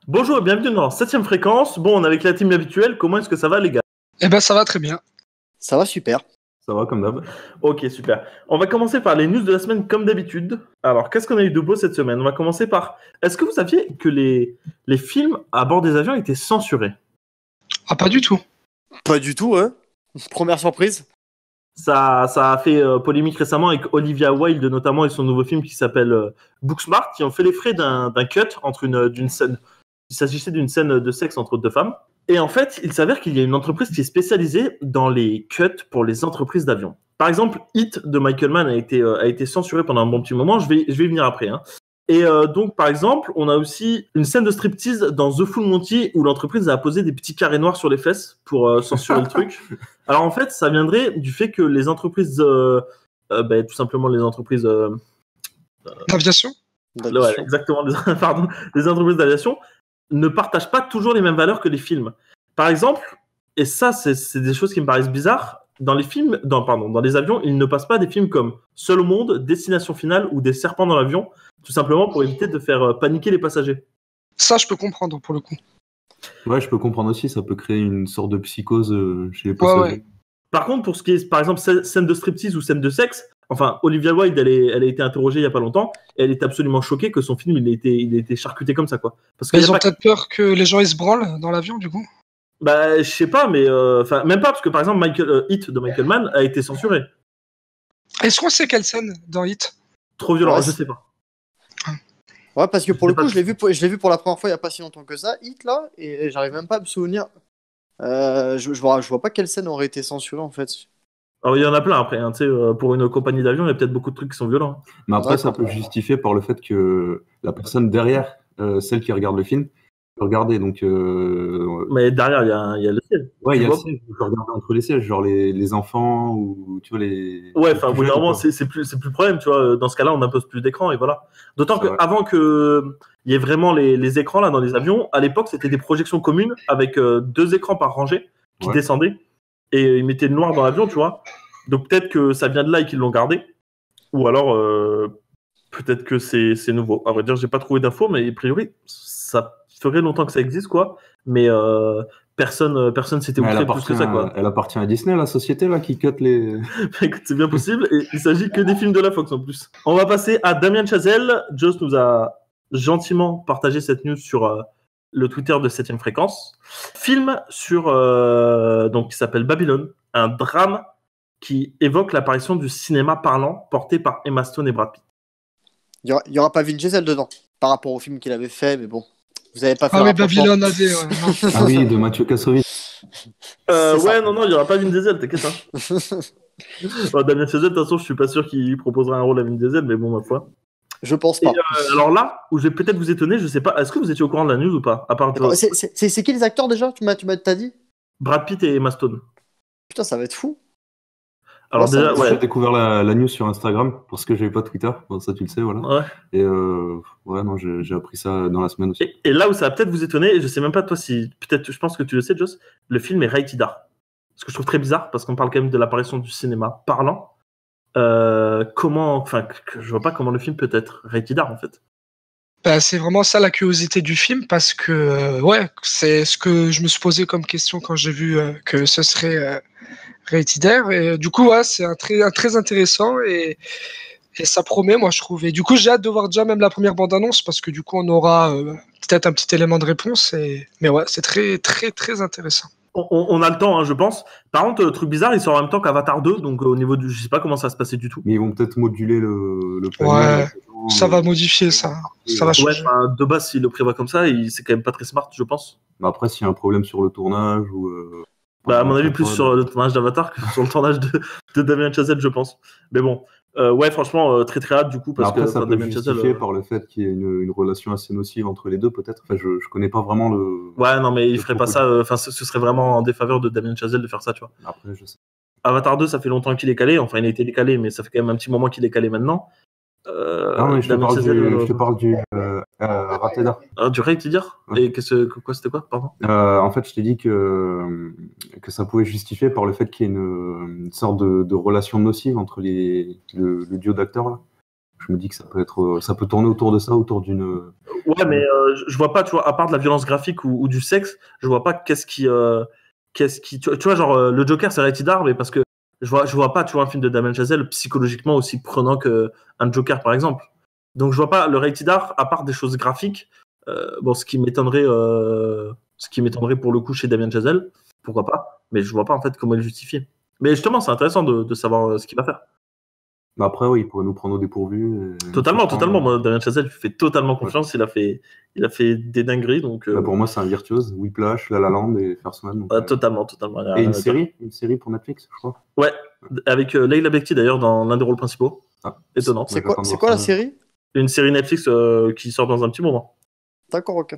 Bonjour et bienvenue dans 7ème fréquence. Bon, on est avec la team habituelle. Comment est-ce que ça va, les gars? Eh ben, ça va très bien. Ça va super. Ça va comme d'hab. Ok, super. On va commencer par les news de la semaine comme d'habitude. Alors, qu'est-ce qu'on a eu de beau cette semaine? On va commencer par... Est-ce que vous saviez que les films à bord des avions étaient censurés? Ah, pas du tout. Pas du tout, hein. Première surprise. Ça a fait polémique récemment avec Olivia Wilde notamment et son nouveau film qui s'appelle Booksmart, qui ont fait les frais d'un cut entre d'une scène. Il s'agissait d'une scène de sexe entre deux femmes. Et en fait, il s'avère qu'il y a une entreprise qui est spécialisée dans les cuts pour les entreprises d'avions. Par exemple, Hit de Michael Mann a été censuré pendant un bon petit moment. Je vais y venir après. Hein. Et donc, par exemple, on a aussi une scène de striptease dans The Full Monty où l'entreprise a posé des petits carrés noirs sur les fesses pour censurer le truc. Alors, en fait, ça viendrait du fait que les entreprises, tout simplement les entreprises... L'aviation ? Ouais, exactement, les entreprises d'aviation ne partagent pas toujours les mêmes valeurs que les films. Par exemple, et ça, c'est des choses qui me paraissent bizarres, dans les avions, ils ne passent pas des films comme Seul au monde, Destination finale ou Des serpents dans l'avion, tout simplement pour éviter de faire paniquer les passagers. Ça, je peux comprendre pour le coup. Ouais, je peux comprendre aussi, ça peut créer une sorte de psychose chez les passagers. Ouais. Par contre, pour ce qui est, par exemple, scène de striptease ou scène de sexe, enfin, Olivia Wilde, elle a été interrogée il y a pas longtemps, et elle était absolument choquée que son film, il a été charcuté comme ça, quoi. Parce ils ont peut-être peur que les gens ils se branlent dans l'avion, du coup. Bah, je sais pas, mais même pas, parce que par exemple, Hit de Michael Mann a été censuré. Est-ce qu'on sait quelle scène dans Hit? Trop violent, je sais pas. Ouais, parce que pour le coup, je l'ai vu pour la première fois il y a pas si longtemps que ça, Hit là, et j'arrive même pas à me souvenir. Je vois pas quelle scène aurait été censurée en fait. Alors, il y en a plein après, hein, tu sais, pour une compagnie d'avion, il y a peut-être beaucoup de trucs qui sont violents. Mais après, ça peut justifier par le fait que la personne derrière, celle qui regarde le film, peut regarder. Donc, Mais derrière, il y a le ciel. Ouais, il y a le siège, tu peux regarder entre les sièges, genre les enfants ou tu vois les. Ouais, enfin, normalement, c'est plus le problème, tu vois. Dans ce cas-là, on n'impose plus d'écran et voilà. D'autant qu'avant qu'il y ait vraiment les écrans là dans les avions, à l'époque, c'était des projections communes avec 2 écrans par rangée qui descendaient et ils mettaient le noir dans l'avion, tu vois. Donc peut-être que ça vient de là et qu'ils l'ont gardé. Ou alors, peut-être que c'est nouveau. À vrai dire, j'ai pas trouvé d'infos, mais a priori, ça ferait longtemps que ça existe, quoi. Mais personne s'était outré plus que ça, quoi. Elle appartient à Disney, la société là qui cut les. Écoute, c'est bien possible. Et il s'agit que des films de la Fox en plus. On va passer à Damien Chazelle. Joss nous a gentiment partagé cette news sur le Twitter de 7ème fréquence. Film sur donc qui s'appelle Babylone, un drame qui évoque l'apparition du cinéma parlant porté par Emma Stone et Brad Pitt. Il y aura pas Vin Diesel dedans par rapport au film qu'il avait fait, mais bon. Vous avez pas fait. Ah oui, Babylone avait. Ah oui, de Mathieu Kassovitz. Non, il y aura pas Vin Diesel, t'inquiète. Hein. Damien Chazelle, de toute façon, je suis pas sûr qu'il proposera un rôle à Vin Diesel, mais bon, ma foi. Je pense pas. Et, alors là, où je vais peut-être vous étonner, je sais pas, est-ce que vous étiez au courant de la news ou pas? À part c'est qui les acteurs déjà? T'as dit? Brad Pitt et Emma Stone. Putain, ça va être fou. Alors déjà, j'ai découvert la news sur Instagram parce que j'avais pas Twitter. Bon, ça tu le sais, voilà. Ouais. Et non, j'ai appris ça dans la semaine aussi. Et là où ça va peut-être vous étonner, et je sais même pas toi si peut-être, je pense que tu le sais, Joss, le film est rated R. Ce que je trouve très bizarre parce qu'on parle quand même de l'apparition du cinéma parlant. Je vois pas comment le film peut être rated R en fait. Bah, c'est vraiment ça la curiosité du film parce que c'est ce que je me suis posé comme question quand j'ai vu que ce serait rated R. Et du coup, c'est un très intéressant et ça promet, moi je trouve. Et du coup, j'ai hâte de voir déjà même la première bande-annonce parce que du coup, on aura peut-être un petit élément de réponse. Mais ouais, c'est très très très intéressant. On a le temps, hein, je pense. Par contre, truc bizarre, il sort en même temps qu'Avatar 2, donc au niveau du, je sais pas comment ça va se passer du tout. Mais ils vont peut-être moduler le planning. Ouais, ça va modifier ça. Ça va changer. Ouais, de base, s'il le prévoit comme ça, c'est quand même pas très smart, je pense. Mais après, s'il y a un problème sur le tournage ou. À mon avis, plus sur le tournage d'Avatar que sur le tournage de Damien Chazelle, je pense. Mais bon, franchement, très très hâte du coup. Parce après, que ça peut justifier par le fait qu'il y ait une relation assez nocive entre les deux, peut-être. Enfin, je connais pas vraiment le. Ouais, non, mais il ferait pas ça. Enfin, ce serait vraiment en défaveur de Damien Chazelle de faire ça, tu vois. Après, je sais. Avatar 2, ça fait longtemps qu'il est calé. Enfin, il a été décalé, mais ça fait quand même un petit moment qu'il est calé maintenant. Non, mais je te parle du Rated R. Du Rated R. Ouais. Et c'était quoi, pardon? En fait, je t'ai dit que ça pouvait justifier par le fait qu'il y ait une sorte de relation nocive entre le duo d'acteurs là. je me dis que ça peut tourner autour de ça, autour d'une. Ouais, mais je vois pas, tu vois, à part de la violence graphique ou du sexe, je vois pas qu'est-ce qui tu vois, genre le Joker c'est rated R, mais parce que je vois pas, tu vois, un film de Damien Chazelle psychologiquement aussi prenant que un Joker par exemple. Donc je vois pas le rated R à part des choses graphiques. Bon, ce qui m'étonnerait pour le coup chez Damien Chazelle, pourquoi pas, mais je vois pas en fait comment le justifier. Mais justement, c'est intéressant de savoir ce qu'il va faire. Mais après, oui, il pourrait nous prendre au dépourvu. Totalement. Moi, Damien Chazelle, je lui fais totalement confiance. Ouais. Il a fait des dingueries. Donc, pour moi, c'est un virtuose. Whiplash, La La Land et First Man. Donc, totalement. Et une série pour Netflix, je crois. Ouais, avec Leila Bekti d'ailleurs dans l'un des rôles principaux. Étonnant. C'est quoi la série? Une série Netflix qui sort dans un petit moment. D'accord, ok.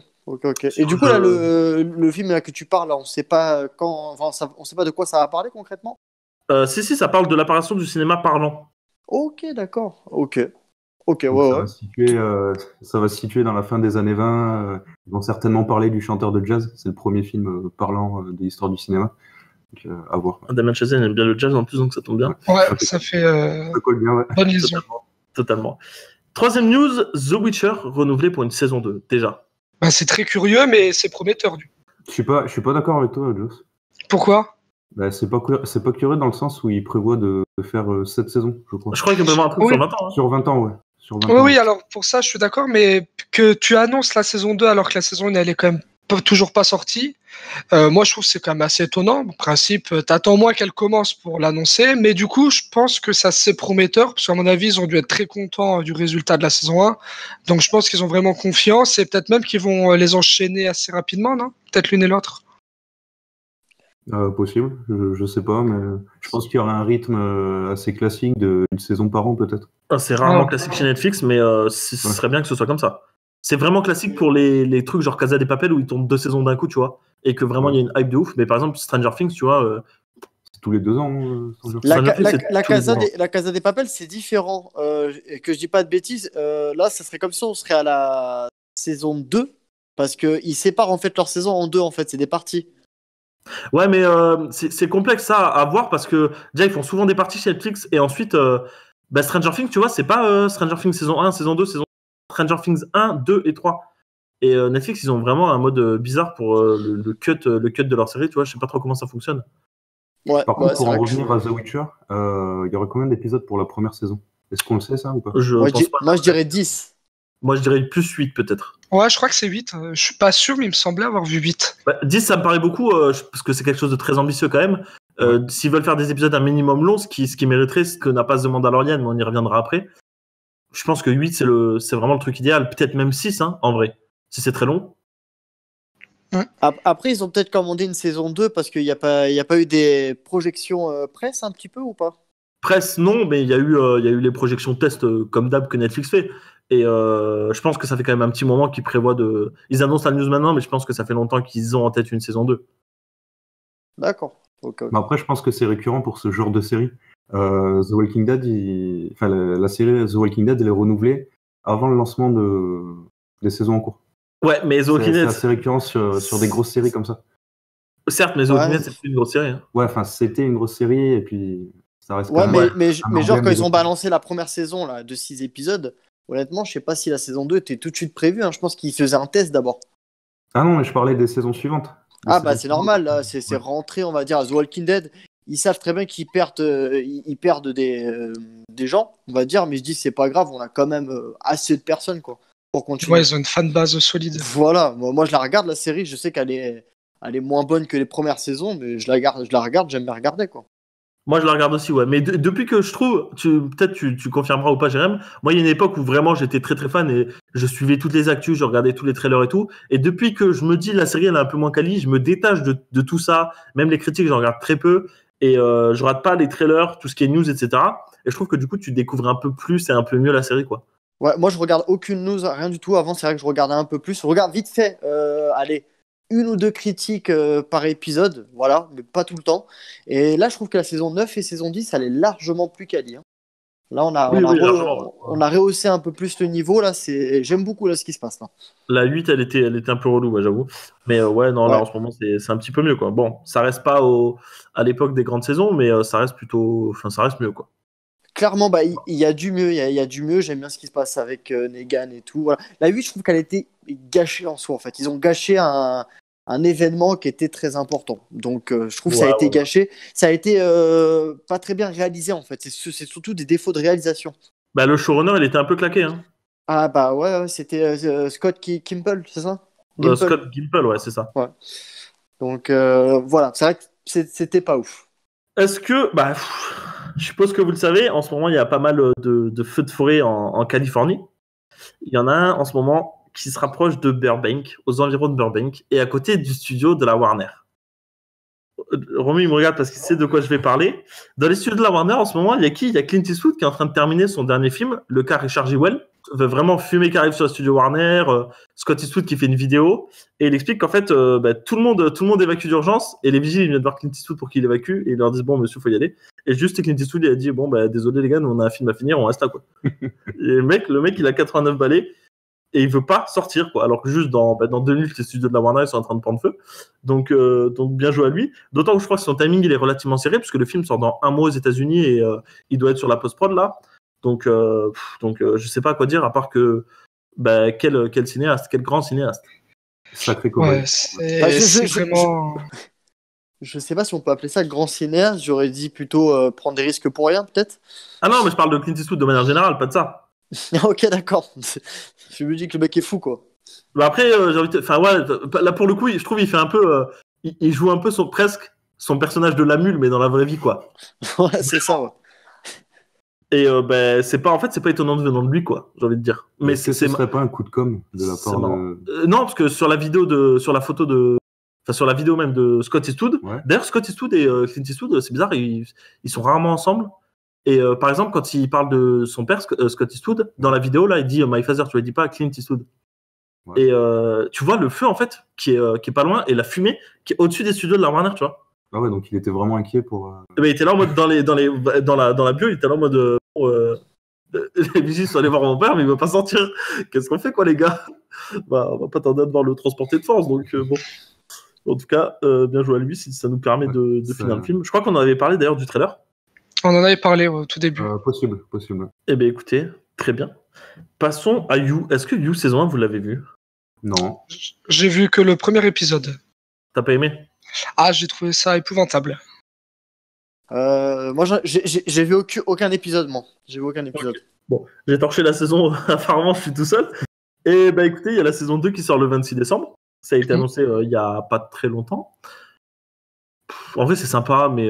Et du coup, là, le film là, que tu parles, là, on sait pas quand. Enfin, on sait pas de quoi ça va parler concrètement? Si, ça parle de l'apparition du cinéma parlant. Ok, d'accord. Ok, ouais. Ça va se situer dans la fin des années 20. Ils vont certainement parler du chanteur de jazz. C'est le premier film parlant de l'histoire du cinéma. Donc, à voir. Damien Chazelle aime bien le jazz en plus, donc ça tombe bien. Ouais, ça fait bonne liaison. Totalement. Troisième news, The Witcher renouvelé pour une saison 2, déjà. Bah, c'est très curieux, mais c'est prometteur. Je suis pas d'accord avec toi, Joss. Pourquoi? Bah, c'est pas curieux dans le sens où il prévoit de faire 7 saisons, je crois. Je crois qu'il y a vraiment un truc sur 20 ans. Hein. Sur 20 ans, ouais. Oui, alors pour ça, je suis d'accord, mais que tu annonces la saison 2 alors que la saison 1, elle est quand même toujours pas sortie, moi je trouve que c'est quand même assez étonnant. En principe, t'attends moins qu'elle commence pour l'annoncer, mais du coup, je pense que ça c'est prometteur, parce qu'à mon avis, ils ont dû être très contents du résultat de la saison 1, donc je pense qu'ils ont vraiment confiance, et peut-être même qu'ils vont les enchaîner assez rapidement, non? Peut-être l'une et l'autre. Possible, je sais pas, mais je pense qu'il y aura un rythme assez classique d'une saison par an peut-être. C'est rarement classique chez Netflix, mais ce serait bien que ce soit comme ça. C'est vraiment classique pour les trucs genre Casa de Papel où ils tournent 2 saisons d'un coup, tu vois, et que vraiment il y a une hype de ouf. Mais par exemple, Stranger Things, tu vois. C'est tous les 2 ans. La Casa de Papel, c'est différent. Que je dis pas de bêtises, là, ça serait comme si on serait à la saison 2, parce qu'ils séparent en fait leur saison en 2, en fait, c'est des parties. Ouais, mais c'est complexe ça à voir parce que déjà ils font souvent des parties chez Netflix et ensuite Stranger Things, tu vois, c'est pas Stranger Things saison 1, saison 2, Stranger Things 1, 2 et 3. Et Netflix, ils ont vraiment un mode bizarre pour le cut de leur série, tu vois, je sais pas trop comment ça fonctionne. Ouais, par contre, pour en revenir à The Witcher, il y aurait combien d'épisodes pour la première saison? Est-ce qu'on le sait ça ou pas? Moi je dirais 10. Moi je dirais plus 8 peut-être. Ouais, je crois que c'est 8. Je suis pas sûr, mais il me semblait avoir vu 8. 10, ça me paraît beaucoup, parce que c'est quelque chose de très ambitieux quand même. S'ils veulent faire des épisodes un minimum long, ce qui mériterait ce que n'a pas The Mandalorian, mais on y reviendra après. Je pense que 8, c'est vraiment le truc idéal. Peut-être même 6, hein, en vrai. Si c'est très long. Après, ils ont peut-être commandé une saison 2 parce qu'il n'y a pas eu des projections presse un petit peu ou pas? Presse, non, mais il y a eu les projections test comme d'hab que Netflix fait. Et je pense que ça fait quand même un petit moment qu'ils prévoient de... Ils annoncent la news maintenant, mais je pense que ça fait longtemps qu'ils ont en tête une saison 2. D'accord. Okay. Mais après, je pense que c'est récurrent pour ce genre de série. The Walking Dead, la série The Walking Dead, elle est renouvelée avant le lancement des saisons en cours. Ouais, mais The Walking Dead... C'est assez récurrent sur des grosses séries comme ça. Certes, mais The Walking Dead, c'est plus une grosse série. Hein. Ouais, enfin, c'était une grosse série, et puis ça reste quand même... mais genre, quand ils ont balancé la première saison là, de 6 épisodes, honnêtement, je sais pas si la saison 2 était tout de suite prévue. Hein. Je pense qu'ils faisaient un test d'abord. Ah non, mais je parlais des saisons suivantes. C'est normal, là. C'est rentré, on va dire, à The Walking Dead. Ils savent très bien qu'ils perdent des gens, on va dire, mais je dis c'est pas grave, on a quand même assez de personnes quoi, pour continuer. Ouais, ils ont une fanbase solide. Voilà, moi je la regarde la série, je sais qu'elle est moins bonne que les premières saisons, mais je la regarde, j'aime bien regarder quoi. Moi je la regarde aussi, ouais, mais depuis que je trouve, peut-être tu confirmeras ou pas, Jérém, moi il y a une époque où vraiment j'étais très très fan et je suivais toutes les actus, je regardais tous les trailers et tout, et depuis que je me dis la série elle est un peu moins quali, je me détache de tout ça, même les critiques j'en regarde très peu, et je rate pas les trailers, tout ce qui est news, etc. Et je trouve que du coup tu découvres un peu plus et un peu mieux la série quoi. Ouais, moi je regarde aucune news, rien du tout. Avant c'est vrai que je regardais un peu plus, je regarde vite fait, allez, 1 ou 2 critiques par épisode, voilà, mais pas tout le temps. Et là je trouve que la saison 9 et saison 10 elle est largement plus quali. Hein. Là on a rehaussé un peu plus le niveau, là j'aime beaucoup là ce qui se passe là. La 8 elle était un peu relou, ouais, j'avoue. Mais ouais, non, là en ce moment c'est un petit peu mieux quoi. Bon, ça reste pas à l'époque des grandes saisons, mais ça reste mieux quoi. clairement, bah, il y a du mieux. Il y a du mieux. J'aime bien ce qui se passe avec Negan et tout. Voilà. La 8, je trouve qu'elle a été gâchée en soi. En fait, ils ont gâché un événement qui était très important. Donc, je trouve que ça a été gâché. Ça a été pas très bien réalisé, en fait. C'est surtout des défauts de réalisation. Bah, le showrunner, il était un peu claqué. Hein. Ah, bah ouais, c'était Scott Gimple, c'est ça? Scott Gimple, ouais, c'est ça. Ouais. Donc, voilà. C'est vrai que c'était pas ouf. Est-ce que, bah, je suppose que vous le savez, en ce moment, il y a pas mal de feux de forêt en Californie. Il y en a un en ce moment qui se rapproche de Burbank, aux environs de Burbank, et à côté du studio de la Warner. Romy, il me regarde parce qu'il sait de quoi je vais parler. Dans les studios de la Warner, en ce moment, il y a qui? Il y a Clint Eastwood qui est en train de terminer son dernier film, Le cas Richard Jewell. Vraiment fumé qui arrive sur le studio Warner, Scott Eastwood qui fait une vidéo, et il explique qu'en fait, tout le monde évacue d'urgence, et les vigiles viennent voir Clint Eastwood pour qu'il évacue, et ils leur disent, bon, monsieur, faut y aller. Et juste Clint Eastwood, il a dit, bon, bah, désolé les gars, nous, on a un film à finir, on reste là, quoi. Et le mec, il a 89 balais, et il veut pas sortir, quoi. Alors que juste dans 2 minutes, les studios de la Warner, ils sont en train de prendre feu. Donc bien joué à lui. D'autant que je crois que son timing, il est relativement serré, puisque le film sort dans 1 mois aux États-Unis, et il doit être sur la post-prod, là. Donc je sais pas quoi dire, à part que, quel cinéaste, quel grand cinéaste. Sacré cowboy. Ouais, c'est vraiment... Je sais pas si on peut appeler ça grand cinéaste. J'aurais dit plutôt prendre des risques pour rien, peut-être. Ah non, mais je parle de Clint Eastwood de manière générale, pas de ça. Ok, d'accord. Je me dis que le mec est fou, quoi. Bah après, là pour le coup, je trouve il fait un peu, il joue un peu presque son personnage de la mule, mais dans la vraie vie, quoi. Ouais, c'est ça, ouais. Et c'est pas étonnant de venant de lui, quoi, j'ai envie de dire. Mais ce serait pas un coup de com de la part de... non, parce que sur la vidéo même de Scott Eastwood, ouais. D'ailleurs Scott Eastwood et Clint Eastwood, c'est bizarre, ils sont rarement ensemble. Et par exemple, quand il parle de son père, Scott Eastwood, dans la vidéo, là, il dit My Father, tu ne dis pas Clint Eastwood. Ouais. Et tu vois le feu, en fait, qui est pas loin, et la fumée qui est au-dessus des studios de la Warner, tu vois. Ah ouais, donc il était vraiment inquiet pour... il était là en mode, dans la bio, il était là en mode... les vigiles sont allés voir mon père, mais il ne va pas sortir. Qu'est-ce qu'on fait, quoi, les gars? On va pas tarder à devoir le transporter de force, donc bon. En tout cas, bien joué à lui, si ça nous permet de finir le film. Je crois qu'on en avait parlé d'ailleurs du trailer. On en avait parlé au tout début. Possible. Eh bien, écoutez, très bien. Passons à You. Est-ce que You saison 1, vous l'avez vu? Non. J'ai vu que le premier épisode. T'as pas aimé? Ah, j'ai trouvé ça épouvantable. Moi, j'ai vu aucun épisode, moi. J'ai vu aucun épisode. Okay. Bon, j'ai torché la saison, apparemment, je suis tout seul. Et bah écoutez, il y a la saison 2 qui sort le 26 décembre. Ça a été annoncé il y a pas très longtemps. En vrai, c'est sympa, mais...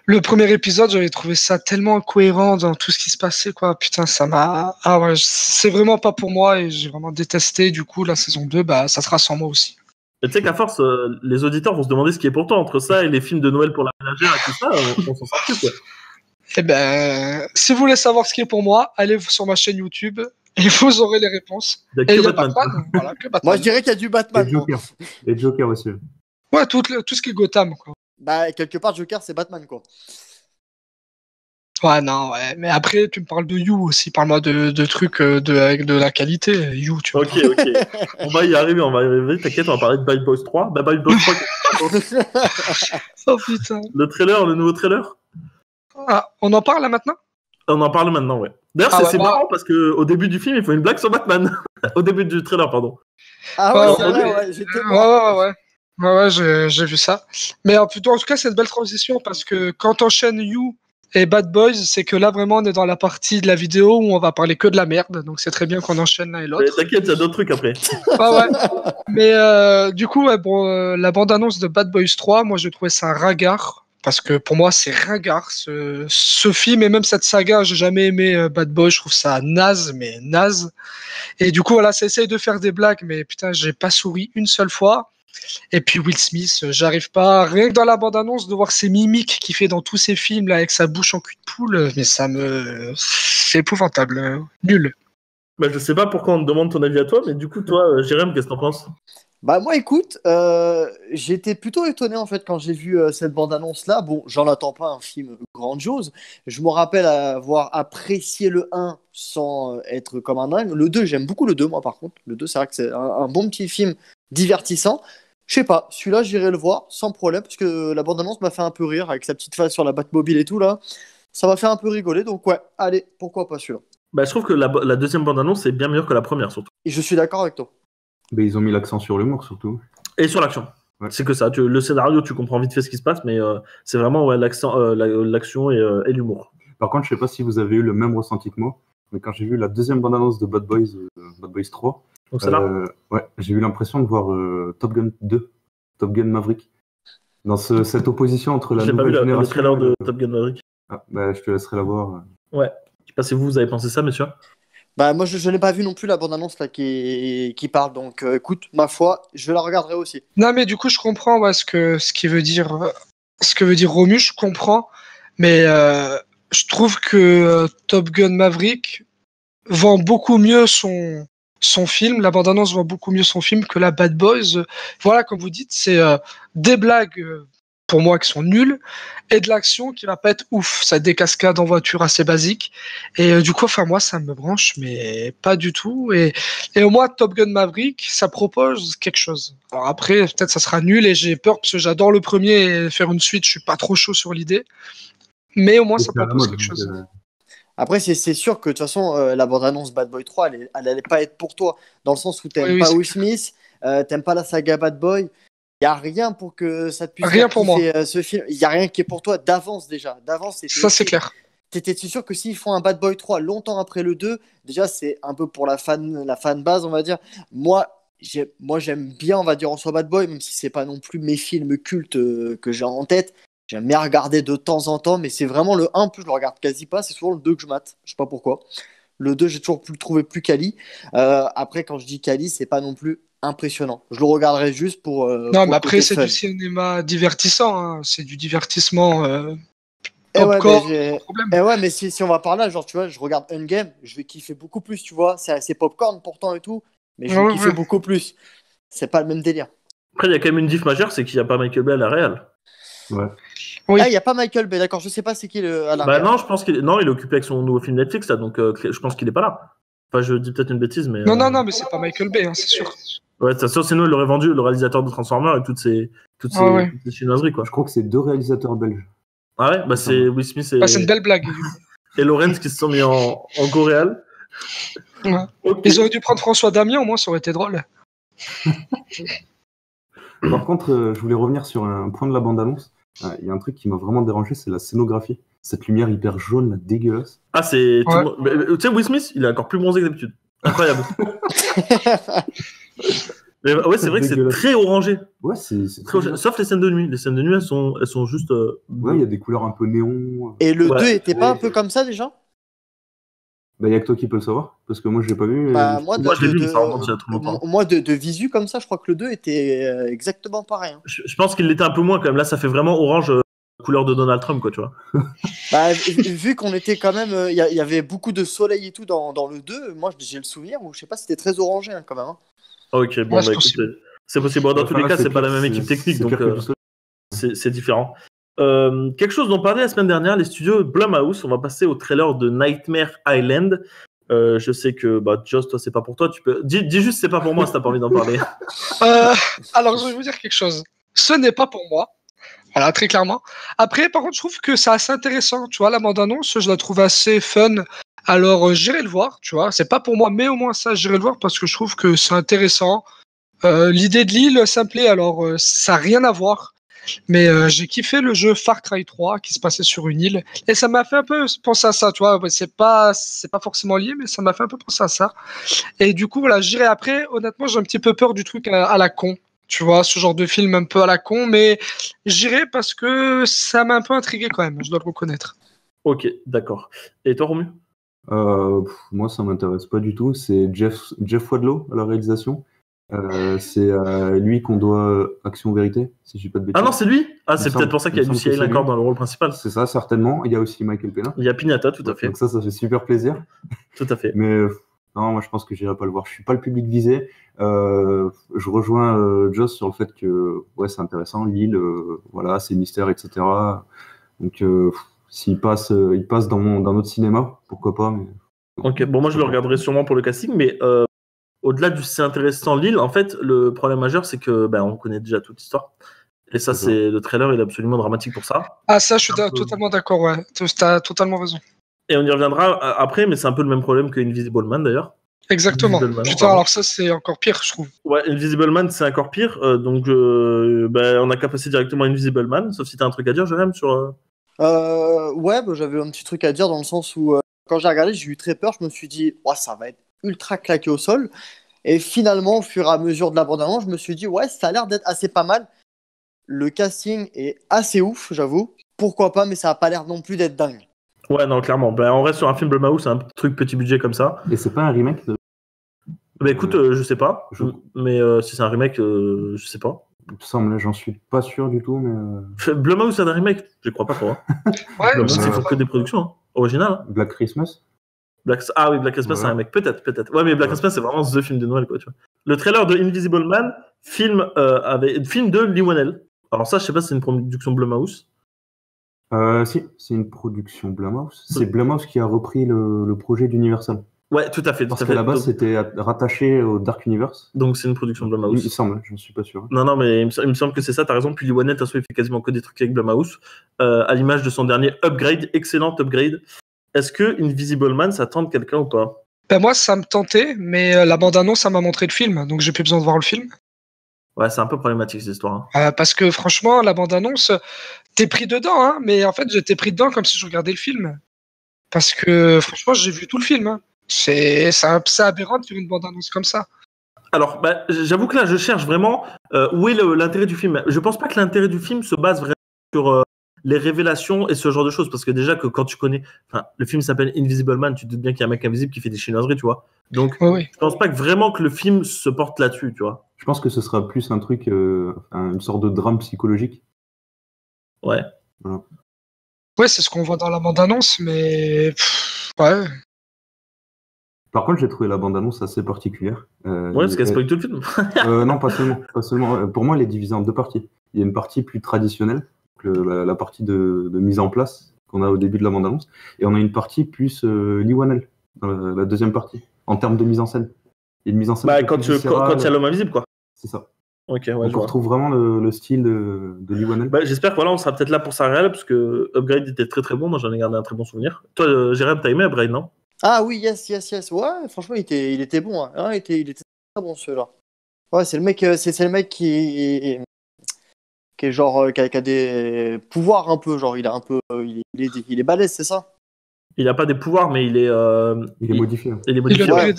Le premier épisode, j'avais trouvé ça tellement incohérent dans tout ce qui se passait, quoi. Putain, ça m'a... Ah ouais, c'est vraiment pas pour moi et j'ai vraiment détesté. Du coup, la saison 2, ça sera sans moi aussi. Tu sais qu'à force, les auditeurs vont se demander ce qui est pour toi entre ça et les films de Noël pour la ménagère et tout ça, on s'en sort plus, quoi. Eh ben, si vous voulez savoir ce qui est pour moi, allez sur ma chaîne YouTube et vous aurez les réponses. Il y a Batman. Voilà, que Batman. Moi, je dirais qu'il y a du Batman. Et Joker aussi. Ouais, tout ce qui est Gotham, quoi. Bah, quelque part, Joker, c'est Batman, quoi. Ouais, non, ouais. Mais après, tu me parles de You aussi. Parle-moi de trucs avec de la qualité. You, tu vois. Ok. On va y arriver. T'inquiète, on va parler de Bad Boys 3. Bah, Bad Boys 3. Oh putain. Le nouveau trailer. Ah, on en parle là maintenant? On en parle maintenant, ouais. D'ailleurs, c'est marrant parce qu'au début du film, il faut une blague sur Batman. Au début du trailer, pardon. Ah ouais, c'est vrai, ouais. J'étais Ouais, j'ai vu ça. Mais en tout cas, c'est une belle transition parce que quand t'enchaînes You et Bad Boys, c'est que là, vraiment, on est dans la partie de la vidéo où on va parler que de la merde. Donc, c'est très bien qu'on enchaîne l'un et l'autre. T'inquiète, il y a d'autres trucs après. Ouais. Mais du coup, la bande-annonce de Bad Boys 3, moi, je trouvais ça ringard. Parce que pour moi, c'est ringard, ce film. Et même cette saga, j'ai jamais aimé Bad Boys. Je trouve ça naze, mais naze. Et du coup, voilà, ça essaye de faire des blagues. Mais putain, j'ai pas souri une seule fois. Et puis Will Smith, j'arrive pas, rien que dans la bande-annonce, de voir ses mimiques qu'il fait dans tous ses films là, avec sa bouche en cul de poule, mais c'est épouvantable, nul. Bah, je sais pas pourquoi on te demande ton avis à toi, mais du coup, toi, Jérém, qu'est-ce que t'en penses? Bah moi, écoute, j'étais plutôt étonné en fait quand j'ai vu cette bande-annonce-là. Bon, j'en attends pas un film grandiose. Je me rappelle avoir apprécié le 1 sans être comme un dingue. Le 2, j'aime beaucoup le 2, moi par contre. Le 2, c'est vrai que c'est un bon petit film divertissant. Je sais pas, celui-là, j'irai le voir sans problème parce que la bande-annonce m'a fait un peu rire avec sa petite face sur la Batmobile et tout là. Ça m'a fait un peu rigoler, donc ouais, allez, pourquoi pas celui-là. Bah, je trouve que la deuxième bande-annonce est bien meilleure que la première, surtout. Et je suis d'accord avec toi. Mais ils ont mis l'accent sur l'humour, surtout. Et sur l'action. Ouais. C'est que ça. Le scénario, tu comprends vite fait ce qui se passe, mais c'est vraiment l'action et l'humour. Par contre, je sais pas si vous avez eu le même ressenti que moi, mais quand j'ai vu la deuxième bande-annonce de Bad Boys 3, Donc c'est là. ouais, j'ai eu l'impression de voir Top Gun 2, Top Gun Maverick. Dans cette opposition entre la J'ai pas nouvelle vu le génération... trailer de Top Gun Maverick. Ah, bah, je te laisserai la voir. Ouais. Je sais pas si vous avez pensé ça, messieurs. Bah, moi, je n'ai pas vu non plus la bande-annonce là, qui parle, donc écoute, ma foi, je la regarderai aussi. Non, mais du coup, je comprends ce que veut dire Romu, je comprends, mais je trouve que Top Gun Maverick vend beaucoup mieux son film, la bande-annonce vend beaucoup mieux son film que la Bad Boys. Voilà, comme vous dites, c'est des blagues pour moi qui sont nulles et de l'action qui va pas être ouf. Ça des cascades en voiture assez basiques et du coup, enfin moi, ça me branche, mais pas du tout. Et au moins Top Gun Maverick, ça propose quelque chose. Alors après, peut-être ça sera nul et j'ai peur parce que j'adore le premier et faire une suite, je suis pas trop chaud sur l'idée. Mais au moins, ça propose quelque chose. Après, c'est sûr que de toute façon, la bande-annonce Bad Boy 3, elle allait pas être pour toi, dans le sens où t'aimes pas Will Smith, t'aimes pas la saga Bad Boy. Il n'y a rien pour que ça te puisse rien pour moi. Ce film. Il n'y a rien qui est pour toi d'avance déjà. D'avance, ça c'est clair. T'étais sûr que s'ils font un Bad Boy 3 longtemps après le 2, déjà c'est un peu pour la fan base, on va dire. Moi, j'aime bien, on va dire, en soi Bad Boy, même si c'est pas non plus mes films cultes que j'ai en tête. J'aime bien regarder de temps en temps, mais c'est vraiment le 1, en plus je le regarde quasi pas, c'est souvent le 2 que je mate. Je sais pas pourquoi. Le 2, j'ai toujours pu le trouver plus quali. Après, quand je dis quali, c'est pas non plus impressionnant. Je le regarderai juste pour. Non, mais après, c'est du cinéma divertissant. Hein. C'est du divertissement. Popcorn, mais si on va par là, genre, tu vois, je regarde Endgame, je vais kiffer beaucoup plus, tu vois. C'est assez popcorn pourtant et tout, mais je vais kiffer beaucoup plus. C'est pas le même délire. Après, il y a quand même une diff majeure, c'est qu'il n'y a pas Michael Bay à la réal. Ouais. Oui. Ah, il n'y a pas Michael Bay, d'accord, je sais pas c'est qui à la réal. Non, je pense qu'il est occupé avec son nouveau film Netflix, là, donc je pense qu'il est pas là. Enfin, je dis peut-être une bêtise, mais. Non, mais c'est pas Michael Bay, hein, c'est sûr. Ouais, c'est sûr, sinon il aurait vendu le réalisateur de Transformers et toutes ces chinoiseries, quoi. Je crois que c'est 2 réalisateurs belges. Ah ouais, bah c'est Will Smith et. Bah, c'est une belle blague. Et Lorenz qui se sont mis en coréal. Ouais. Okay. Ils auraient dû prendre François Damien, au moins ça aurait été drôle. Par contre, je voulais revenir sur un point de la bande-annonce. Il y a un truc qui m'a vraiment dérangé, c'est la scénographie. Cette lumière hyper jaune, là, dégueulasse. Ah, c'est. Ouais. Tu sais, Will Smith, il est encore plus bronzé que d'habitude. Incroyable. Mais ouais, c'est vrai que c'est très orangé. Ouais, c'est très orangé. Sauf les scènes de nuit. Les scènes de nuit, elles sont juste. Ouais, il y a des couleurs un peu néon. Et le 2 était pas un peu comme ça déjà? Bah, il y a que toi qui peux le savoir, parce que moi je l'ai pas vu. Bah, moi, je l'ai vu, mais ça remonte il y a trop longtemps. Moi, de visu comme ça, je crois que le 2 était exactement pareil. Hein. Je pense qu'il l'était un peu moins quand même. Là, ça fait vraiment orange, couleur de Donald Trump, quoi, tu vois. Bah, vu qu'on était quand même. Il y avait beaucoup de soleil et tout dans le 2, moi j'ai le souvenir où je sais pas, c'était très orangé hein, quand même. Hein. Ok, bon, bah écoute, c'est possible. Bon, dans tous les cas, c'est pas la même équipe technique, donc c'est différent. Quelque chose dont on parlait la semaine dernière, les studios Blumhouse, on va passer au trailer de Nightmare Island. Je sais que Joss, toi c'est pas pour toi, tu peux dis juste c'est pas pour moi si t'as pas envie d'en parler. Alors je vais vous dire quelque chose, ce n'est pas pour moi, voilà, très clairement. Après par contre je trouve que c'est assez intéressant, tu vois, la bande-annonce je la trouve assez fun, alors j'irai le voir, tu vois, c'est pas pour moi mais au moins ça j'irai le voir parce que je trouve que c'est intéressant. L'idée de l'île ça me plaît, alors ça n'a rien à voir. Mais j'ai kiffé le jeu Far Cry 3 qui se passait sur une île et ça m'a fait un peu penser à ça, tu vois, c'est pas forcément lié mais ça m'a fait un peu penser à ça. Et du coup voilà, j'irai après, honnêtement, j'ai un petit peu peur du truc à la con. Tu vois, ce genre de film un peu à la con, mais j'irai parce que ça m'a un peu intrigué quand même, je dois le reconnaître. Ok, d'accord. Et toi, Romu ? Moi, ça m'intéresse pas du tout. C'est Jeff Wadlow à la réalisation. C'est lui qu'on doit Action Vérité, si je dis pas de bêtises. Ah non, c'est lui. Ah, c'est peut-être pour ça qu'il y a Lucy Hale encore dans le rôle principal. C'est ça, certainement. Il y a aussi Michael Pena. Il y a Pignata, tout à fait. Donc ça fait super plaisir. Tout à fait. Mais non, moi je pense que j'irai pas le voir. Je suis pas le public visé. Je rejoins Joss sur le fait que ouais, c'est intéressant. L'île, voilà, c'est mystère, etc. Donc s'il passe, il passe dans notre cinéma, pourquoi pas. Mais... Ok, bon, moi je le regarderai sûrement pour le casting, mais au-delà du c'est intéressant l'île, en fait, le problème majeur, c'est que on connaît déjà toute l'histoire. Et ça, c'est le trailer, il est absolument dramatique pour ça. Ah, ça, je suis totalement d'accord, ouais. T'as totalement raison. Et on y reviendra après, mais c'est un peu le même problème que Invisible Man d'ailleurs. Exactement. Invisible Man, Putain, pardon. alors ça, c'est encore pire, je trouve. Ouais, Invisible Man, c'est encore pire. Donc, on a qu'à passer directement à Invisible Man, sauf si t'as un truc à dire, Jérém, sur. Ouais, bah, j'avais un petit truc à dire dans le sens où quand j'ai regardé, j'ai eu très peur. Je me suis dit, ouais, ça va être ultra claqué au sol. Et finalement, au fur et à mesure de la bande-annonce, je me suis dit, ouais, ça a l'air d'être assez pas mal. Le casting est assez ouf, j'avoue. Pourquoi pas, mais ça a pas l'air non plus d'être dingue. Ouais, non, clairement. On reste sur un film Blumhouse, c'est un truc petit budget comme ça. Et c'est pas un remake Bah écoute, je sais pas. Mais si c'est un remake, je sais pas. Il me semble, j'en suis pas sûr du tout, mais. Blumhouse, c'est un remake? Je crois pas trop. Hein. Ouais, Blumhouse, ils font que des productions originales. Black Christmas. Ah oui, Black Christmas, c'est un remake. Peut-être. Ouais, mais Black Christmas, c'est vraiment the film de Noël, quoi, tu vois. Le trailer de Invisible Man, film de Lee Whannell. Alors ça, je sais pas si c'est une production Blumhouse. Si, c'est une production Blumhouse. C'est Blumhouse qui a repris le projet d'Universal. Ouais, tout à fait. Parce qu'à la base, c'était rattaché au Dark Universe. Donc c'est une production Blumhouse. Il semble, je ne suis pas sûr. Non, mais il me semble que c'est ça, t'as raison. Puis Lee Whannell, il fait quasiment que des trucs avec Blumhouse. À l'image de son dernier Upgrade, excellent Upgrade. Est-ce que Invisible Man, ça tente quelqu'un ou pas? Ben moi, ça me tentait, mais la bande-annonce, ça m'a montré le film, donc j'ai plus besoin de voir le film. Ouais, c'est un peu problématique cette histoire. Hein. Parce que franchement, la bande-annonce, t'es pris dedans, hein, mais en fait, j'étais pris dedans comme si je regardais le film. Parce que franchement, j'ai vu tout le film. Hein. C'est aberrant de faire une bande-annonce comme ça. Alors, j'avoue que là, je cherche vraiment où est l'intérêt du film. Je pense pas que l'intérêt du film se base vraiment sur les révélations et ce genre de choses. Parce que déjà, que quand tu connais. Enfin, le film s'appelle Invisible Man, tu te doutes bien qu'il y a un mec invisible qui fait des chinoiseries, tu vois. Donc, oui. Je pense pas que vraiment que le film se porte là-dessus, tu vois. Je pense que ce sera plus un truc, une sorte de drame psychologique. Ouais. Voilà. Ouais, c'est ce qu'on voit dans la bande-annonce, mais. Ouais. Par contre, j'ai trouvé la bande-annonce assez particulière. Ouais, parce qu'elle spoil tout le film. Non, pas seulement. Pour moi, elle est divisée en deux parties. Il y a une partie plus traditionnelle, la partie de mise en place qu'on a au début de la bande-annonce, et on a une partie plus Lee Whannell, la deuxième partie, en termes de mise en scène. Il y a une mise en scène quand il y a l'homme invisible, quoi. C'est ça. Ok, ouais. Donc on retrouve vraiment le style de Lee Whannell. J'espère que voilà, on sera peut-être là pour sa réelle, parce que Upgrade était très très bon. Moi, j'en ai gardé un très bon souvenir. Toi, Jérém, t'as aimé Upgrade, non? Ah oui, yes. Ouais, franchement, il était bon. Hein. Ah, il était très bon celui-là. Ouais, c'est le mec, c'est le mec qui est genre qui a des pouvoirs un peu, genre il a un peu, il est balèze, c'est ça? Il a pas des pouvoirs, mais il est modifié. Il est modifié. Ouais.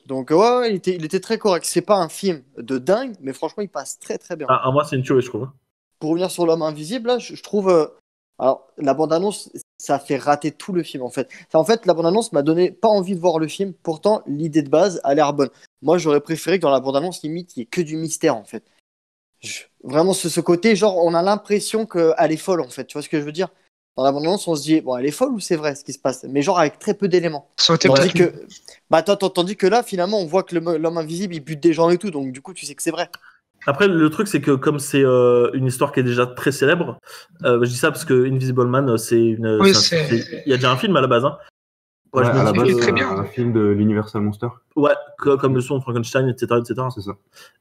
Donc ouais, il était très correct. C'est pas un film de dingue, mais franchement, il passe très très bien. Moi, c'est une tuerie, je trouve. Pour revenir sur l'homme invisible, là, je trouve. Alors, la bande-annonce, ça fait rater tout le film, en fait. En fait, la bande-annonce m'a donné pas envie de voir le film. Pourtant, l'idée de base a l'air bonne. Moi, j'aurais préféré que dans la bande-annonce, limite, il n'y ait que du mystère, en fait. Vraiment, ce côté, genre, on a l'impression qu'elle est folle, en fait. Tu vois ce que je veux dire? Dans la bande-annonce, on se dit, bon, elle est folle ou c'est vrai ce qui se passe? Mais genre, avec très peu d'éléments. Tandis que là, finalement, on voit que l'homme invisible, il bute des gens et tout. Donc, du coup, tu sais que c'est vrai. Après, le truc, c'est que comme c'est une histoire qui est déjà très célèbre, je dis ça parce que Invisible Man, il y a déjà un film à la base. Hein. Ouais, à la base, c'est un film de l'Universal Monster. Ouais, comme le son de Frankenstein, etc. C'est ça.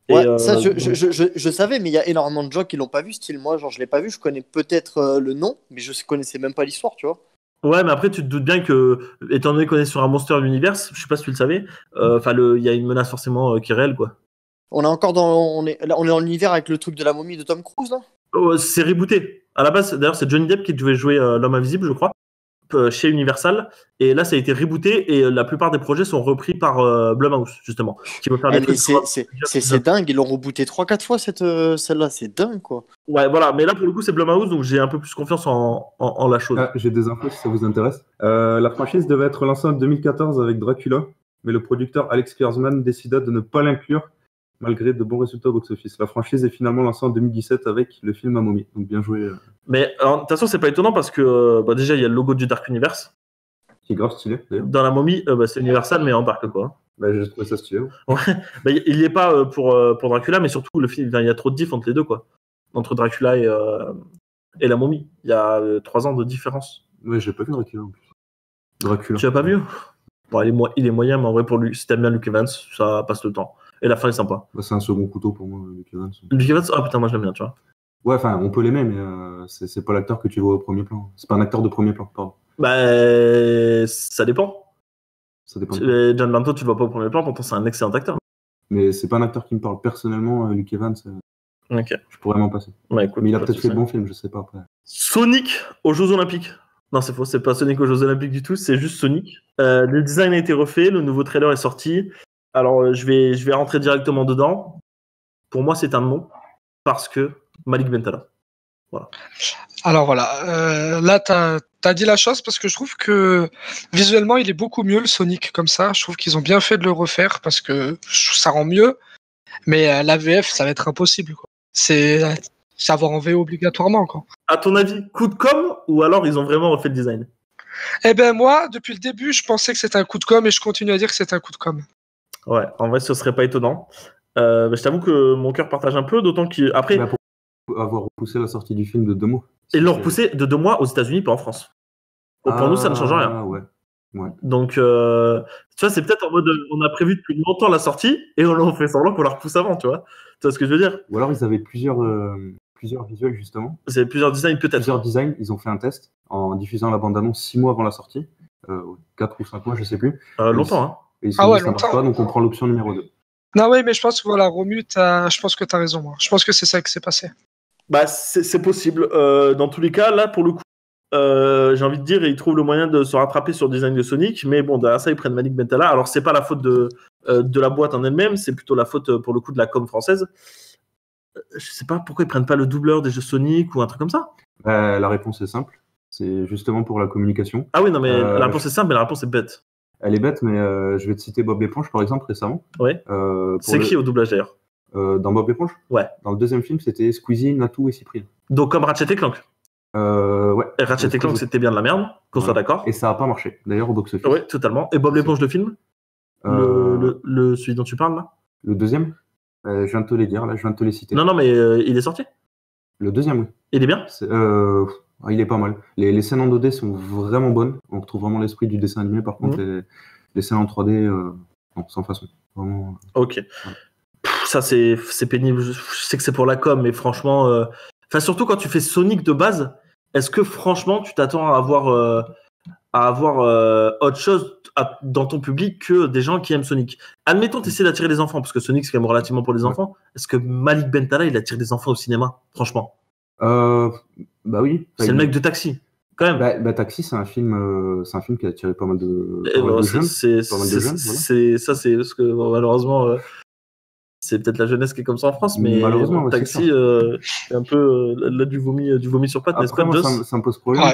Ouais, ça, je savais, mais il y a énormément de gens qui l'ont pas vu, style moi, genre je l'ai pas vu, je connais peut-être le nom, mais je connaissais même pas l'histoire, tu vois. Ouais, mais après, tu te doutes bien que, étant donné qu'on est sur un Monster Universe, je sais pas si tu le savais, il y a une menace forcément qui est réelle, quoi. On est encore on est dans l'univers avec le truc de la momie de Tom Cruise, là. C'est rebooté. À la base, d'ailleurs, c'est Johnny Depp qui devait jouer l'homme invisible, je crois, chez Universal. Et là, ça a été rebooté et la plupart des projets sont repris par Blumhouse, justement. Qui veut faire des trucs. C'est dingue, ils l'ont rebooté 3-4 fois celle-là, c'est dingue, quoi. Ouais, voilà. Mais là, pour le coup, c'est Blumhouse, donc j'ai un peu plus confiance en la chose. J'ai des infos si ça vous intéresse. La franchise devait être lancée en 2014 avec Dracula, mais le producteur Alex Kurtzman décida de ne pas l'inclure malgré de bons résultats au box-office. La franchise est finalement lancée en 2017 avec le film à momie. Donc bien joué. Mais de toute façon, c'est pas étonnant parce que déjà, il y a le logo du Dark Universe. Qui est grave stylé, d'ailleurs. Dans la momie, c'est Universal, mais en dark, quoi. J'ai trouvé ça stylé. Ouais. Il n'y est pas pour Dracula, mais surtout, le film, il y a trop de diff entre les deux, quoi. Entre Dracula et la momie. Il y a 3 ans de différence. Ouais, j'ai pas vu Dracula en plus. Dracula. Tu l'as pas vu? Bon, il est moyen, mais en vrai, pour lui, si t'aimes bien Luke Evans, ça passe le temps. Et la fin est sympa. Bah, c'est un second couteau pour moi, Luke Evans. Luke Evans, ah putain, moi je l'aime bien, tu vois. Ouais, enfin, on peut l'aimer, mais c'est pas l'acteur que tu vois au premier plan. C'est pas un acteur de premier plan, pardon. Bah, ça dépend. Ça dépend. John Bernthal, tu le vois pas au premier plan, pourtant c'est un excellent acteur. Mais c'est pas un acteur qui me parle personnellement, Luke Evans. Ok. Je pourrais m'en passer. Bah, écoute, Mais il a peut-être fait de bons films, je sais pas après. Sonic aux Jeux Olympiques. Non, c'est faux, c'est pas Sonic aux Jeux Olympiques du tout, c'est juste Sonic. Le design a été refait, le nouveau trailer est sorti. Alors, je vais rentrer directement dedans. Pour moi, c'est un non, parce que Malik Bentala. Voilà. Alors voilà, là t'as dit la chose parce que je trouve que visuellement il est beaucoup mieux le Sonic comme ça. Je trouve qu'ils ont bien fait de le refaire parce que ça rend mieux. Mais la VF ça va être impossible quoi. C'est savoir en VO obligatoirement quoi. À ton avis, coup de com' ou alors ils ont vraiment refait le design? Eh ben moi, depuis le début, je pensais que c'était un coup de com' et je continue à dire que c'est un coup de com'. Ouais, en vrai, ce serait pas étonnant. Je t'avoue que mon cœur partage un peu, d'autant qu'après, Bah, pour avoir repoussé la sortie du film de 2 mois. ils l'ont repoussé de 2 mois aux États-Unis, pas en France. Donc, pour nous, ça ne change rien. Ouais. Donc, tu vois, c'est peut-être en mode, on a prévu depuis longtemps la sortie et on fait semblant qu'on la repousse avant, tu vois. Tu vois ce que je veux dire? Ou alors ils avaient plusieurs visuels justement. Vous avez plusieurs designs peut-être. Plusieurs designs, ils ont fait un test en diffusant la bande-annonce 6 mois avant la sortie. 4 ou 5 mois, je sais plus. Longtemps, hein. Et ils se sont dit, ça marche pas, donc on prend l'option numéro 2. Non, oui, mais je pense que voilà, Romu, je pense que t'as raison, moi. Je pense que c'est ça qui s'est passé. Bah, c'est possible. Dans tous les cas, là, pour le coup, j'ai envie de dire, ils trouvent le moyen de se rattraper sur le design de Sonic, mais bon, derrière ça, ils prennent Malik Bentala. Alors, c'est pas la faute de la boîte en elle-même, c'est plutôt la faute, pour le coup, de la com française. Je sais pas pourquoi ils prennent pas le doubleur des jeux Sonic ou un truc comme ça. La réponse est simple. C'est justement pour la communication. Ah oui, non, mais la réponse est simple, mais la réponse est bête. Elle est bête, mais je vais te citer Bob l'éponge, par exemple, récemment. Ouais. C'est qui au doublage, d'ailleurs? Dans Bob l'éponge? Ouais. Dans le deuxième film, c'était Squeezie, Natou et Cyprien. Donc, comme Ratchet et Clank. Ouais. Et Ratchet et Clank, c'était bien de la merde, qu'on soit d'accord. Et ça a pas marché, d'ailleurs, au box-office. Ouais, totalement. Et Bob l'éponge, le film? Celui dont tu parles, là? Le deuxième? Je viens de te les dire, là, je viens de te les citer. Non, mais il est sorti? Le deuxième, oui. Il est bien? Il est pas mal. Les scènes en 2D sont vraiment bonnes. On retrouve vraiment l'esprit du dessin animé. Par contre, les scènes en 3D, non, sans façon. Vraiment. Ok. Ouais. Ça, c'est pénible. Je sais que c'est pour la com, mais franchement... surtout quand tu fais Sonic de base, est-ce que franchement, tu t'attends à avoir autre chose dans ton public que des gens qui aiment Sonic? Admettons, tu essaies d'attirer des enfants, parce que Sonic, c'est quand même relativement pour les enfants. Est-ce que Malik Bentala, il attire des enfants au cinéma? Franchement. Bah oui. C'est le mec de Taxi, quand même. Bah, Taxi, c'est un film qui a attiré pas mal de jeunes. C'est ça, c'est parce que malheureusement, c'est peut-être la jeunesse qui est comme ça en France, mais malheureusement, Taxi, c'est un peu là du vomi sur pattes, n'est-ce pas, Joss? Ça me pose problème.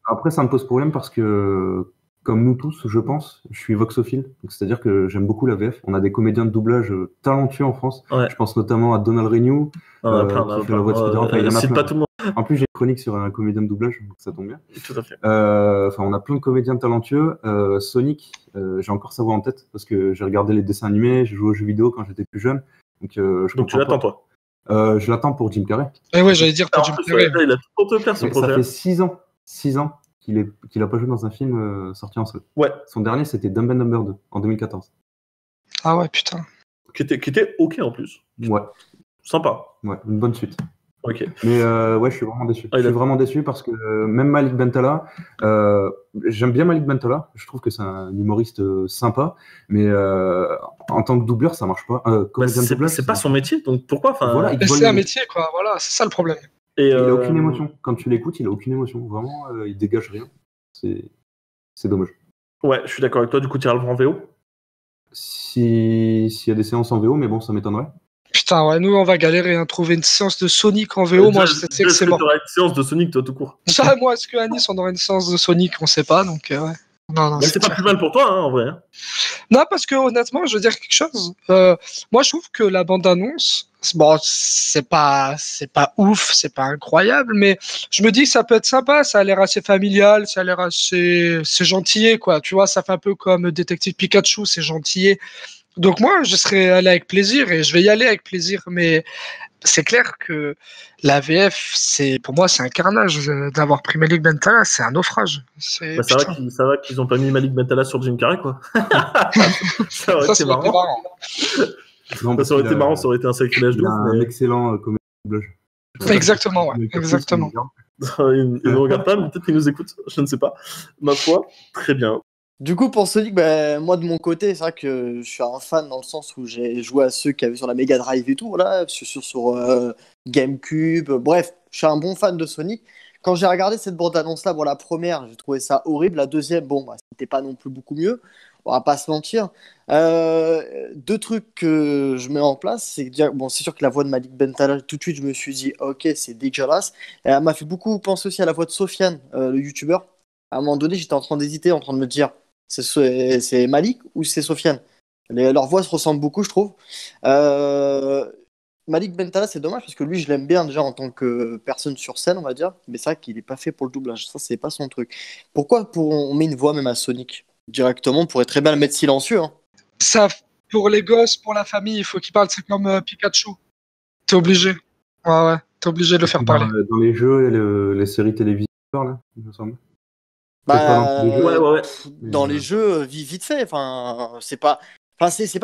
Après, ça me pose problème parce que, comme nous tous, je pense, je suis voxophile. C'est-à-dire que j'aime beaucoup la VF. On a des comédiens de doublage talentueux en France. Ouais. Je pense notamment à Donald Renew, qui fait la voix de Spider-Man. Enfin, il y en a plein. Pas tout le monde. En plus, j'ai une chronique sur un comédien de doublage, donc ça tombe bien. Tout à fait. On a plein de comédiens talentueux. Sonic, j'ai encore sa voix en tête parce que j'ai regardé les dessins animés, j'ai joué aux jeux vidéo quand j'étais plus jeune. Donc tu l'attends, toi? Je l'attends pour Jim Carrey. Ouais, j'allais dire pour Jim Carrey. Il a tout te faire, ce projet. Ça fait 6 ans qu'il a pas joué dans un film sorti en salle. Ouais. Son dernier, c'était Dumb and Dumber 2 en 2014. Ah ouais, putain. Qui était ok en plus. Ouais. Sympa. Ouais, une bonne suite. Ok. Mais je suis vraiment déçu. Je suis vraiment déçu parce que même Malik Bentala, j'aime bien Malik Bentala. Je trouve que c'est un humoriste sympa, mais en tant que doubleur, ça marche pas. C'est pas son métier, donc pourquoi? Voilà, c'est un métier, quoi. Voilà, c'est ça le problème. Et il a aucune émotion. Quand tu l'écoutes, il a aucune émotion. Vraiment, il dégage rien. C'est dommage. Ouais, je suis d'accord avec toi. Du coup, tu iras le voir en VO? S'il y a des séances en VO, mais bon, ça m'étonnerait. Putain, ouais, nous on va galérer à trouver une séance de Sonic en VO. Moi, je sais que c'est mort. Tu auras une séance de Sonic, toi, tout court. Ça, moi, est-ce qu'à Nice on aura une séance de Sonic? On sait pas, donc ouais. Non, c'est pas plus mal pour toi, hein, en vrai. Non, parce que honnêtement, je veux dire quelque chose. Moi, je trouve que la bande-annonce, bon, c'est pas ouf, c'est pas incroyable, mais je me dis que ça peut être sympa. Ça a l'air assez familial, ça a l'air assez gentillet, quoi. Tu vois, ça fait un peu comme Détective Pikachu, c'est gentillet. Donc moi, je serais allé avec plaisir et je vais y aller avec plaisir, mais c'est clair que la VF, pour moi, c'est un carnage d'avoir pris Malik Bentala, c'est un naufrage. C'est vrai qu'ils ont pas mis Malik Bentala sur Jim Carrey, quoi. C'est vrai que c'est marrant. Non, parce Ça aurait qu'il été a- marrant, ça aurait été un sacrilège de Il a ouf, un mais excellent comédien de doublage. Exactement, ouais, Mais comme exactement. il ne regarde pas, mais peut-être qu'il nous écoute, je ne sais pas. Ma foi, très bien. Du coup, pour Sonic, ben, moi de mon côté, c'est vrai que je suis un fan dans le sens où j'ai joué à ceux qui avaient sur la Mega Drive et tout, voilà, sur GameCube. Bref, je suis un bon fan de Sonic. Quand j'ai regardé cette bande-annonce-là, bon, la première, j'ai trouvé ça horrible. La deuxième, bon, bah, c'était pas non plus beaucoup mieux. On va pas se mentir. Deux trucs que je mets en place, c'est que déjà, bon, c'est sûr que la voix de Malik Bentala, tout de suite, je me suis dit, ok, c'est dégueulasse. Et elle m'a fait beaucoup penser aussi à la voix de Sofiane, le youtubeur. À un moment donné, j'étais en train d'hésiter, en train de me dire, c'est Malik ou c'est Sofiane? Leurs voix se ressemblent beaucoup, je trouve. Euh, Malik Bentala, c'est dommage parce que lui, je l'aime bien déjà en tant que personne sur scène, on va dire. Mais c'est vrai qu'il n'est pas fait pour le doublage. Ça, c'est pas son truc. Pourquoi on met une voix même à Sonic directement? On pourrait très bien le mettre silencieux. Hein. Ça, pour les gosses, pour la famille, il faut qu'ils parlent. C'est comme Pikachu. T'es obligé. Ouais, t'es obligé de le faire parler. Dans les jeux et les séries télévisées, là, il me semble. Bah, Peut-être pas dans les jeux. Ouais. dans les jeux, vite fait. Enfin, c'est pas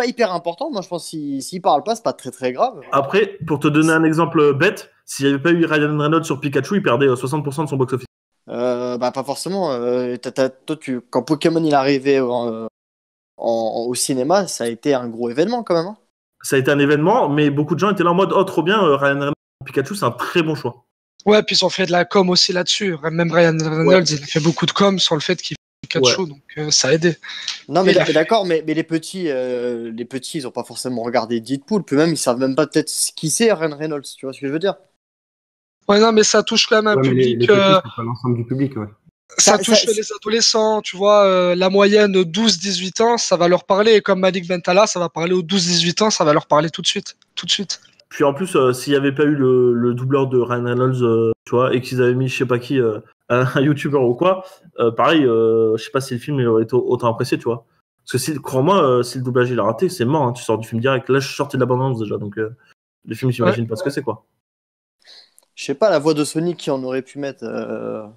hyper important. Moi, je pense que s'il parle pas, c'est pas très très grave. Après, pour te donner un exemple bête, s'il n'y avait pas eu Ryan Reynolds sur Pikachu, il perdait 60% de son box-office. Bah, pas forcément. Toi, quand Pokémon il est arrivé au cinéma, ça a été un gros événement quand même. Hein. Ça a été un événement, mais beaucoup de gens étaient là en mode oh trop bien, Ryan Reynolds sur Pikachu, c'est un très bon choix. Ouais, puis ils ont fait de la com aussi là-dessus. Même Ryan Reynolds, il a fait beaucoup de com sur le fait qu'il fait Pikachu, donc ça a aidé. Non, mais Il a fait- d'accord, mais les petits, ils ont pas forcément regardé Deadpool. Puis même, ils savent même pas peut-être qui c'est Ryan Reynolds. Tu vois ce que je veux dire? Ouais, non, mais ça touche quand même un Ouais, mais public. les petits, c'est pas l'ensemble du public, ouais. Ça Ça- touche ça- les adolescents, tu vois, la moyenne 12-18 ans, ça va leur parler. Et comme Malik Bentala, ça va parler aux 12-18 ans, ça va leur parler tout de suite. Tout de suite. Puis en plus, s'il n'y avait pas eu le doubleur de Ryan Reynolds, tu vois, et qu'ils avaient mis je sais pas qui, un YouTuber ou quoi, pareil, je sais pas si le film il aurait été autant apprécié, tu vois. Parce que crois-moi, si le doublage il a raté, c'est mort, hein, tu sors du film direct. Là, je suis sorti de la bande-annonce déjà, donc le film, j'imagine pas ce que c'est, quoi. Je sais pas, la voix de Sonic qui en aurait pu mettre.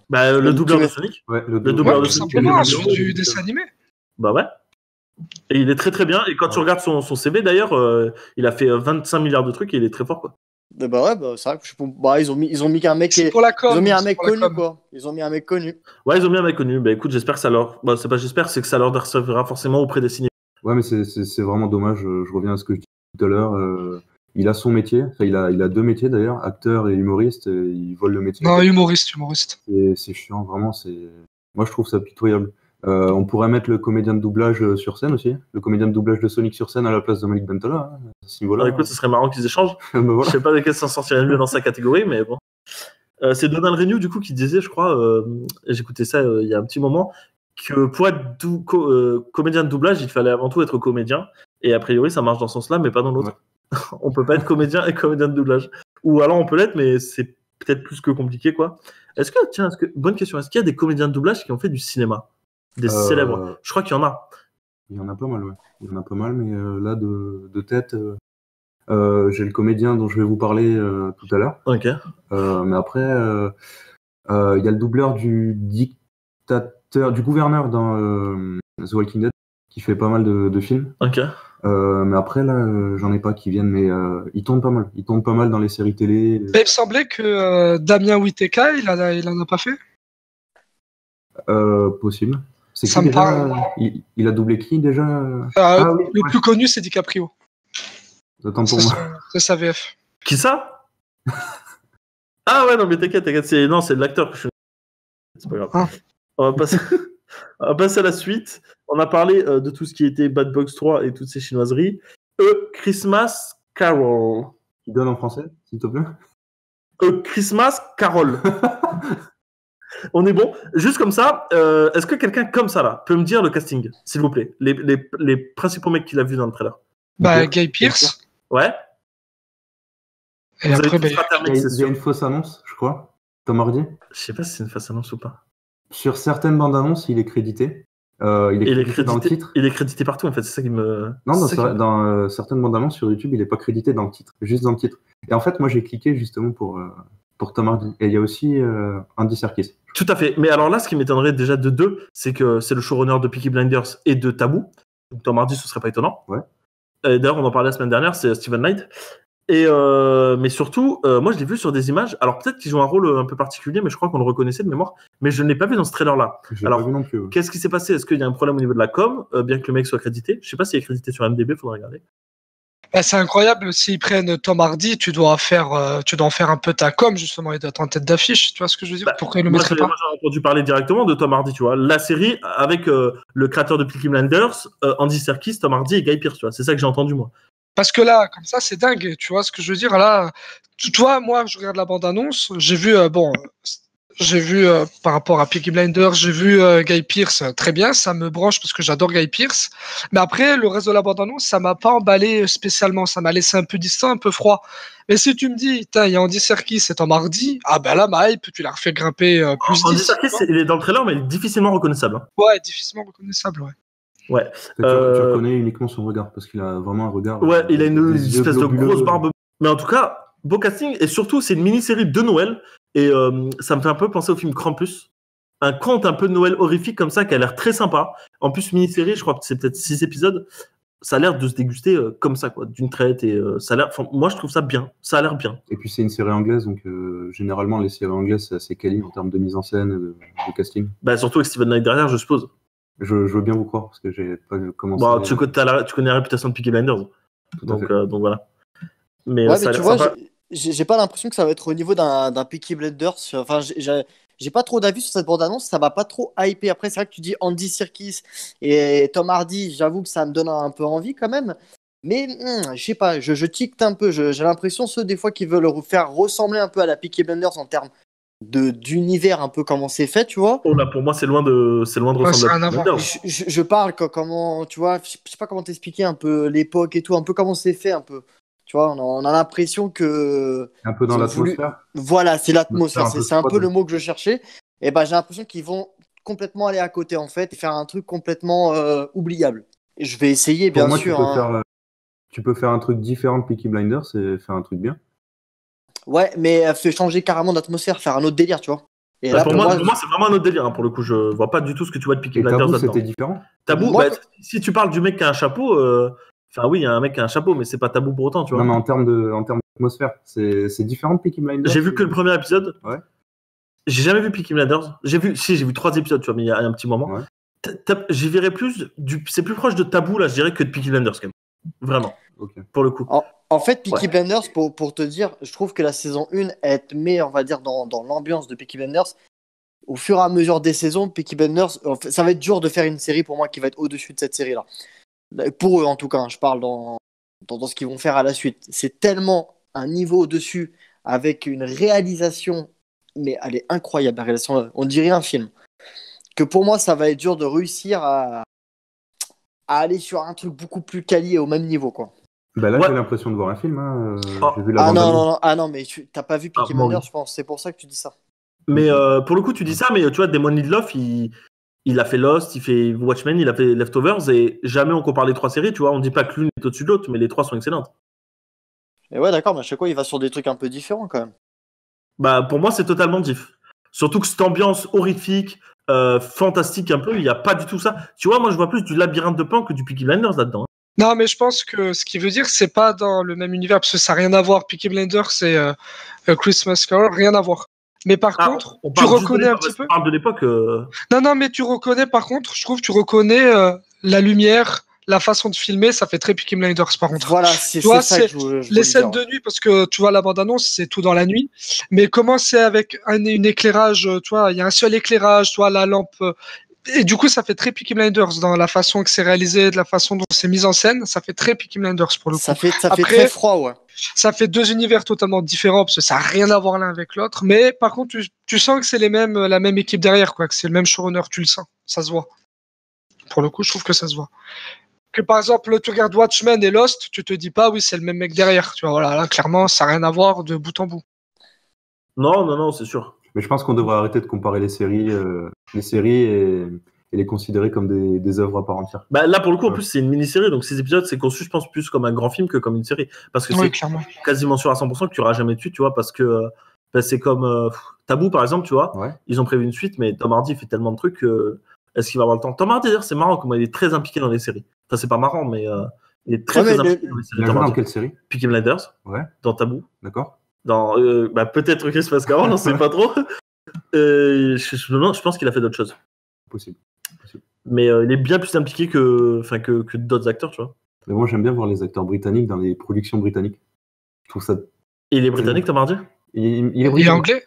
Bah, le tu doubleur de mets- Sonic. Ouais, le doubleur Ouais, de tout Sonic, simplement, il est celui du dessin animé. Bah ouais. Et il est très très bien. Et quand tu regardes son CV d'ailleurs, il a fait 25 milliards de trucs et il est très fort, quoi. Bah ouais, bah, c'est vrai que bah, ils ont mis un mec. C'est pour la com. Ils ont mis un c'est mec pour la connu, com. quoi. Ils ont mis un mec connu. Ouais, ils ont bien mec connu. Bah écoute, j'espère que ça leur. Bah, c'est pas j'espère, c'est que ça leur servira forcément auprès des cinémas. Ouais, mais c'est vraiment dommage. Je reviens à ce que je disais tout à l'heure. Il a son métier. Enfin, il a deux métiers d'ailleurs, acteur et humoriste. Et il vole le métier. Non, humoriste. C'est chiant, vraiment. Moi, je trouve ça pitoyable. On pourrait mettre le comédien de doublage sur scène aussi. Le comédien de doublage de Sonic sur scène à la place de Malik Bentala. Hein, à ce niveau-là. Alors, écoute, ce serait marrant qu'ils échangent. Ben voilà. Je sais pas lequel s'en sortirait mieux dans sa catégorie, mais bon. C'est Donald Renew, du coup, qui disait, je crois, et j'écoutais ça il y a un petit moment, que pour être comédien de doublage, il fallait avant tout être comédien. Et a priori, ça marche dans ce sens-là, mais pas dans l'autre. Ouais. On peut pas être comédien et comédien de doublage. Ou alors on peut l'être, mais c'est peut-être plus que compliqué, quoi. Bonne question, est-ce qu'il y a des comédiens de doublage qui ont fait du cinéma? Des célèbres? Je crois qu'il y en a. Il y en a pas mal, ouais. Il y en a pas mal, mais là, de tête, j'ai le comédien dont je vais vous parler tout à l'heure. Ok. Mais après, il y a le doubleur du dictateur, du gouverneur dans The Walking Dead, qui fait pas mal de films. Ok. Mais après, là, j'en ai pas qui viennent, mais ils tournent pas mal. Ils tournent pas mal dans les séries télé. Mais il me semblait que Damien Whittaker, il en a pas fait. Possible. C'est Ça qui me déjà parle. Il a doublé qui déjà Le ouais. plus connu, c'est DiCaprio. Autant pour moi. C'est sa VF. Qui ça? Ah ouais, non, mais t'inquiète, c'est l'acteur que je suis. C'est pas grave. Ah. On va passer à la suite. On a parlé de tout ce qui était Bad Box 3 et toutes ces chinoiseries. Christmas Carol. Tu donnes en français, s'il te plaît? Christmas Carol. On est bon. Juste comme ça, est-ce que quelqu'un comme ça là peut me dire le casting, s'il vous plaît, les principaux mecs qu'il a vus dans le trailer? Bah, Guy Pearce. Ouais. Et Vous après, avez tous raté un mec, c'est Il y a sûr. une fausse annonce, je crois. Tom Hardy. Je sais pas si c'est une fausse annonce ou pas. Sur certaines bandes annonces, il est crédité. Il est crédité dans le titre. Il est crédité partout en fait, c'est ça qui me. Non, c'est ça qui me- dans certaines bandes annonces sur YouTube, il n'est pas crédité dans le titre, juste dans le titre. Et en fait, moi, j'ai cliqué justement pour Tom Hardy. Et il y a aussi Andy Serkis. Tout à fait. Mais alors là, ce qui m'étonnerait déjà de deux, c'est que c'est le showrunner de Peaky Blinders et de Taboo. Donc Tom Hardy, ce serait pas étonnant. Ouais. D'ailleurs, on en parlait la semaine dernière, c'est Steven Knight. Mais surtout, moi je l'ai vu sur des images. Alors peut-être qu'ils ont un rôle un peu particulier, mais je crois qu'on le reconnaissait de mémoire. Mais je ne l'ai pas vu dans ce trailer-là. Je l'ai Alors, pas vu non plus. Ouais. qu'est-ce qui s'est passé? Est-ce qu'il y a un problème au niveau de la com, bien que le mec soit crédité? Je sais pas s'il est crédité sur MDB, faudrait regarder. Bah, c'est incroyable, s'ils prennent Tom Hardy, tu dois en faire un peu ta com, justement, et d'être en tête d'affiche, tu vois ce que je veux dire? Pourquoi ils le mettraient pas? Moi, j'ai entendu parler directement de Tom Hardy, tu vois. La série avec le créateur de Peaky Blinders, Andy Serkis, Tom Hardy et Guy Pearce, tu vois. C'est ça que j'ai entendu, moi. Parce que là, comme ça, c'est dingue, tu vois ce que je veux dire? Là, toi, moi, je regarde la bande-annonce, j'ai vu, par rapport à Peaky Blinders, j'ai vu Guy Pearce, très bien, ça me branche parce que j'adore Guy Pearce. Mais après, le reste de la bande-annonce, ça m'a pas emballé spécialement, ça m'a laissé un peu distant, un peu froid. Mais si tu me dis, il y a Andy Serkis et Tom Hardy, ah ben là, ma hype, tu l'as refait grimper plus Andy 10. Serkis, il est dans le trailer, mais il est difficilement reconnaissable. Hein. Ouais, difficilement reconnaissable, ouais. Ouais. Tu reconnais uniquement son regard, parce qu'il a vraiment un regard. Ouais, il a une espèce de grosse barbe. Mais en tout cas, beau casting, et surtout, c'est une mini-série de Noël. Et ça me fait un peu penser au film Krampus. Un conte un peu de Noël horrifique comme ça qui a l'air très sympa. En plus, mini-série, je crois que c'est peut-être 6 épisodes. Ça a l'air de se déguster comme ça, quoi, d'une traite. Et ça a l'air. Moi, je trouve ça bien. Ça a l'air bien. Et puis, c'est une série anglaise, donc généralement, les séries anglaises, c'est assez quali en termes de mise en scène, de casting. Bah, surtout avec Steven Knight derrière, je suppose. Je veux bien vous croire, parce que j'ai pas commencé. Bon, tu connais la réputation de Peaky Blinders. Donc voilà. Mais, ouais, ça mais tu vois, j'ai pas l'impression que ça va être au niveau d'un Peaky Blinders. Enfin, j'ai pas trop d'avis sur cette bande-annonce, ça m'a pas trop hypé. Après, c'est vrai que tu dis Andy Serkis et Tom Hardy, j'avoue que ça me donne un peu envie quand même. Mais je sais pas, je tique un peu. J'ai l'impression, ceux des fois qui veulent faire ressembler un peu à la Peaky Blinders en termes d'univers, un peu comment c'est fait, tu vois. Oh là, pour moi, c'est loin de ressembler à Peaky Blinders. Je parle comment, tu vois, je sais pas comment t'expliquer un peu l'époque et tout, un peu comment c'est fait un peu. Tu vois, on a l'impression que. Un peu dans l'atmosphère. Voilà, c'est l'atmosphère. C'est un peu le mot que je cherchais. Et ben, j'ai l'impression qu'ils vont complètement aller à côté, en fait, et faire un truc complètement oubliable. Et je vais essayer, bien sûr. Tu peux faire un truc différent de Peaky Blinders et faire un truc bien. Ouais, mais fait changer carrément d'atmosphère, faire un autre délire, tu vois. Et là, pour moi, c'est vraiment un autre délire. Hein, pour le coup, je vois pas du tout ce que tu vois de Peaky Blinders. Tabou, c'était différent. Tabou, si tu parles du mec qui a un chapeau. Enfin, oui, il y a un mec qui a un chapeau, mais c'est pas tabou pour autant, tu vois. Non, mais en termes d'atmosphère, c'est différent de Peaky Blinders. J'ai vu que le premier épisode. Ouais. J'ai jamais vu Peaky Blinders. J'ai vu 3 épisodes, tu vois, mais il y a un petit moment. Ouais. J'y verrais plus. C'est plus proche de Tabou, là, je dirais, que de Peaky Blinders, quand même. Vraiment. Okay. Pour le coup. En fait, Peaky Blinders, pour te dire, je trouve que la saison 1 met, on va dire, dans l'ambiance de Peaky Blinders. Au fur et à mesure des saisons, Peaky Blinders, ça va être dur de faire une série pour moi qui va être au-dessus de cette série-là. Pour eux, en tout cas, hein, je parle dans ce qu'ils vont faire à la suite. C'est tellement un niveau au-dessus, avec une réalisation, mais elle est incroyable, la réalisation, on dirait un film. Que pour moi, ça va être dur de réussir à aller sur un truc beaucoup plus quali et au même niveau, quoi. Bah là, j'ai l'impression de voir un film. Hein. J'ai vu la non, mais t'as pas vu Peaky Blinders, je pense. C'est pour ça que tu dis ça. Mais pour le coup, tu dis ça, mais tu vois, Damon Lindelof, il a fait Lost, il fait Watchmen, il a fait Leftovers, et jamais on compare les 3 séries, tu vois. On dit pas que l'une est au-dessus de l'autre, mais les 3 sont excellentes. Et ouais, d'accord, mais à chaque fois, il va sur des trucs un peu différents quand même. Bah, pour moi, c'est totalement diff. Surtout que cette ambiance horrifique, fantastique un peu, il n'y a pas du tout ça. Tu vois, moi, je vois plus du Labyrinthe de Pan que du Peaky Blinders là-dedans. Hein. Non, mais je pense que ce qu'il veut dire, c'est pas dans le même univers, parce que ça n'a rien à voir. Peaky Blinders, c'est Christmas Carol, rien à voir. Mais par contre, tu reconnais un petit peu. On parle de l'époque. Non, mais tu reconnais, par contre, je trouve que tu reconnais la lumière, la façon de filmer, ça fait très Peaky Blinders, par contre. Voilà, c'est ça que je les scènes de nuit, parce que tu vois, la bande-annonce, c'est tout dans la nuit. Mais comment c'est avec un éclairage, tu vois, il y a un seul éclairage, tu vois, la lampe. Et du coup, ça fait très Peaky Blinders dans la façon que c'est réalisé, de la façon dont c'est mis en scène. Ça fait très Peaky Blinders pour le coup. Ça fait très froid, ouais. Ça fait 2 univers totalement différents parce que ça n'a rien à voir l'un avec l'autre. Mais par contre, tu sens que c'est la même équipe derrière, quoi, que c'est le même showrunner, tu le sens. Ça se voit. Pour le coup, je trouve que ça se voit. Que par exemple, tu regardes Watchmen et Lost, tu te dis pas, oui, c'est le même mec derrière. Tu vois, voilà, là, clairement, ça n'a rien à voir de bout en bout. Non, c'est sûr. Mais je pense qu'on devrait arrêter de comparer les séries et les considérer comme des œuvres à part entière. Bah là, pour le coup, en plus, c'est une mini-série, donc ces épisodes, c'est conçu, je pense, plus comme un grand film que comme une série. Parce que c'est quasiment sûr à 100% que tu n'auras jamais de suite, tu vois, parce que c'est comme Tabou, par exemple, tu vois. Ouais. Ils ont prévu une suite, mais Tom Hardy fait tellement de trucs que est-ce qu'il va avoir le temps? Tom Hardy, d'ailleurs, c'est marrant, comment il est très impliqué dans les séries. Enfin, c'est pas marrant, mais Il est très Ouais, mais impliqué dans les Il séries a Tom joué dans Hardy. quelle série? Peaky Blinders, Ouais, dans Taboo, d'accord. dans peut-être Christmas Carol, on sait pas trop. Je pense qu'il a fait d'autres choses. Possible. Mais il est bien plus impliqué que d'autres acteurs, tu vois. Mais moi, j'aime bien voir les acteurs britanniques dans les productions britanniques. Je trouve ça. Et il est britannique, Tom Hardy? Il est Il est britannique. anglais?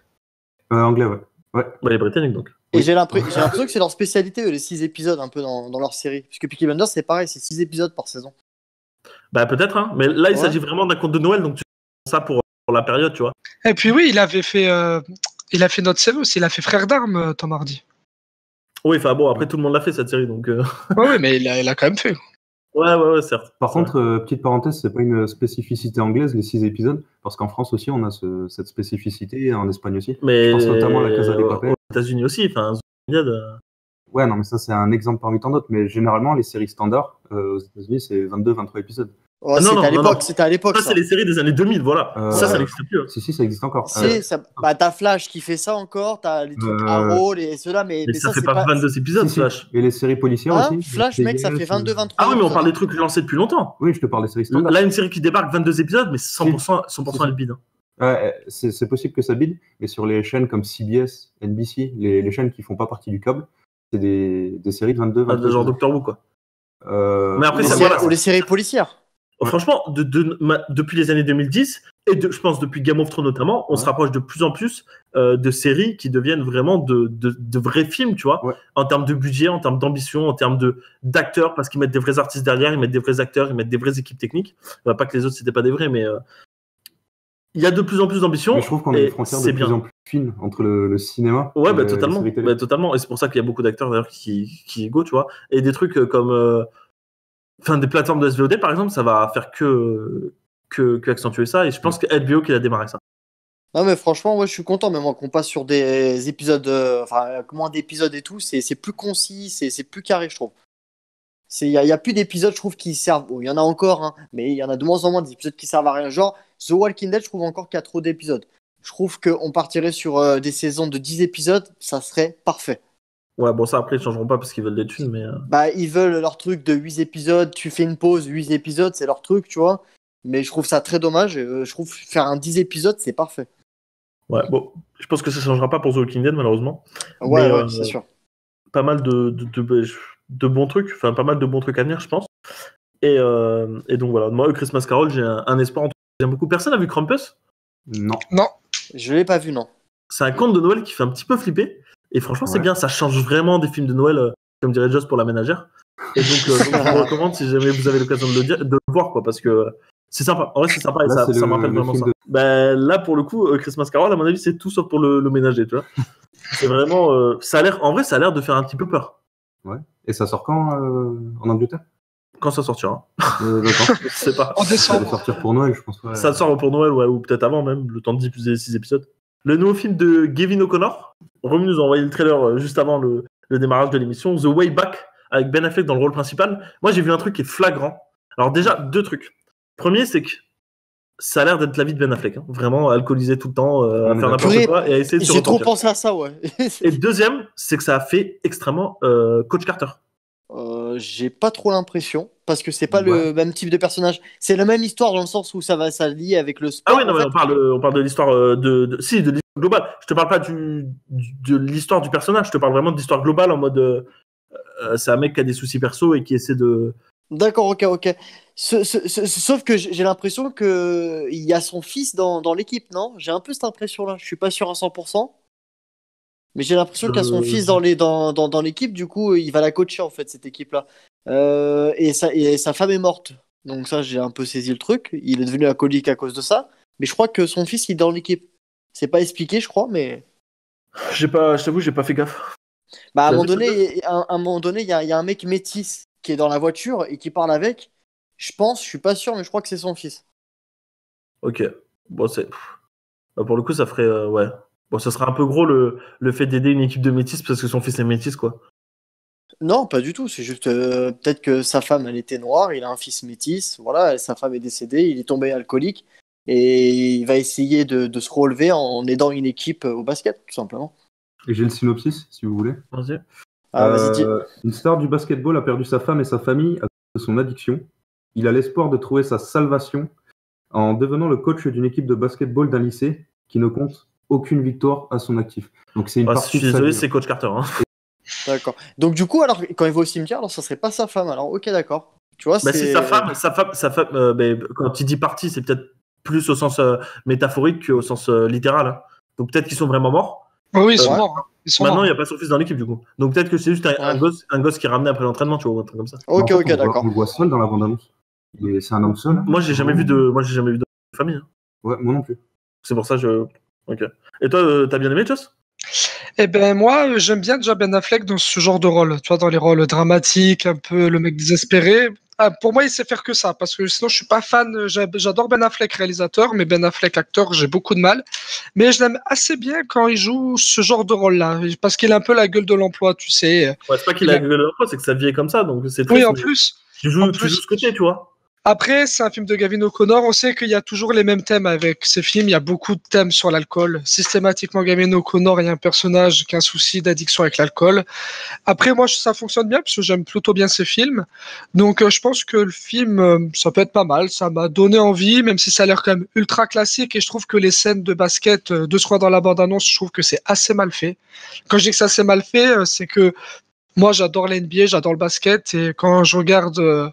Anglais, ouais. Bah, il est britannique, donc. Et Oui. j'ai l'impression que c'est leur spécialité, les 6 épisodes un peu dans leur série. Parce que Peaky Blinders, c'est pareil, c'est 6 épisodes par saison. Bah, peut-être, hein. Mais là, il Ouais. s'agit vraiment d'un conte de Noël, donc tu fais ça pour la période, tu vois. Et puis oui, il a fait notre série aussi, il a fait Frères d'armes, Tom Hardy. Oui, enfin bon, après, tout le monde l'a fait, cette série, donc. Ouais, mais il a quand même fait. Ouais, certes. Par contre, petite parenthèse, c'est pas une spécificité anglaise, les 6 épisodes, parce qu'en France aussi, on a cette spécificité, et en Espagne aussi. Mais Je pense notamment à la Casa de Papel. aux États-Unis aussi, enfin, Ouais, non, mais ça, c'est un exemple parmi tant d'autres. Mais généralement, les séries standards aux États-Unis, c'est 22-23 épisodes. Oh, Ah, non, c'était à l'époque, ça, c'est les séries des années 2000, voilà. Ça ouais. n'existe plus. Hein. Si, ça existe encore. T'as Flash qui fait ça encore, t'as les trucs Arrow et ceux-là, mais ça fait c'est pas 22 épisodes, Si. Flash. Et les séries policières Hein, aussi. Flash, mec, ça fait 22-23. Ah oui, mais on parle des trucs lancés depuis longtemps. Oui, je te parle des séries standards. Là, une série qui débarque 22 épisodes, mais 100% elle bide. Hein. C'est possible que ça bide, mais sur les chaînes comme CBS, NBC, les chaînes qui font pas partie du câble, c'est des séries de 22, 23 Genre Doctor Who, quoi. Mais après, ou les séries policières. Ouais. Franchement, depuis les années 2010, et je pense depuis Game of Thrones notamment, on se rapproche de plus en plus de séries qui deviennent vraiment de vrais films, tu vois, en termes de budget, en termes d'ambition, en termes d'acteurs, parce qu'ils mettent des vrais artistes derrière, ils mettent des vrais acteurs, ils mettent des vraies équipes techniques. Pas que les autres, c'était pas des vrais, mais il y a de plus en plus d'ambition. Mais je trouve qu'on a une frontière de plus en plus fine entre le cinéma et totalement. Totalement. Et c'est pour ça qu'il y a beaucoup d'acteurs d'ailleurs qui go, tu vois. Et des trucs comme des plateformes de SVOD, par exemple, ça va faire que accentuer ça. Et je pense que HBO qui a démarré ça. Non, mais franchement, je suis content, même qu'on passe sur des épisodes, moins d'épisodes et tout, c'est plus concis, c'est plus carré, je trouve. Il y a plus d'épisodes, je trouve, qui servent. Il y en a encore, hein, mais il y en a de moins en moins d'épisodes qui servent à rien. Genre, The Walking Dead, je trouve encore qu'il y a trop d'épisodes. Je trouve qu'on partirait sur des saisons de 10 épisodes, ça serait parfait. Ouais, bon, ça après, ils changeront pas parce qu'ils veulent des thunes, mais. Ils veulent leur truc de 8 épisodes, tu fais une pause, 8 épisodes, c'est leur truc, tu vois. Mais je trouve ça très dommage. Je trouve faire un 10 épisodes, c'est parfait. Ouais, bon, je pense que ça changera pas pour The Walking Dead, malheureusement. Ouais, c'est sûr. Pas mal de bons trucs, pas mal de bons trucs à venir, je pense. Et donc voilà, moi, Christmas Carol, j'ai un espoir. J'aime beaucoup. Personne n'a vu Krampus? Non. Je l'ai pas vu, non. C'est un conte de Noël qui fait un petit peu flipper. Et franchement, c'est bien, ça change vraiment des films de Noël, comme dirait Joss pour la ménagère. Et donc, je vous recommande si jamais vous avez l'occasion de le voir, quoi, parce que c'est sympa. En vrai, c'est sympa et là, ça me rappelle vraiment ça. Là, pour le coup, Christmas Carol, à mon avis, c'est tout sauf pour le ménager, tu vois. C'est vraiment. En vrai, ça a l'air de faire un petit peu peur. Ouais. Et ça sort quand en Angleterre? Quand ça sortira. D'accord. Je sais pas. En décembre. Ça va sortir pour Noël, je pense. Ouais. Ça sort pour Noël, ou peut-être avant même, le temps de diffuser les 6 épisodes. Le nouveau film de Gavin O'Connor. Romu nous a envoyé le trailer juste avant le démarrage de l'émission. The Way Back, avec Ben Affleck dans le rôle principal. Moi, j'ai vu un truc qui est flagrant. Alors déjà, 2 trucs. Premier, c'est que ça a l'air d'être la vie de Ben Affleck. Hein. Vraiment alcoolisé tout le temps, à faire n'importe quoi et à essayer de se J'ai trop repentir. pensé à ça, ouais. Et deuxième, c'est que ça a fait extrêmement Coach Carter. J'ai pas trop l'impression, parce que c'est pas le même type de personnage. C'est la même histoire dans le sens où ça lie avec le sport. Ah oui, non, mais on parle de l'histoire de l'histoire globale. Je te parle pas de l'histoire du personnage, je te parle vraiment de l'histoire globale en mode c'est un mec qui a des soucis perso et qui essaie de... D'accord, ok. Sauf que j'ai l'impression qu'il y a son fils dans l'équipe, non? J'ai un peu cette impression-là, je suis pas sûr à 100%. Mais j'ai l'impression qu'il y a son fils dans l'équipe, du coup, il va la coacher, en fait, cette équipe-là. Et sa femme est morte. Donc ça, j'ai un peu saisi le truc. Il est devenu alcoolique à cause de ça. Mais je crois que son fils, il est dans l'équipe. C'est pas expliqué, je crois, mais... Je t'avoue, j'ai pas fait gaffe. À un moment donné, il y a un mec métis qui est dans la voiture et qui parle avec. Je suis pas sûr, mais je crois que c'est son fils. Ok. Bon, pour le coup, ça ferait... ouais. Bon, ça serait un peu gros le fait d'aider une équipe de métis parce que son fils est métis, quoi. Non, pas du tout. C'est juste peut-être que sa femme, elle était noire, il a un fils métis, voilà, sa femme est décédée, il est tombé alcoolique et il va essayer de se relever en aidant une équipe au basket, tout simplement. Et j'ai le synopsis, si vous voulez. Vas-y. Vas-y, dis. Une star du basketball a perdu sa femme et sa famille à cause de son addiction. il a l'espoir de trouver sa salvation en devenant le coach d'une équipe de basketball d'un lycée qui ne compte aucune victoire à son actif. Donc c'est une Je partie suis de sa désolé, vie. c'est Coach Carter. Hein. D'accord. Donc du coup, alors quand il va au cimetière, alors ça serait pas sa femme. Alors ok, d'accord. Tu vois, Bah, c'est c'est sa femme. Quand il dit partie, c'est peut-être plus au sens métaphorique qu'au sens littéral. Hein. Donc peut-être qu'ils sont vraiment morts. Oui, ils sont Ouais. morts. Hein. Ils sont Maintenant, il morts. n'y a pas son fils dans l'équipe du coup. Donc peut-être que c'est juste un gosse qui est ramené après l'entraînement, tu vois, un truc comme ça. Ok, En fait, ok, on le voit- d'accord. On le voit seul dans la bande-annonce. C'est un homme seul. Moi, j'ai jamais vu de famille. Hein. Ouais, moi non plus. C'est pour ça je. Ok. Et toi, t'as bien aimé, Joss? Eh ben moi, j'aime bien déjà Ben Affleck dans ce genre de rôle. Tu vois, dans les rôles dramatiques, un peu le mec désespéré. Ah, pour moi, il sait faire que ça, parce que sinon, je suis pas fan. J'adore Ben Affleck réalisateur, mais Ben Affleck acteur, j'ai beaucoup de mal. Mais je l'aime assez bien quand il joue ce genre de rôle-là, parce qu'il a un peu la gueule de l'emploi, tu sais. Ouais, c'est pas qu'il Il a a- gueulé leur pote, c'est que sa vie est comme ça, donc c'est Oui, triste. en Mais plus. tu joues ce côté, tu vois. Après, c'est un film de Gavin O'Connor. On sait qu'il y a toujours les mêmes thèmes avec ces films. Il y a beaucoup de thèmes sur l'alcool. Systématiquement, Gavin O'Connor, il y a un personnage qui a un souci d'addiction avec l'alcool. Après, moi, ça fonctionne bien parce que j'aime plutôt bien ces films. Donc, je pense que le film, ça peut être pas mal. Ça m'a donné envie, même si ça a l'air quand même ultra classique. Et je trouve que les scènes de basket, de ce qu'on voit dans la bande-annonce, je trouve que c'est assez mal fait. Quand je dis que c'est assez mal fait, c'est que moi, j'adore la NBA, j'adore le basket. Et quand je regarde,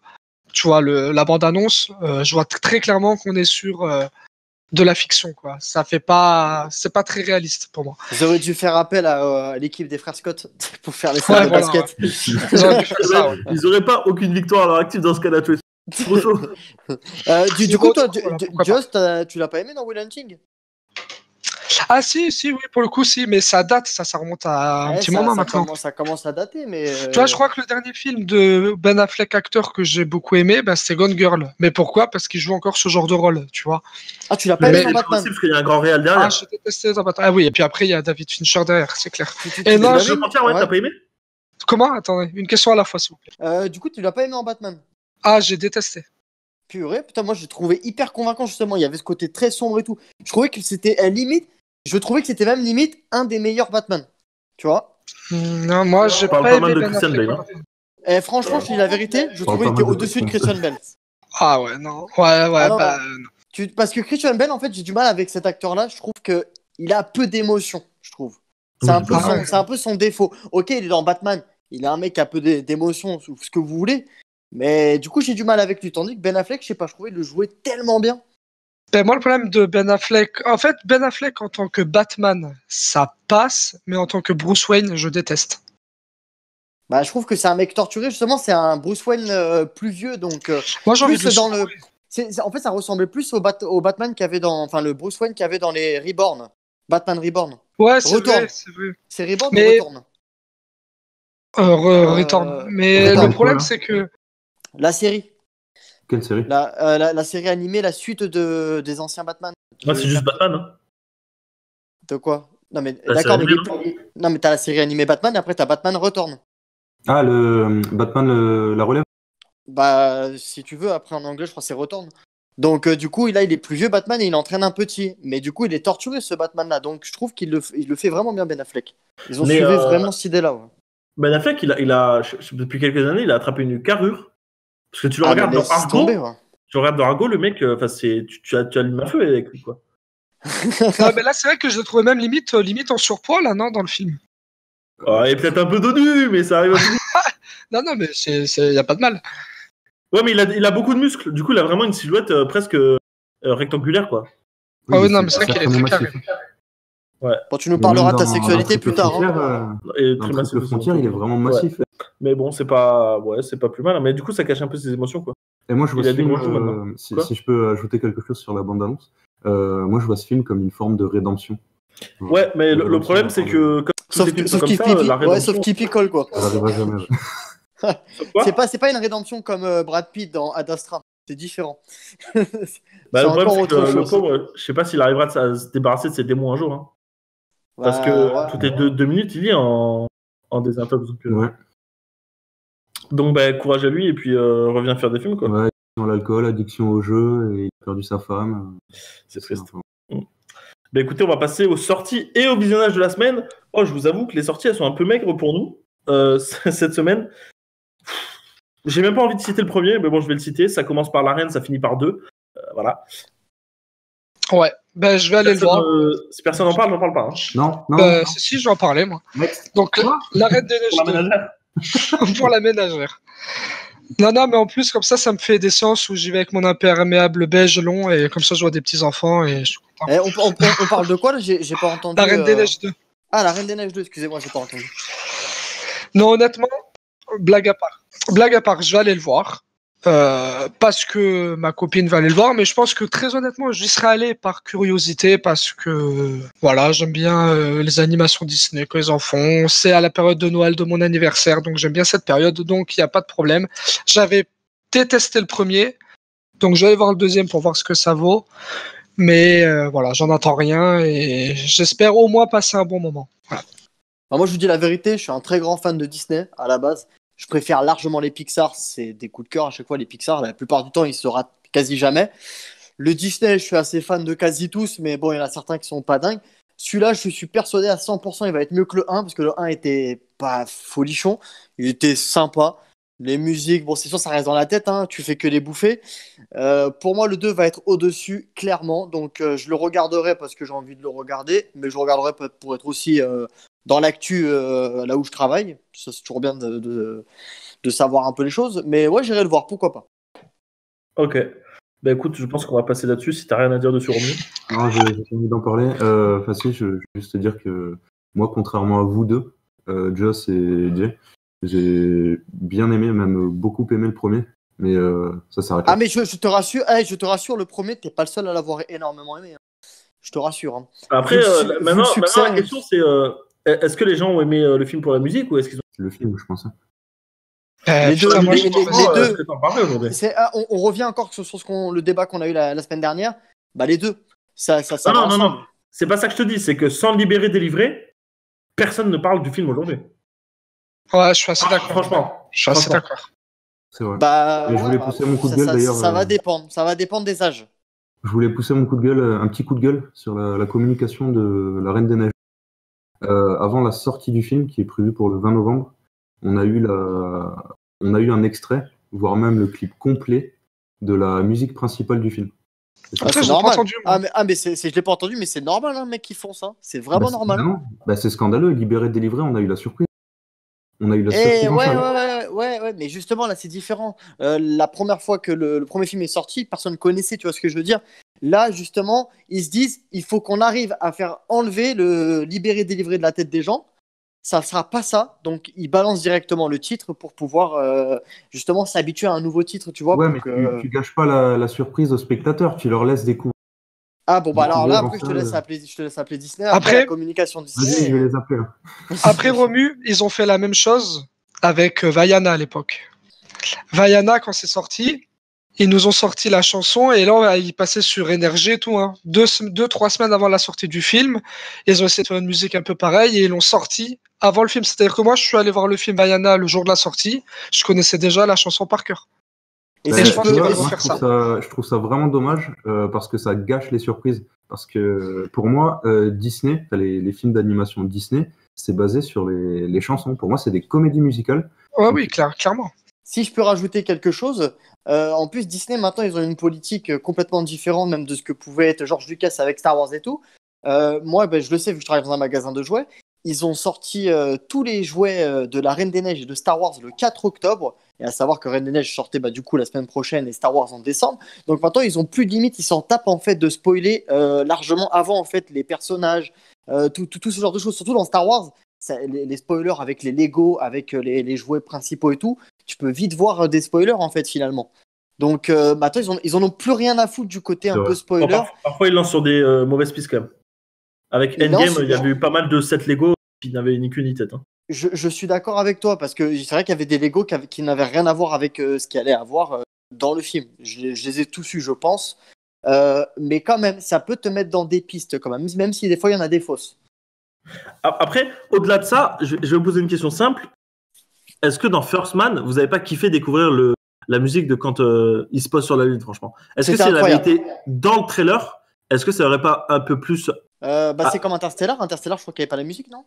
tu vois, la bande-annonce, je vois très clairement qu'on est sur de la fiction, quoi. Ça fait pas, c'est pas très réaliste pour moi. Ils auraient dû faire appel à l'équipe des frères Scott pour faire les scènes Ouais, de voilà, basket. Ils auraient dû faire ça, ouais. Ils auraient pas aucune victoire à leur actif dans ce cas-là, tu vois. C'est trop chaud. Du coup, toi, Voilà, pourquoi pas. Just, tu l'as pas aimé dans Will Hunting? Ah si, oui, pour le coup, si, mais ça date, ça remonte à un Ouais, petit moment maintenant. ça commence à dater, mais. Tu vois, je crois que le dernier film de Ben Affleck, acteur, que j'ai beaucoup aimé, bah, c'est Gone Girl. Mais pourquoi? Parce qu'il joue encore ce genre de rôle, tu vois. Ah, tu l'as pas Mais aimé dans c'est Batman? possible parce qu'il y a un grand réel Ah, derrière. j'ai détesté dans Batman. Ah oui, et puis après, il y a David Fincher derrière, c'est clair. Tu Et non, l'as Je aimé mentir, ouais, Ouais. t'as pas aimé? Comment? Attendez, une question à la fois, s'il vous plaît. Du coup, tu l'as pas aimé en Batman? Ah, j'ai détesté. Purée, putain, moi, je l'ai trouvé hyper convaincant, justement. Il y avait ce côté très sombre et tout. Je trouvais que c'était limite. Je trouvais que c'était même limite un des meilleurs Batman. Tu vois? Non, moi, j'ai Parle pas pas aimé mal de Ben Christian Affleck. Bale. Hein. Et franchement, je te dis la vérité, je Parle trouvais qu'il pas était mal de au-dessus de Christian Christian Bale. Ah ouais, non. Ouais, Ah non, bah. Parce que Christian Bale, en fait, j'ai du mal avec cet acteur-là. Je trouve que il a peu d'émotion, je trouve. C'est Oui, un peu ah ouais. c'est un peu son défaut. Ok, il est dans Batman. Il est un mec qui a peu d'émotion, ou ce que vous voulez. Mais du coup, j'ai du mal avec lui. Tandis que Ben Affleck, je sais pas, je trouvais le jouer tellement bien. Ben, moi, le problème de Ben Affleck, en fait, Ben Affleck en tant que Batman, ça passe, mais en tant que Bruce Wayne, je déteste. Bah, je trouve que c'est un mec torturé. Justement, c'est un Bruce Wayne plus vieux, donc Moi, j'ai envie de plus le dans le. secouer. En fait, ça ressemblait plus au Batman qu'il y avait dans, enfin, le Bruce Wayne qu'il y avait dans les Reborn, Batman Reborn. Ouais, c'est Retourne. vrai, c'est vrai. C'est Reborn ou Mais Retourne? Return. Mais Return. le problème, Quoi, là c'est que. La série, Quelle série? la série animée, la suite des anciens Batman. Ouais, c'est juste Batman. Hein. De quoi? Non mais La d'accord, mais série non mais t'as la série animée Batman et après t'as Batman Return. Ah, le Batman, la relève? Bah si tu veux, après en anglais je crois que c'est Return. Donc du coup là il est plus vieux Batman et il entraîne un petit. Mais du coup il est torturé ce Batman là. Donc je trouve qu'il le fait vraiment bien Ben Affleck. Ils ont Mais, suivi vraiment cette idée là. Ouais. Ben Affleck, depuis quelques années, il a attrapé une carrure. Parce que tu le Ah mais regardes dans laisse Argo, tomber. Ouais. tu regardes dans Argo, le mec, tu allumes un feu avec lui, quoi. Ah, mais là, c'est vrai que je le trouvais même limite en surpoids, là, non, dans le film. Ah, il est peut-être un peu dos nu, mais ça arrive à tout le monde. Non, mais y a pas de mal. Ouais, mais il a beaucoup de muscles. Du coup, il a vraiment une silhouette presque rectangulaire, quoi. Ah oui, non, mais c'est vrai qu'il est extrêmement très carré. massif. Bon tu nous Mais parleras même de ta dans sexualité Triple plus tard. Hein. Frontière, Et dans très massif Triple aussi. Frontière, il est vraiment massif. Mais bon, c'est pas plus mal. Hein. Mais du coup, ça cache un peu ses émotions, quoi. Et moi, je vois Il a ce des film, gros joues maintenant. si Quoi je peux ajouter quelque chose sur la bande-annonce, moi, je vois ce film comme une forme de rédemption. Ouais, mais le problème, c'est que comme tous les films sont comme ça, la rédemption, sauf Kipi Cole quoi. Ça n'arrivera jamais. Quoi C'est pas une rédemption comme Brad Pitt dans Ad Astra. C'est différent. Bah, c'est le problème, encore c'est autre que le chose. pauvre, je sais pas s'il arrivera à se débarrasser de ses démons un jour. Hein. Parce que toutes les deux minutes, il est en désintox. Donc, bah, courage à lui et puis reviens faire des films, quoi. Ouais, addiction à l'alcool, addiction au jeu, et il a perdu sa femme. C'est triste. Bah, écoutez, on va passer aux sorties et au visionnage de la semaine. Oh, je vous avoue que les sorties, elles sont un peu maigres pour nous cette semaine. J'ai même pas envie de citer le premier, mais bon, je vais le citer. Ça commence par la reine, ça finit par 2. Voilà. Ouais, ben je vais aller le voir. Si personne n'en parle, j'en parle pas. Hein. Non. Si, je vais en parler, moi. Next. Donc, la Reine des Neiges Pour la 2. ménagère. Pour la ménagère. Non, mais en plus, comme ça me fait des séances où j'y vais avec mon imperméable beige long et comme ça, je vois des petits-enfants et je suis content. On parle de quoi là? J'ai pas entendu. La Reine des Neiges 2. Ah, la Reine des Neiges 2, excusez-moi, j'ai pas entendu. Non, honnêtement, blague à part, je vais aller le voir. Parce que ma copine va aller le voir, mais je pense que très honnêtement, j'y serais allé par curiosité parce que voilà, j'aime bien les animations Disney quand ils en font. C'est à la période de Noël de mon anniversaire, donc j'aime bien cette période, donc il n'y a pas de problème. J'avais détesté le premier, donc je vais aller voir le deuxième pour voir ce que ça vaut. Mais voilà, j'en attends rien et j'espère au moins passer un bon moment. Voilà. Bah, moi, je vous dis la vérité, je suis un très grand fan de Disney à la base. Je préfère largement les Pixar, c'est des coups de cœur à chaque fois. Les Pixar, la plupart du temps, ils se ratent quasi jamais. Le Disney, je suis assez fan de quasi tous, mais bon, il y en a certains qui sont pas dingues. Celui-là, je suis persuadé à 100%, il va être mieux que le 1, parce que le 1 était pas folichon, il était sympa. Les musiques, bon, c'est sûr, ça reste dans la tête, hein, tu fais que les bouffer. Pour moi, le 2 va être au-dessus, clairement. Donc, je le regarderai parce que j'ai envie de le regarder, mais je le regarderai pour être aussi dans l'actu là où je travaille. Ça, c'est toujours bien de savoir un peu les choses. Mais ouais, j'irai le voir, pourquoi pas. Ok. Bah écoute, je pense qu'on va passer là-dessus si t'as rien à dire dessus, Romu. Non, j'ai envie d'en parler. Facile, je vais juste te dire que moi, contrairement à vous deux, Joss et Jay, j'ai bien aimé, même beaucoup aimé le premier, mais ça s'arrête là. Ah, mais je te rassure, le premier, t'es pas le seul à l'avoir énormément aimé. Hein. Je te rassure. Hein. Après, maintenant, la question c'est est-ce que les gens ont aimé le film pour la musique ou est-ce qu'ils ont. Le film, je pense. Les deux. On revient encore sur le débat qu'on a eu la semaine dernière. Bah, les deux. Ça non. C'est pas ça que je te dis. C'est que sans Libéré, Délivré, personne ne parle du film aujourd'hui. Ouais, je suis assez d'accord. Franchement. Je suis assez d'accord. C'est vrai. Bah, je voulais pousser mon coup de gueule d'ailleurs. Ça va dépendre. Ça va dépendre des âges. Je voulais pousser mon coup de gueule, un petit coup de gueule sur la communication de La Reine des Neiges. Avant la sortie du film, qui est prévue pour le 20 novembre, on a eu un extrait, voire même le clip complet de la musique principale du film. C'est normal. Mais je l'ai pas entendu, mais c'est normal, hein, mec, qui font ça. C'est vraiment normal. C'est scandaleux. Libéré, délivré, on a eu la surprise. Ouais, mais justement, là, c'est différent. La première fois que le premier film est sorti, personne ne connaissait, tu vois ce que je veux dire. Là, justement, ils se disent, il faut qu'on arrive à faire enlever le libéré, délivré de la tête des gens. Ça ne sera pas ça. Donc, ils balancent directement le titre pour pouvoir justement s'habituer à un nouveau titre, tu vois. Ouais, mais tu gâches pas la surprise aux spectateurs. Tu leur laisses découvrir. Ah bon, bah alors là, après, je te laisse appeler Disney. Après, la communication Disney. Vas-y, je vais les appeler. Là. Après Romu, ils ont fait la même chose avec Vaiana à l'époque. Vaiana, quand c'est sorti, ils nous ont sorti la chanson et là, ils passaient sur Énergie et tout. Hein. 2-3 semaines avant la sortie du film, ils ont essayé de faire une musique un peu pareille et ils l'ont sorti avant le film. C'est-à-dire que moi, je suis allé voir le film Vaiana le jour de la sortie. Je connaissais déjà la chanson par cœur. Et je trouve ça vraiment dommage parce que ça gâche les surprises. Parce que pour moi, Disney, les films d'animation Disney, c'est basé sur les chansons. Pour moi, c'est des comédies musicales. Ouais, oui, clairement. Si je peux rajouter quelque chose, en plus Disney maintenant ils ont une politique complètement différente même de ce que pouvait être George Lucas avec Star Wars et tout. Moi, je le sais vu que je travaille dans un magasin de jouets. Ils ont sorti tous les jouets de la Reine des Neiges et de Star Wars le 4 octobre. Et à savoir que Reine des Neiges sortait du coup la semaine prochaine et Star Wars en décembre. Donc maintenant, ils ont plus de limite. Ils s'en tapent en fait de spoiler largement avant en fait les personnages, tout ce genre de choses. Surtout dans Star Wars, les spoilers avec les Lego, avec les jouets principaux et tout, tu peux vite voir des spoilers en fait finalement. Donc maintenant, ils en ont plus rien à foutre du côté un peu spoiler. Parfois, ils lancent sur des mauvaises pistes quand même. Avec Endgame, il y avait eu pas mal de sets Lego qui n'avaient ni queue ni tête. Hein. Je suis d'accord avec toi parce que c'est vrai qu'il y avait des Lego qui n'avaient rien à voir avec ce qu'il allait avoir dans le film. Je les ai tous eus, je pense. Mais quand même, ça peut te mettre dans des pistes quand même si des fois il y en a des fausses. Après, au-delà de ça, je vais vous poser une question simple. Est-ce que dans First Man, vous n'avez pas kiffé découvrir la musique de quand il se pose sur la lune, franchement? Est-ce que si elle avait été dans le trailer, est-ce que ça n'aurait pas un peu plus... C'est comme Interstellar. Interstellar, je crois qu'il n'y avait pas la musique, non?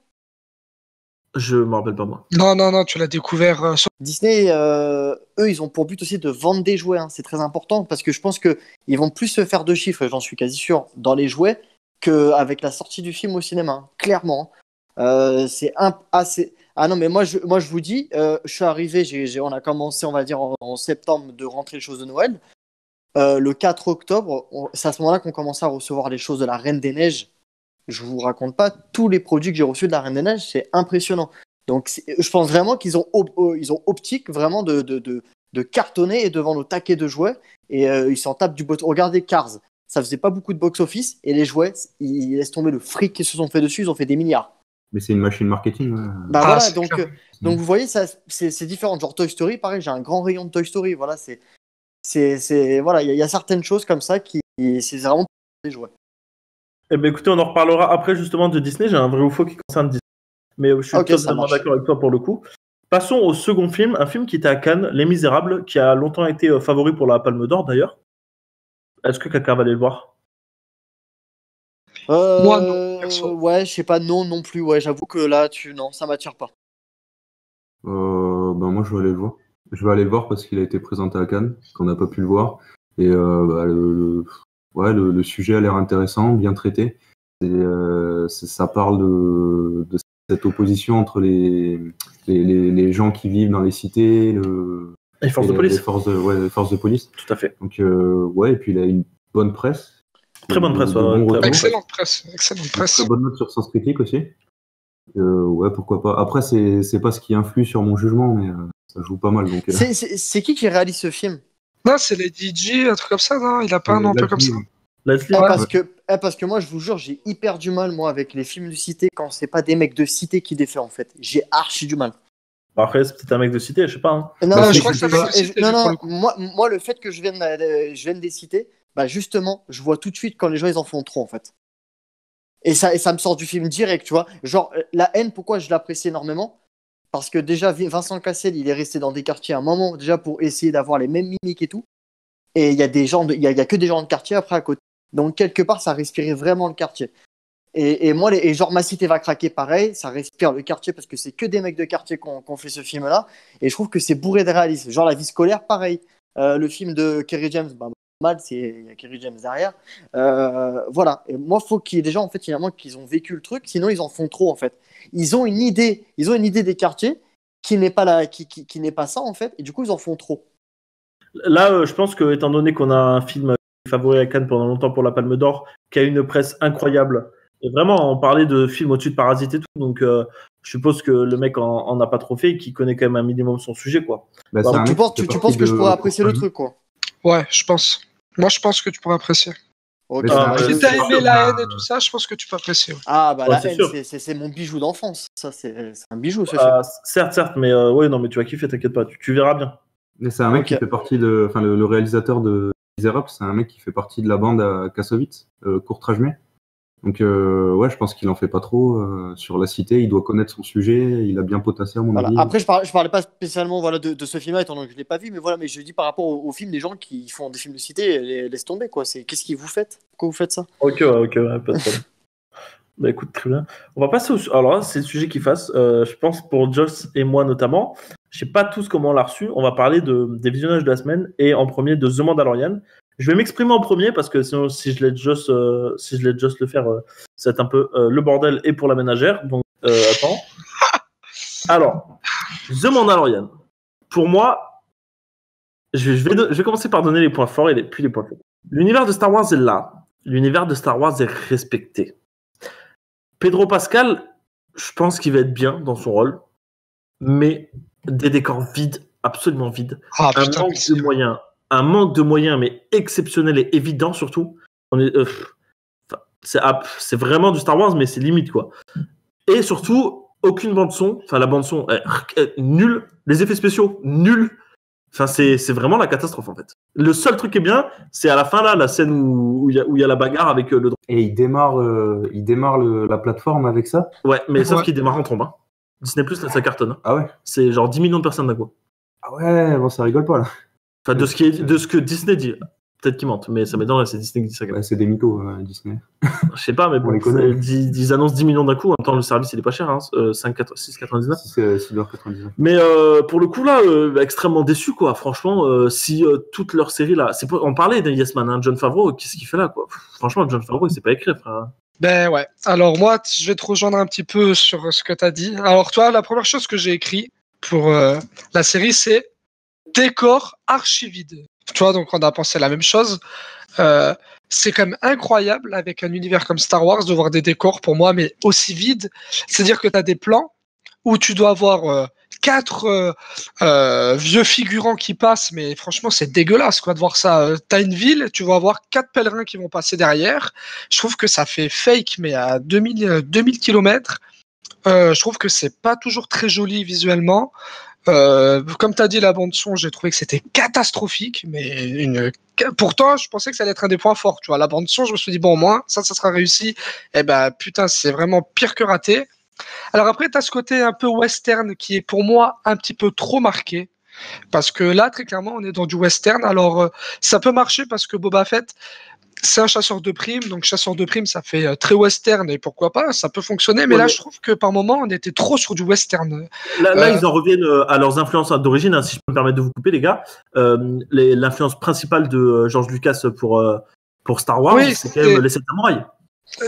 Je me rappelle pas moi. Non, tu l'as découvert sur... Disney, eux, ils ont pour but aussi de vendre des jouets. Hein. C'est très important parce que je pense qu'ils vont plus se faire de chiffres, et j'en suis quasi sûr, dans les jouets qu'avec la sortie du film au cinéma. Hein. Clairement. C'est assez. Ah non, mais moi, je vous dis, je suis arrivé, on a commencé, on va dire, en septembre de rentrer les choses de Noël. Le 4 octobre, c'est à ce moment-là qu'on commençait à recevoir les choses de la Reine des Neiges. Je vous raconte pas tous les produits que j'ai reçus de la Reine des Neiges, c'est impressionnant. Donc, je pense vraiment qu'ils ont, ils ont optique vraiment de cartonner et de vendre au taquet de jouets. Et ils s'en tapent du bot. Regardez Cars, ça faisait pas beaucoup de box-office. Et les jouets, ils laissent tomber le fric qu'ils se sont fait dessus, ils ont fait des milliards. Mais c'est une machine marketing. Ouais. Bah voilà, donc vous voyez, ça, c'est différent. Genre Toy Story, pareil, j'ai un grand rayon de Toy Story. Voilà, voilà, il y a certaines choses comme ça qui, c'est vraiment pour les jouets. Eh ben écoutez, on en reparlera après justement de Disney. J'ai un vrai ou faux qui concerne Disney. Mais je suis totalement d'accord avec toi pour le coup. Passons au second film, un film qui était à Cannes, Les Misérables, qui a longtemps été favori pour la Palme d'Or d'ailleurs. Est-ce que quelqu'un va aller le voir? Moi, non, perso. Ouais, je sais pas, non plus. Ouais, j'avoue que là, non, ça m'attire pas. Moi, je vais aller le voir. Je vais aller le voir parce qu'il a été présenté à Cannes, qu'on n'a pas pu le voir. Et le sujet a l'air intéressant, bien traité. Ça parle de cette opposition entre les gens qui vivent dans les cités, les forces de police. Les forces de police. Tout à fait. Donc, et puis il a une bonne presse. Très bonne presse. Excellente presse. Très bonne note sur Sens Critique aussi. Pourquoi pas. Après, c'est pas ce qui influe sur mon jugement, mais ça joue pas mal. Donc, C'est qui réalise ce film? Non, c'est Lady G, un truc comme ça, non? Il a pas un nom un peu comme ça? Parce que moi, je vous jure, j'ai hyper du mal, moi, avec les films de cité, quand c'est pas des mecs de cité qui les font, en fait. J'ai archi du mal. Après, c'est peut-être un mec de cité, je sais pas. Hein. Non, je crois que c'est un mec de cité. Moi, le fait que je vienne des cités, bah justement, je vois tout de suite quand les gens, ils en font trop, en fait. Et ça me sort du film direct, tu vois. Genre, La Haine, pourquoi je l'apprécie énormément? Parce que déjà, Vincent Cassel, il est resté dans des quartiers à un moment, déjà pour essayer d'avoir les mêmes mimiques et tout. Et il y a que des gens de quartier après à côté. Donc, quelque part, ça respirait vraiment le quartier. Et moi, genre, Ma Cité va craquer, pareil, ça respire le quartier parce que c'est que des mecs de quartier qui ont fait ce film-là. Et je trouve que c'est bourré de réalisme. Genre, La Vie scolaire, pareil. Le film de Kerry James, mal, il y a Kerry James derrière. Voilà. Et moi, il faut qu'il y ait des gens, en fait, finalement, qu'ils ont vécu le truc. Sinon, ils en font trop, en fait. Ils ont une idée des quartiers qui n'est pas qui n'est pas ça, en fait. Et du coup, ils en font trop. Là, je pense que, étant donné qu'on a un film favori à Cannes pendant longtemps pour la Palme d'Or, qui a une presse incroyable, et vraiment, on parlait de films au-dessus de Parasite et tout, donc je suppose que le mec en a pas trop fait et qu'il connaît quand même un minimum son sujet, quoi. Tu penses que je pourrais apprécier le truc, quoi? Ouais, je pense. Moi, je pense que tu pourrais apprécier. Okay. Si t'as aimé La Haine et tout ça, je pense que tu peux apprécier. Ouais. La Haine, c'est mon bijou d'enfance. Ça, c'est un bijou, ce film. Certes, mais non, mais tu vas kiffer, t'inquiète pas, tu verras bien. Mais c'est un mec qui fait partie de, le réalisateur de Misérables, c'est un mec qui fait partie de la bande à Kassovitz, Courtrajmé. Donc je pense qu'il en fait pas trop sur la cité. Il doit connaître son sujet. Il a bien potassé à mon avis. Après, je parlais pas spécialement de ce film-là, étant donné que je l'ai pas vu, mais je dis par rapport au film, des gens qui font des films de cité, laisse tomber, quoi. Qu'est-ce que vous faites? Pourquoi vous faites ça? Ok, pas de problème. Bah écoute, très bien. On va passer alors là, c'est le sujet qui fasse. Je pense pour Joss et moi notamment. Je sais pas tous comment on l'a reçu. On va parler des visionnages de la semaine et en premier de The Mandalorian. Je vais m'exprimer en premier parce que sinon, si je laisse Joss le faire, ça va être un peu le bordel et pour la ménagère. Donc, attends. Alors, The Mandalorian. Pour moi, je vais commencer par donner les points forts et puis les points faibles. L'univers de Star Wars est là. L'univers de Star Wars est respecté. Pedro Pascal, je pense qu'il va être bien dans son rôle, mais des décors vides, absolument vides. Un manque de moyens, mais exceptionnel et évident surtout. C'est vraiment du Star Wars, mais c'est limite, quoi. Et surtout, aucune bande-son, la bande-son est nulle, les effets spéciaux, nuls. C'est vraiment la catastrophe, en fait. Le seul truc qui est bien, c'est à la fin, là, la scène où il y a la bagarre avec le drone. Et il démarre la plateforme avec ça? Ouais, mais sauf qu'il démarre en trombe. Hein. Disney+, là, ça cartonne. Ah ouais? C'est genre 10 millions de personnes d'un coup. Ah ouais, bon, ça rigole pas, là. Enfin, de ce que Disney dit. Peut-être qu'ils mentent, mais ça m'étonnerait, c'est Disney qui dit ça. Bah, c'est des mythos, Disney. Je sais pas, mais On bon, les connaît. ils annoncent 10 millions d'un coup. En même temps, le service, il est pas cher, hein, 6,99. C'est 6,99$. Mais pour le coup, là, extrêmement déçu, quoi. Franchement, si toute leur série, là... On parlait d'un Yes Man, hein, Jon Favreau, qu'est-ce qu'il fait là, quoi. Franchement, Jon Favreau, il sait pas écrire, frère. Ben ouais. Alors moi, je vais te rejoindre un petit peu sur ce que tu as dit. Alors toi, la première chose que j'ai écrit pour la série, c'est décor archivide. Tu vois, donc on a pensé la même chose. C'est quand même incroyable avec un univers comme Star Wars de voir des décors pour moi, mais aussi vides. C'est-à-dire que tu as des plans où tu dois avoir 4 vieux figurants qui passent, mais franchement, c'est dégueulasse quoi, de voir ça. T'as une ville, tu vas avoir 4 pèlerins qui vont passer derrière. Je trouve que ça fait fake, mais à 2000 km. Je trouve que c'est pas toujours très joli visuellement. Comme tu as dit, la bande-son, j'ai trouvé que c'était catastrophique, mais pourtant, je pensais que ça allait être un des points forts. Tu vois, la bande-son, je me suis dit, bon, au moins, ça sera réussi. Eh ben, putain, c'est vraiment pire que raté. Alors après, tu as ce côté un peu western qui est pour moi un petit peu trop marqué. Parce que là, très clairement, on est dans du western. Alors, ça peut marcher parce que Boba Fett, c'est un chasseur de primes. Donc, chasseur de primes, ça fait très western et pourquoi pas, ça peut fonctionner. Mais là, je trouve que par moment, on était trop sur du western. Là, ils en reviennent à leurs influences d'origine, hein, si je peux me permettre de vous couper, les gars. L'influence principale de George Lucas pour Star Wars, Oui, c'est quand même les 7 samouraïs. Ouais,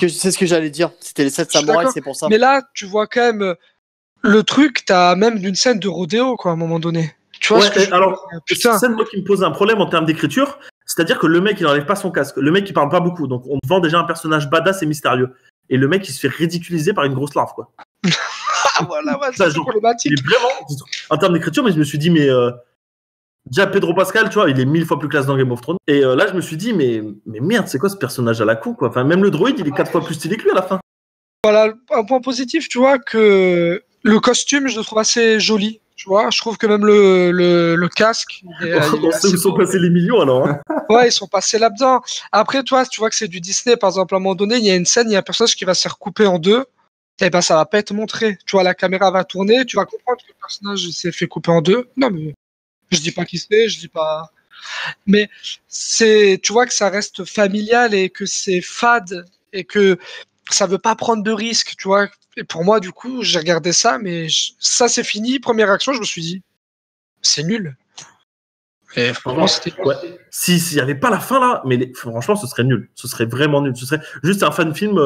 c'est ce que j'allais dire. C'était les 7 samouraïs, c'est pour ça. Mais là, tu vois quand même le truc, t'as même d'une scène de rodéo, quoi, à un moment donné. Tu vois Ouais, ce que alors, putain. c'est une scène, moi, qui me pose un problème en termes d'écriture. C'est-à-dire que le mec, il n'enlève pas son casque. Le mec, il parle pas beaucoup. Donc, on te vend déjà un personnage badass et mystérieux. Et le mec, il se fait ridiculiser par une grosse larve, quoi. Voilà, ouais, c'est problématique. Il est vraiment, en termes d'écriture, mais je me suis dit, mais déjà, Pedro Pascal, tu vois, il est 1000 fois plus classe dans Game of Thrones. Et là, je me suis dit, mais merde, c'est quoi ce personnage à la con, quoi. Enfin, même le droïde, il est 4 fois plus stylé que lui à la fin. Voilà, un point positif, tu vois, que le costume, je le trouve assez joli. Tu vois, je trouve que même le casque. On sait où sont passés les millions, alors. Hein. Ouais, ils sont passés là-dedans. Après, toi, tu vois que c'est du Disney. Par exemple, à un moment donné, il y a une scène, il y a un personnage qui va se faire couper en deux. Et ben, ça va pas être montré. Tu vois, la caméra va tourner, tu vas comprendre que le personnage s'est fait couper en deux. Non, mais je dis pas qui c'est, je dis pas. Mais tu vois que ça reste familial et que c'est fade et que ça veut pas prendre de risques, tu vois. Et pour moi, du coup, j'ai regardé ça, mais ça, c'est fini. Première action, je me suis dit, c'est nul. Et franchement, c'était. Ouais. S'il n'y avait pas la fin là, mais franchement, ce serait nul. Ce serait vraiment nul. Ce serait juste un fan film,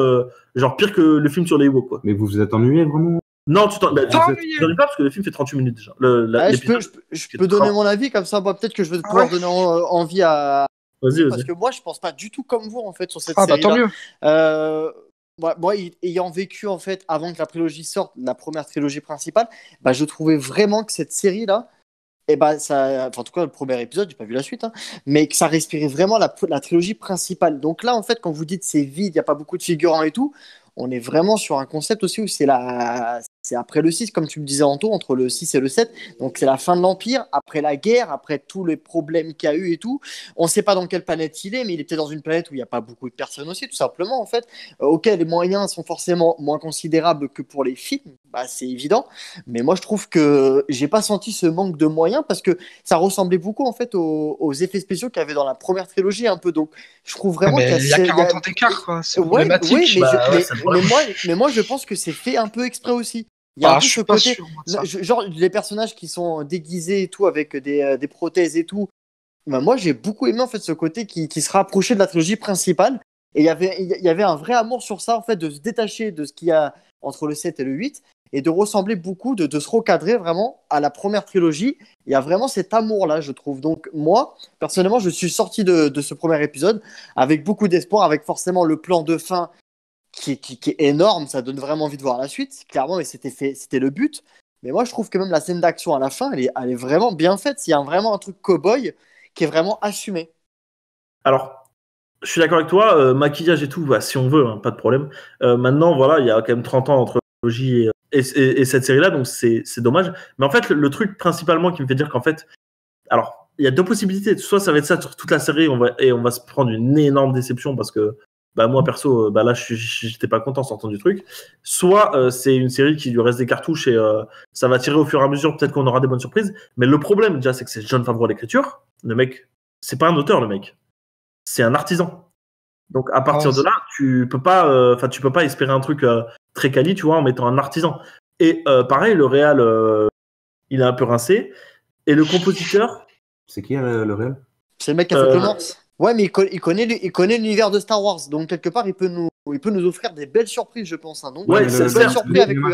genre pire que le film sur les Ewoks, quoi. Mais vous vous êtes ennuyé vraiment? Non, tu t'ennuies pas parce que le film fait 38 minutes déjà. Je peux donner mon avis comme ça. Bah, peut-être que je vais pouvoir donner envie à. Vas-y. Parce que moi, je pense pas du tout comme vous en fait sur cette série. Bah tant mieux. Moi, ayant vécu en fait avant que la trilogie sorte, la première trilogie principale, bah, je trouvais vraiment que cette série là, et bah, ça, enfin, en tout cas le premier épisode, j'ai pas vu la suite, hein, mais que ça respirait vraiment la trilogie principale. Donc là, en fait, quand vous dites c'est vide, il y a pas beaucoup de figurants et tout, on est vraiment sur un concept aussi où c'est après le 6, comme tu me disais Anto, entre le 6 et le 7. Donc c'est la fin de l'Empire, après la guerre, après tous les problèmes qu'il y a eu et tout. On ne sait pas dans quelle planète il est, mais il est peut-être dans une planète où il n'y a pas beaucoup de personnes aussi, tout simplement, en fait. Ok, les moyens sont forcément moins considérables que pour les films, bah, c'est évident. Mais moi, je trouve que j'ai pas senti ce manque de moyens parce que ça ressemblait beaucoup, en fait, aux effets spéciaux qu'il y avait dans la première trilogie, un peu. Donc, je trouve vraiment qu'il y a 40 ans d'écart, quoi. C'est problématique. Oui, mais moi, je pense que c'est fait un peu exprès aussi. Il y a un peu ce côté, genre les personnages qui sont déguisés et tout avec des prothèses et tout. Ben, moi, j'ai beaucoup aimé en fait ce côté qui se rapprochait de la trilogie principale. Et il y avait un vrai amour sur ça, en fait, de se détacher de ce qu'il y a entre le 7 et le 8 et de ressembler beaucoup, de se recadrer vraiment à la première trilogie. Il y a vraiment cet amour-là, je trouve. Donc, moi, personnellement, je suis sorti de ce premier épisode avec beaucoup d'espoir, avec forcément le plan de fin qui est énorme. Ça donne vraiment envie de voir la suite, clairement, et c'était le but. Mais moi, je trouve que même la scène d'action à la fin, elle est vraiment bien faite. Il y a vraiment un truc cow-boy qui est vraiment assumé. Alors, je suis d'accord avec toi, maquillage et tout, bah, si on veut, hein, pas de problème. Maintenant, voilà, il y a quand même 30 ans entre la trilogie et cette série-là, donc c'est dommage. Mais en fait, le truc principalement qui me fait dire qu'en fait, alors, il y a deux possibilités. Soit ça va être ça sur toute la série, on va se prendre une énorme déception parce que, bah, moi perso, bah là, j'étais pas content en sortant du truc. Soit c'est une série qui lui reste des cartouches et ça va tirer au fur et à mesure. Peut-être qu'on aura des bonnes surprises. Mais le problème, déjà, c'est que c'est Jon Favreau à l'écriture. Le mec, c'est pas un auteur, le mec. C'est un artisan. Donc, à partir de là, tu peux pas espérer un truc très quali, tu vois, en mettant un artisan. Et pareil, le réal, il est un peu rincé. Et le compositeur... C'est qui le réal? C'est le mec qui a fait Clone Wars. Ouais, mais il connaît l'univers de Star Wars. Donc, quelque part, il peut nous offrir des belles surprises, je pense. Hein. Donc, ouais, c'est une belle surprise avec lui.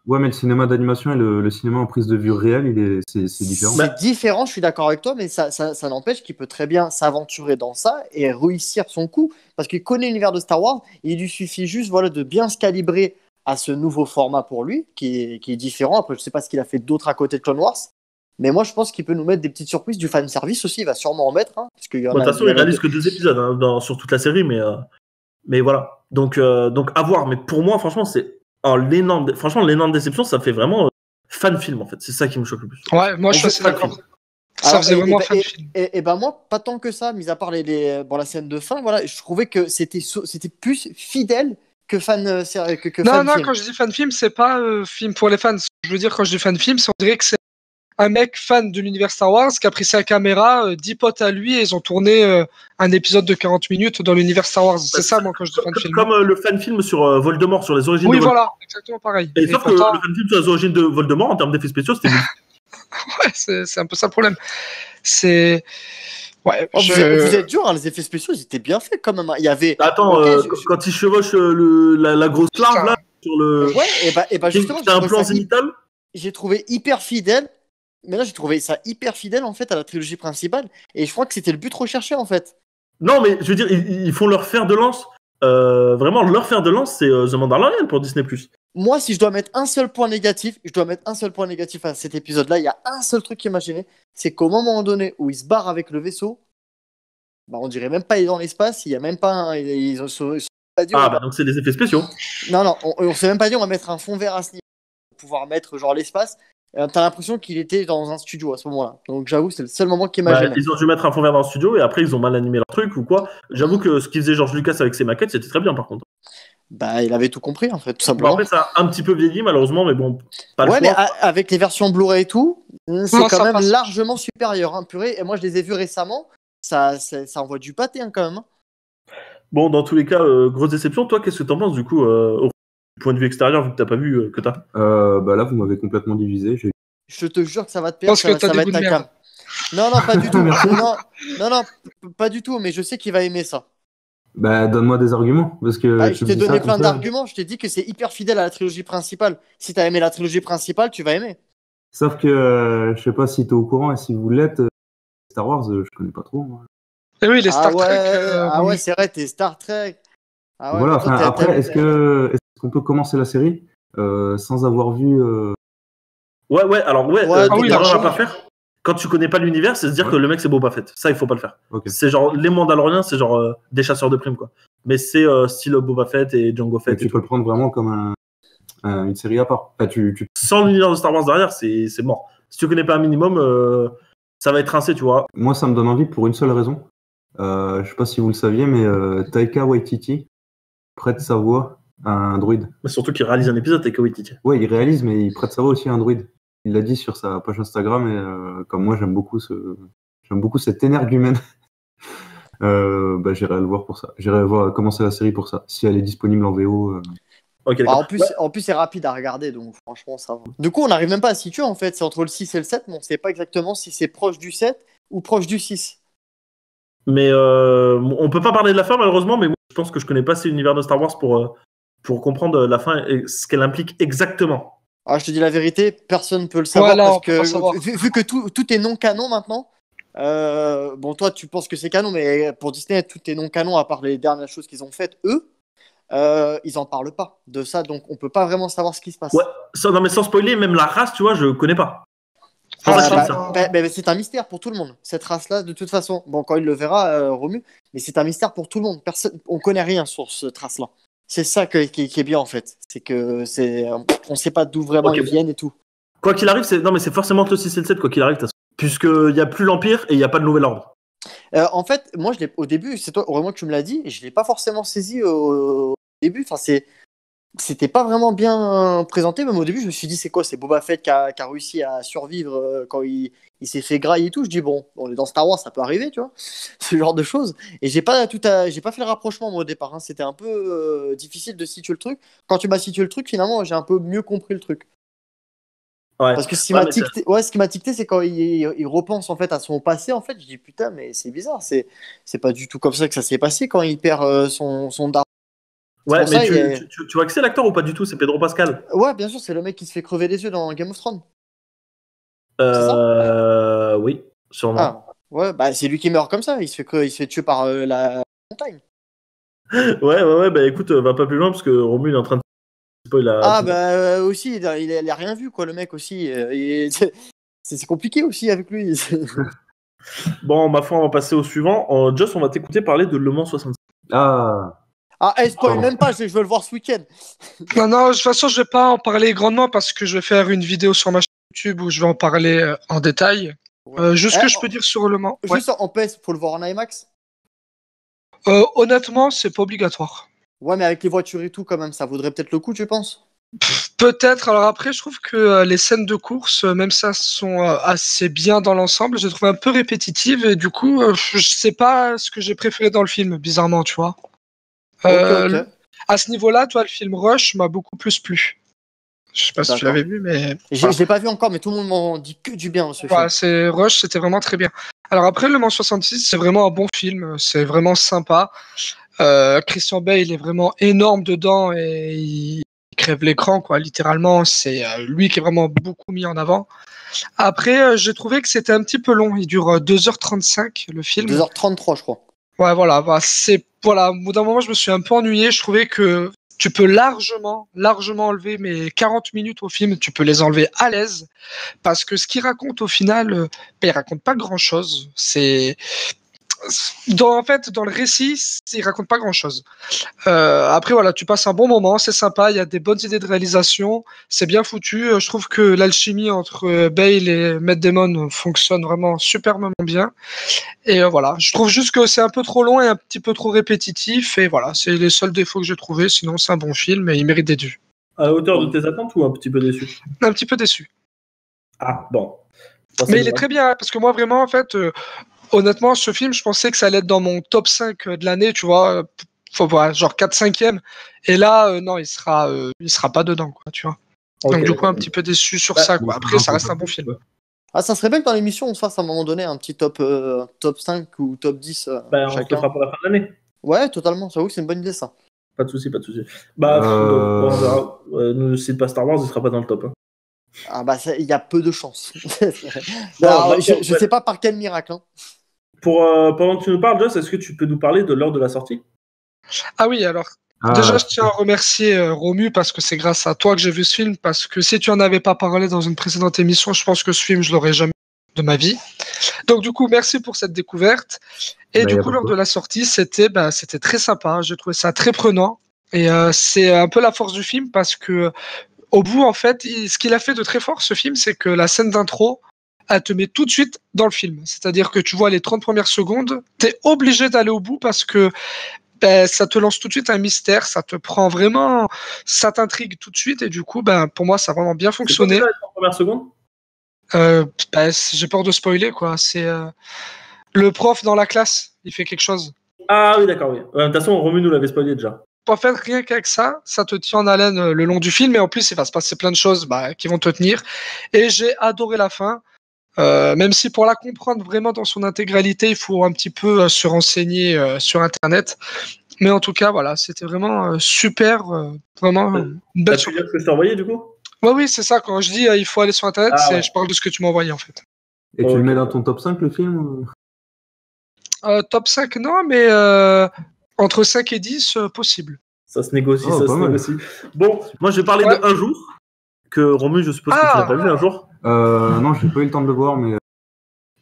Ouais, mais le cinéma d'animation et le cinéma en prise de vue réelle, c'est différent. C'est différent, je suis d'accord avec toi, mais ça n'empêche qu'il peut très bien s'aventurer dans ça et réussir son coup. Parce qu'il connaît l'univers de Star Wars. Il lui suffit juste de bien se calibrer à ce nouveau format pour lui, qui est différent. Après, je sais pas ce qu'il a fait d'autre à côté de Clone Wars. Mais moi, je pense qu'il peut nous mettre des petites surprises. Du fan service aussi, il va sûrement en mettre. Hein, parce qu'il y en de toute façon, il réalise que 2 épisodes sur toute la série, mais voilà. Donc à voir. Mais pour moi, franchement, c'est l'énorme déception. Ça fait vraiment fan film en fait. C'est ça qui me choque le plus. Ouais, moi je suis assez d'accord. Ça faisait vraiment fan film. Et ben moi, pas tant que ça, mis à part la scène de fin. Voilà, je trouvais que c'était plus fidèle que fan série. Non, quand je dis fan film, c'est pas film pour les fans. Je veux dire, quand je dis fan film, on dirait que c'est un mec fan de l'univers Star Wars qui a pris sa caméra, 10 potes à lui, et ils ont tourné un épisode de 40 minutes dans l'univers Star Wars. C'est ça, moi, quand je dis fan film. Comme le fan film sur Voldemort, sur les origines de Voldemort. Oui, voilà, exactement pareil. Et sauf pourtant... que le fan film sur les origines de Voldemort, en termes d'effets spéciaux, c'était ouais, c'est un peu ça le problème. C'est... Ouais, vous êtes dur, hein, les effets spéciaux, ils étaient bien faits quand même. Il y avait... Attends, quand il chevauche la grosse larve, là, sur le... Ouais, et bah justement... C'était un plan zénital. J'ai trouvé hyper fidèle. Mais là, j'ai trouvé ça hyper fidèle en fait à la trilogie principale, et je crois que c'était le but recherché en fait. Non, mais je veux dire, ils font leur fer de lance. Vraiment, leur fer de lance, c'est The Mandalorian pour Disney+. Moi, si je dois mettre un seul point négatif, à cet épisode-là. Il y a un seul truc qui m'a gêné, c'est qu'au moment donné où il se barre avec le vaisseau, bah, on dirait même pas il est dans l'espace, il y a même pas ils sont pas dit, donc c'est des effets spéciaux. Non, on s'est même pas dit on va mettre un fond vert à ce niveau pour pouvoir mettre genre l'espace. T'as l'impression qu'il était dans un studio à ce moment-là. Donc j'avoue, c'est le seul moment qui m'a gêné. Ils ont dû mettre un fond vert dans le studio et après ils ont mal animé leur truc ou quoi. J'avoue que ce qu'il faisait George Lucas avec ses maquettes, c'était très bien par contre. Bah, il avait tout compris en fait, tout simplement. Bon, après, ça a un petit peu vieilli malheureusement, mais bon, pas le choix. Ouais, mais avec les versions Blu-ray et tout, c'est quand même largement supérieur. Hein, purée. Et moi, je les ai vus récemment. Ça envoie du pâté hein, quand même. Hein. Bon, dans tous les cas, grosse déception. Toi, qu'est-ce que t'en penses du coup au point de vue extérieur, vu que t'as pas vu que t'as bah là, vous m'avez complètement divisé. Je te jure que ça va te perdre, ça va être ta cam. Non, pas du tout. non, pas du tout, mais je sais qu'il va aimer ça. Bah, donne-moi des arguments. Parce que je t'ai donné plein d'arguments, je t'ai dit que c'est hyper fidèle à la trilogie principale. Si t'as aimé la trilogie principale, tu vas aimer. Sauf que, je sais pas si t'es au courant et si vous l'êtes, Star Wars, je connais pas trop. Moi. Et oui, les Star Trek. Ouais, c'est vrai, t'es Star Trek. Ah ouais, voilà, après, est-ce qu'on peut commencer la série sans avoir vu... Ouais, l'erreur à pas faire. Quand tu connais pas l'univers, c'est se dire que le mec c'est Boba Fett. Ça, il faut pas le faire. Okay. C'est genre les Mandaloriens, c'est genre des chasseurs de primes quoi. Mais c'est style Boba Fett et Jango Fett. Tu peux le prendre vraiment comme une série à part. Enfin, Sans l'univers de Star Wars derrière, c'est mort. Si tu connais pas un minimum, ça va être rincé, tu vois. Moi, ça me donne envie pour une seule raison. Je sais pas si vous le saviez, mais Taika Waititi prête sa voix à un druide. Mais surtout qu'il réalise un épisode, Taika Waititi. Ouais, il réalise, mais il prête sa voix aussi à un druide. Il l'a dit sur sa page Instagram et comme moi j'aime beaucoup cet énergumène. J'irai le voir pour ça. J'irai commencer la série pour ça. Si elle est disponible en VO. Okay, en plus c'est rapide à regarder, donc franchement ça va. Du coup on n'arrive même pas à situer en fait. C'est entre le 6 et le 7, mais on ne sait pas exactement si c'est proche du 7 ou proche du 6. Mais on peut pas parler de la fin malheureusement, mais moi, je pense que je connais pas assez l'univers de Star Wars pour comprendre la fin et ce qu'elle implique exactement. Ah, je te dis la vérité, personne ne peut le savoir parce que vu que tout est non canon maintenant. Bon, toi tu penses que c'est canon, mais pour Disney tout est non canon à part les dernières choses qu'ils ont faites eux. Ils en parlent pas de ça, donc on peut pas vraiment savoir ce qui se passe. Ouais, non mais sans spoiler, même la race, tu vois, je connais pas. C'est un mystère pour tout le monde. Cette race-là, de toute façon, bon, quand il le verra, Romu, mais c'est un mystère pour tout le monde. On connaît rien sur cette race-là. C'est ça qui est bien en fait. C'est que on sait pas d'où vraiment ils viennent et tout. Quoi qu'il arrive, c'est forcément le 6 et le 7, quoi qu'il arrive, puisqu'il n'y a plus l'Empire et il n'y a pas de nouvel ordre. En fait, moi, au début, c'est toi vraiment que tu me l'as dit, et je l'ai pas forcément saisi au début. Enfin, c'était pas vraiment bien présenté. Même au début, je me suis dit, c'est quoi? C'est Boba Fett qui a réussi à survivre quand il s'est fait grailler et tout. Je dis, bon, on est dans Star Wars, ça peut arriver, tu vois, ce genre de choses. Et j'ai pas fait le rapprochement, moi, au départ. Hein. C'était un peu difficile de situer le truc. Quand tu m'as situé le truc, finalement, j'ai un peu mieux compris le truc. Ouais. Parce que ce qui Ouais, m'a mais ticté, c'est quand il repense en fait à son passé. En fait, je dis putain, mais c'est bizarre. C'est pas du tout comme ça que ça s'est passé quand il perd son daron. C'est ouais, pour mais ça, tu vois que c'est l'acteur ou pas du tout? C'est Pedro Pascal. ouais, bien sûr, c'est le mec qui se fait crever les yeux dans Game of Thrones. C'est ça? Oui, sûrement. Ah, ouais, bah c'est lui qui meurt comme ça. Il se fait tuer par la montagne. Ouais, bah écoute, va pas plus loin parce que Romu il est en train de spoil la. Ah, bah aussi, il a rien vu, quoi, le mec aussi. C'est compliqué aussi avec lui. Bon, ma foi, on va passer au suivant. Joss, on va t'écouter parler de Le Mans 66. Ah, Ah, spoil Pardon. même pas, je veux le voir ce week-end. Non, de toute façon, je vais pas en parler grandement parce que je vais faire une vidéo sur ma chaîne YouTube où je vais en parler en détail. Ouais. Juste ce que je peux dire sur Le Mans. Ouais. Juste en PS, faut le voir en IMAX. Honnêtement, c'est pas obligatoire. Ouais, mais avec les voitures et tout, quand même, ça vaudrait peut-être le coup, tu penses? Peut-être. Alors après, je trouve que les scènes de course, même ça, sont assez bien dans l'ensemble. Je les trouve un peu répétitives et du coup, je sais pas ce que j'ai préféré dans le film, bizarrement, tu vois. Ok. À ce niveau-là, toi, le film Rush m'a beaucoup plus plu. Je sais pas si tu D'accord. l'avais vu, mais Je voilà. l'ai pas vu encore, mais tout le monde m'en dit que du bien, ce film. Voilà, c'est Rush, c'était vraiment très bien. Alors après, Le Mans 66, c'est vraiment un bon film, c'est vraiment sympa. Christian Bale est vraiment énorme dedans et il crève l'écran, quoi. Littéralement, c'est lui qui est vraiment beaucoup mis en avant. Après, j'ai trouvé que c'était un petit peu long. Il dure 2h35, le film. 2h33, je crois. Ouais, voilà. Voilà. Au bout d'un moment, je me suis un peu ennuyé. Je trouvais que tu peux largement enlever mes 40 minutes au film. Tu peux les enlever à l'aise. Parce que ce qu'il raconte au final, il raconte pas grand-chose. En fait, dans le récit, il raconte pas grand-chose. Après, voilà, tu passes un bon moment, c'est sympa, il y a des bonnes idées de réalisation, c'est bien foutu. Je trouve que l'alchimie entre Bale et Matt Damon fonctionne vraiment superbement bien. Et voilà, je trouve juste que c'est un peu trop long et un petit peu trop répétitif. Et voilà, c'est les seuls défauts que j'ai trouvés. Sinon, c'est un bon film et il mérite d'être vu. À la hauteur de tes attentes ou un petit peu déçu? Un petit peu déçu. Ah, bon. Ça, c'est Mais il est dommage. très bien, hein, parce que moi, vraiment, en fait, honnêtement, ce film, je pensais que ça allait être dans mon top 5 de l'année, tu vois. Faut voir, genre 4-5e. Et là, non, il sera pas dedans, quoi, tu vois. Ok, Donc, du coup, d'accord. un petit peu déçu sur Bah, ça, quoi. Après, ça reste un bon film. Ah, ça serait bien que dans l'émission, on se fasse à un moment donné un petit top 5 ou top 10 Bah, on se le chacun. fera pour la fin de l'année. Ouais, totalement. J'avoue que c'est une bonne idée, ça. Pas de souci, pas de souci. Bah, bon, on verra. Ne cite pas Star Wars, il sera pas dans le top. Hein. Ah, bah, il y a peu de chances. Bon, Alors, d'accord, je sais pas par quel miracle. Hein. Pendant que tu nous parles, Joss, est-ce que tu peux nous parler de l'heure de la sortie? Ah oui, alors, déjà, je tiens à remercier Romu parce que c'est grâce à toi que j'ai vu ce film. Parce que si tu en avais pas parlé dans une précédente émission, je pense que ce film, je l'aurais jamais vu de ma vie. Donc, du coup, merci pour cette découverte. Et du coup, lors de la sortie, c'était très sympa. J'ai trouvé ça très prenant. Et c'est un peu la force du film parce que, au bout, en fait, ce qu'il a fait de très fort, ce film, c'est que la scène d'intro, elle te met tout de suite dans le film. C'est-à-dire que tu vois les 30 premières secondes, tu es obligé d'aller au bout parce que ça te lance tout de suite un mystère, ça te prend vraiment, ça t'intrigue tout de suite. Et du coup, pour moi, ça a vraiment bien C'est quoi fonctionné. déjà les 30 premières secondes? J'ai peur de spoiler, quoi. C'est le prof dans la classe, il fait quelque chose. Ah oui, d'accord, oui. De toute façon, Romu nous l'avait spoilé déjà. En fait, rien qu'avec ça, ça te tient en haleine le long du film. Et en plus, il va se passer plein de choses qui vont te tenir. Et j'ai adoré la fin. Même si pour la comprendre vraiment dans son intégralité, il faut un petit peu se renseigner sur Internet. Mais en tout cas, voilà, c'était vraiment super. Vraiment une belle T'as pu surprise. lire ce que je t'ai envoyé, du coup? Oui, c'est ça. Quand je dis il faut aller sur Internet, Ouais. je parle de ce que tu m'as envoyé en fait. Et tu le mets dans ton top 5, le film? Top 5, non, mais entre 5 et 10, possible. Ça se négocie, Oh, ça pas se mal. négocie. Bon, moi je vais parler de Un jour, que Romu, je suppose que tu n'as pas vu Un jour. Non, j'ai pas eu le temps de le voir, mais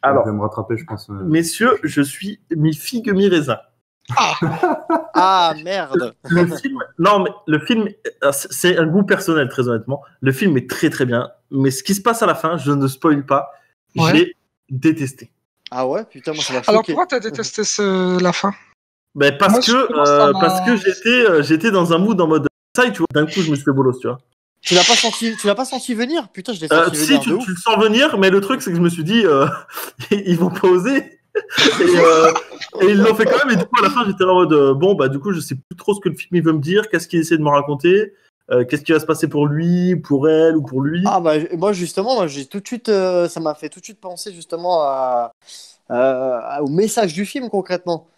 Alors, je vais me rattraper, je pense. messieurs, je suis mi-figue, mi-raisin. Ah, merde. Le film, non, mais le film, c'est un goût personnel, très honnêtement. Le film est très très bien, mais ce qui se passe à la fin, je ne spoil pas, Ouais. j'ai détesté. Ah ouais, putain, moi ça m'a Alors choqué. pourquoi t'as détesté la fin? Ben, parce Moi, que justement, ça m'a- j'étais dans un mood en mode taille, tu vois. D'un coup, je me suis fait bolos, tu vois. Tu l'as pas senti venir? Putain, je l'ai senti Si, venir de tu ouf. le sens venir, mais le truc, c'est que je me suis dit, ils vont pas oser. Et ils l'ont fait quand même. Et du coup, à la fin, j'étais là en mode, bon, bah, du coup, je sais plus trop ce que le film il veut me dire, qu'est-ce qu'il essaie de me raconter, qu'est-ce qui va se passer pour lui, pour elle ou pour lui. Ah bah moi justement, j'ai tout de suite, ça m'a fait tout de suite penser justement au message du film concrètement.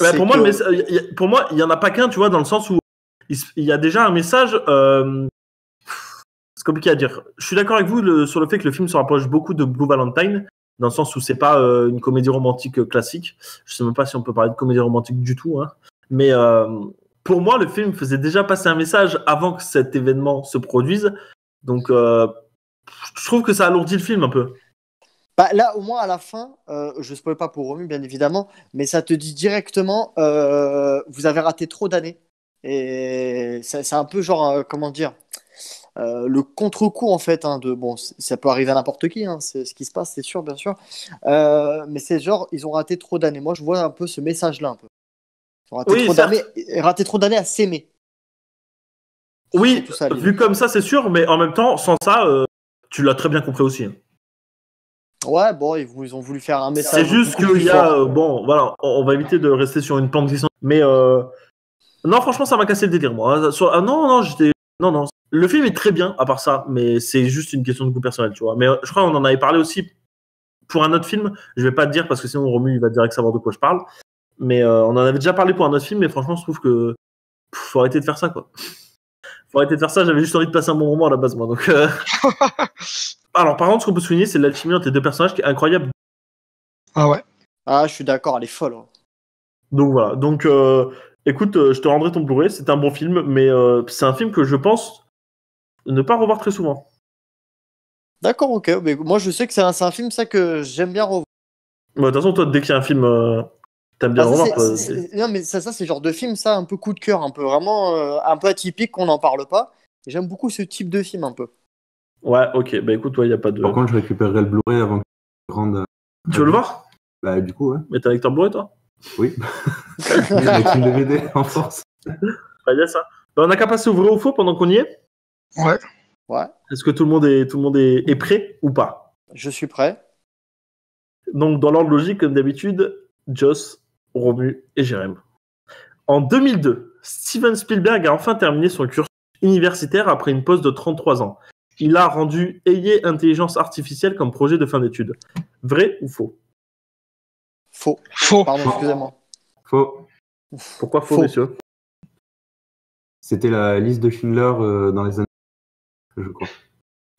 Ouais, C'est pour moi, que- pour moi, il y en a pas qu'un, tu vois, dans le sens où il y a déjà un message. C'est compliqué à dire. Je suis d'accord avec vous sur le fait que le film se rapproche beaucoup de Blue Valentine, dans le sens où c'est pas une comédie romantique classique. Je sais même pas si on peut parler de comédie romantique du tout, hein. Mais pour moi, le film faisait déjà passer un message avant que cet événement se produise. Donc, je trouve que ça alourdit le film un peu. Bah, là, au moins à la fin, je spoil pas pour Romu bien évidemment, mais ça te dit directement, vous avez raté trop d'années. Et c'est un peu genre, comment dire, le contre-coup en fait, hein, de bon, ça peut arriver à n'importe qui, hein, c'est ce qui se passe, c'est sûr, bien sûr. Mais c'est genre, ils ont raté trop d'années. Moi, je vois un peu ce message-là un peu. Ils ont raté Oui, trop certes. d'années, raté trop d'années à s'aimer. Oui, C'est tout ça, l'idée. vu comme ça, c'est sûr, mais en même temps, sans ça, tu l'as très bien compris aussi. Ouais, bon, ils ont voulu faire un message. C'est juste beaucoup plus qu'il y a, fort. bon, voilà, on va éviter de rester sur une pente glissante. Mais non, franchement, ça m'a cassé le délire, moi. Non. Le film est très bien, à part ça, mais c'est juste une question de goût personnel, tu vois. Mais je crois qu'on en avait parlé aussi pour un autre film. Je vais pas te dire parce que sinon Romu il va direct savoir de quoi je parle. Mais on en avait déjà parlé pour un autre film, mais franchement, je trouve que faut arrêter de faire ça, quoi. Faut arrêter de faire ça. J'avais juste envie de passer un bon moment à la base, moi. Donc, alors, par contre, ce qu'on peut souligner, c'est l'alchimie entre les deux personnages qui est incroyable. Ah ouais. Ah, je suis d'accord, elle est folle. Ouais. Donc voilà. Donc, écoute, je te rendrai ton Blu-ray. C'est un bon film, mais c'est un film que je pense ne pas revoir très souvent. D'accord, ok. Mais moi, je sais que c'est un film ça que j'aime bien revoir. Bah, de toute façon, toi, dès qu'il y a un film, t'aimes bien Ah, le ça, revoir. Toi, non, mais ça, c'est le genre de film, ça, un peu coup de cœur, un peu vraiment un peu atypique qu'on n'en parle pas. Et j'aime beaucoup ce type de film, un peu. Ouais, ok. Bah écoute, il n'y a pas de. Par contre, je récupérerai le Blu-ray avant qu'il rende. Tu veux le voir? Bah, du coup, ouais. Mais t'as un lecteur Blu-ray, toi? Oui. Avec une DVD en force. Bah, il y a ça. Bah, on n'a qu'à passer au vrai ou faux pendant qu'on y est. Ouais. Ouais, Est-ce que tout le monde est prêt ou pas? je suis prêt. Donc, dans l'ordre logique, comme d'habitude, Joss, Romu et Jérém. En 2002, Steven Spielberg a enfin terminé son cursus universitaire après une pause de 33 ans. Il a rendu Ayez Intelligence Artificielle comme projet de fin d'études. Vrai ou faux? Faux. Faux. Pardon, excusez-moi. Faux. Pourquoi faux, Faux. messieurs? C'était la liste de Schindler dans les années, je crois.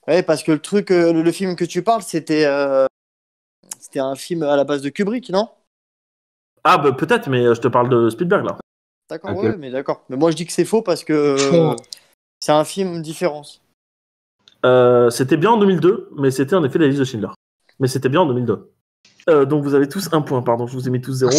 Ouais, parce que le truc, le film que tu parles, c'était un film à la base de Kubrick, non? Ah, bah peut-être, mais je te parle de Spielberg, là. D'accord, Ok. ouais, mais d'accord. Mais moi, je dis que c'est faux parce que Faux. c'est un film différent. C'était bien en 2002, mais c'était en effet la liste de Schindler. Mais c'était bien en 2002. Donc vous avez tous un point, pardon, je vous ai mis tous 0.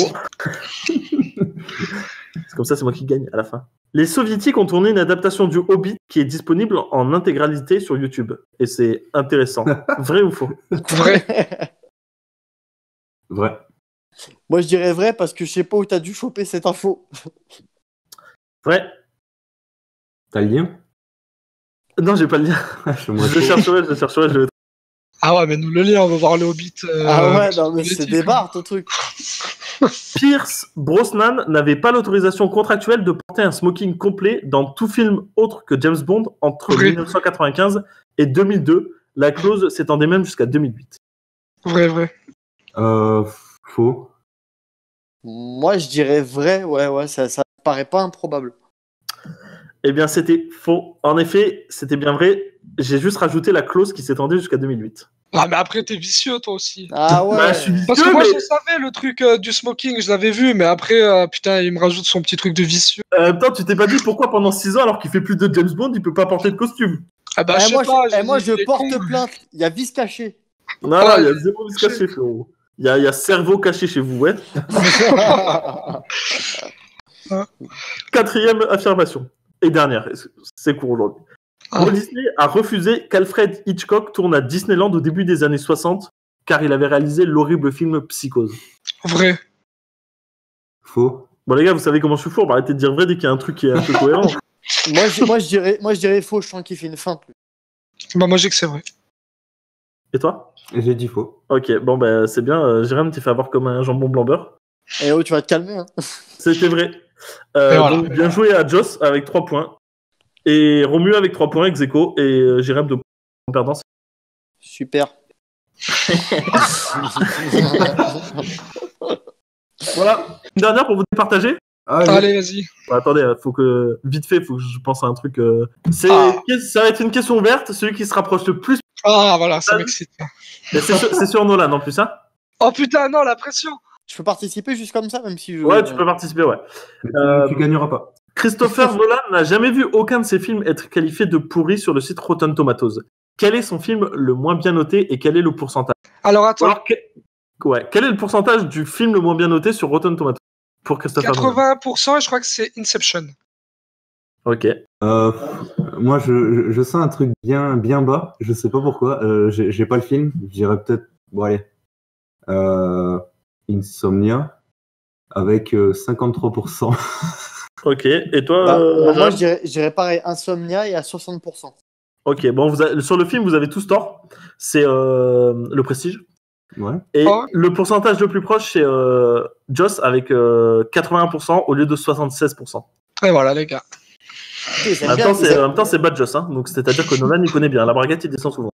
C'est comme ça, c'est moi qui gagne à la fin. Les soviétiques ont tourné une adaptation du Hobbit qui est disponible en intégralité sur YouTube. Et c'est intéressant. Vrai ou faux? Vrai. Vrai. Moi, je dirais vrai parce que je sais pas où t'as dû choper cette info. Vrai? T'as le lien? Non, j'ai pas le lien. Je le chercherai, je le... Ah ouais, mais nous le lien, on va voir le Hobbit. Ah ouais, non, mais c'est politique. des barres, ton truc. Pierce Brosnan n'avait pas l'autorisation contractuelle de porter un smoking complet dans tout film autre que James Bond entre Vrai. 1995 et 2002. La clause s'étendait même jusqu'à 2008. Vrai. Faux. Moi, je dirais vrai. Ouais, ça me paraît pas improbable. Eh bien, c'était faux. En effet, c'était bien vrai. J'ai juste rajouté la clause qui s'étendait jusqu'à 2008. Ah, mais après, t'es vicieux, toi aussi. Ah ouais. Bah, je suis Parce que vicieux, moi, mais je savais le truc du smoking, je l'avais vu, mais après, putain, il me rajoute son petit truc de vicieux. en même temps, tu t'es pas dit pourquoi pendant 6 ans, alors qu'il fait plus de James Bond, il peut pas porter de costume. Ah bah, Eh, je sais moi, pas. moi, dit, je il est porte con. plainte. Il y a vice caché. Non, Ouais, il y a zéro vis caché, frérot. Il y a cerveau caché chez vous, ouais. Quatrième affirmation. Et dernière, c'est court aujourd'hui. Ah. Walt Disney a refusé qu'Alfred Hitchcock tourne à Disneyland au début des années 60, car il avait réalisé l'horrible film Psychose. Vrai. Faux. Bon les gars, vous savez comment je suis fort, arrêtez de dire vrai dès qu'il y a un truc qui est un peu cohérent. Moi, je dirais faux, je sens qu'il fait une fin. Bah, moi, j'ai que c'est vrai. Et toi? J'ai dit faux. Ok, bon, bah, c'est bien. Jérém, t'es fait avoir comme un jambon blanc-beurre. Et oh, tu vas te calmer. Hein. C'était vrai. Et voilà. Donc, bien joué à Joss avec 3 points. Et Romu avec 3 points, ex-aequo. Et Jérém 2 points en perdant. Super. Voilà. Une dernière pour vous départager. Allez, vas-y. Bon, attendez, vite fait, faut que je pense à un truc. Ça va être une question ouverte. Celui qui se rapproche le plus. Ah, voilà, ça m'excite. Et c'est sur Nolan en plus, hein. Oh putain, non, la pression. Je peux participer juste comme ça, même si je... Ouais, tu peux participer, ouais. Tu gagneras pas. Christopher Nolan n'a jamais vu aucun de ses films être qualifié de pourri sur le site Rotten Tomatoes. Quel est son film le moins bien noté et quel est le pourcentage? Alors, attends. Alors, quel est le pourcentage du film le moins bien noté sur Rotten Tomatoes pour Christopher Nolan? 80%, et je crois que c'est Inception. Ok. Moi, je sens un truc bien bas. Je sais pas pourquoi. J'ai pas le film. Je dirais peut-être. Bon, allez. Insomnia avec 53%. Ok. Et toi moi, je dirais pareil, Insomnia et à 60%. Ok. Bon, sur le film, vous avez tous tort. C'est Le Prestige. Ouais. Et le pourcentage le plus proche, c'est Joss avec 81% au lieu de 76%. Et voilà, les gars. En même temps, c'est bad Joss, hein. Donc, c'est-à-dire que Nolan, il connaît bien. La braguette, il descend souvent.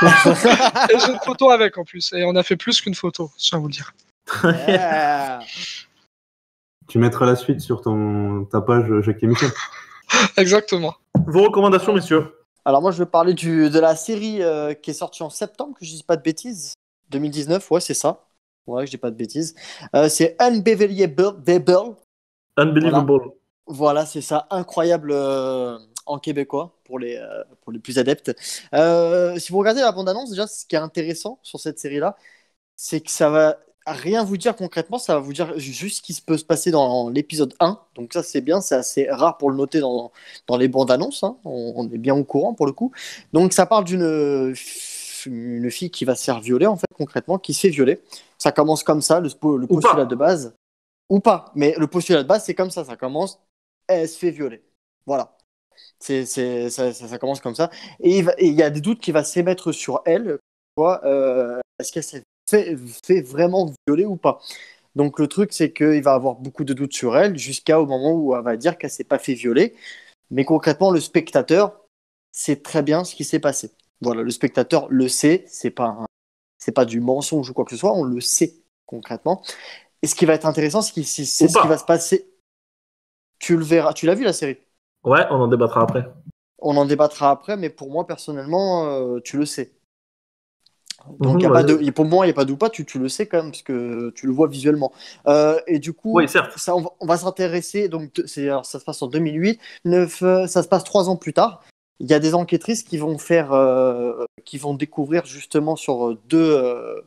Et j'ai une photo avec en plus. Et on a fait plus qu'une photo, je tiens à vous le dire. Yeah. Tu mettras la suite sur ta page Jacques et Michel. Exactement. Vos recommandations, messieurs? Alors moi, je vais parler de la série qui est sortie en septembre, que je dis pas de bêtises. 2019, ouais, c'est ça. Ouais, je dis pas de bêtises. C'est Unbelievable. Unbelievable. Voilà, c'est ça. Incroyable en québécois pour les plus adeptes. Si vous regardez la bande-annonce, déjà, ce qui est intéressant sur cette série-là, c'est que ça va rien vous dire concrètement, ça va vous dire juste ce qui peut se passer dans l'épisode 1. Donc ça, c'est bien, c'est assez rare pour le noter dans les bandes annonces. Hein. On est bien au courant pour le coup. Donc ça parle d'une fille qui va se faire violer, en fait, concrètement, qui se fait violer. Ça commence comme ça, le postulat de base. Ou pas, mais le postulat de base, c'est comme ça commence, elle se fait violer. Voilà. Ça commence comme ça. Et il y a des doutes qui vont s'émettre sur elle. Est-ce qu'elle s'est fait vraiment violer ou pas? Donc le truc, c'est qu'il va avoir beaucoup de doutes sur elle jusqu'au moment où elle va dire qu'elle s'est pas fait violer. Mais concrètement, le spectateur sait très bien ce qui s'est passé. Voilà, le spectateur le sait, c'est pas du mensonge ou quoi que ce soit, on le sait concrètement. Et ce qui va être intéressant, c'est ce qui va se passer. Tu le verras. Tu l'as vu la série? Ouais, on en débattra après. On en débattra après, mais pour moi, personnellement, tu le sais. Donc, pour moi, il n'y a pas d'ou pas, tu le sais quand même, parce que tu le vois visuellement. Et du coup, oui, certes. On va s'intéresser. Donc, alors, ça se passe en 2008. Ça se passe 3 ans plus tard. Il y a des enquêtrices qui vont découvrir justement sur deux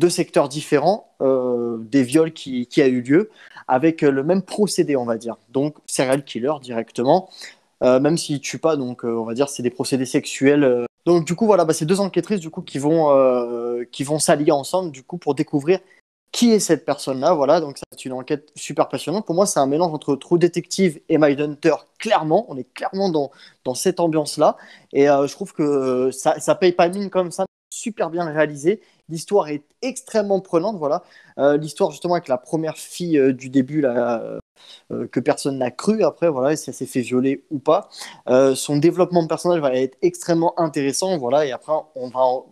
secteurs différents des viols qui a eu lieu avec le même procédé, on va dire. Donc, serial killer directement. Même s'il tue pas, donc on va dire c'est des procédés sexuels. Donc du coup voilà, c'est 2 enquêtrices du coup qui vont s'allier ensemble du coup pour découvrir qui est cette personne-là. Voilà, donc c'est une enquête super passionnante. Pour moi, c'est un mélange entre True Detective et Mindhunter. Clairement, on est clairement dans cette ambiance-là, et je trouve que ça paye pas mine comme ça. Super bien réalisé. L'histoire est extrêmement prenante. Voilà, l'histoire justement avec la première fille du début là. Que personne n'a cru après, voilà, si elle s'est fait violer ou pas. Son développement de personnage va être extrêmement intéressant, voilà, et après on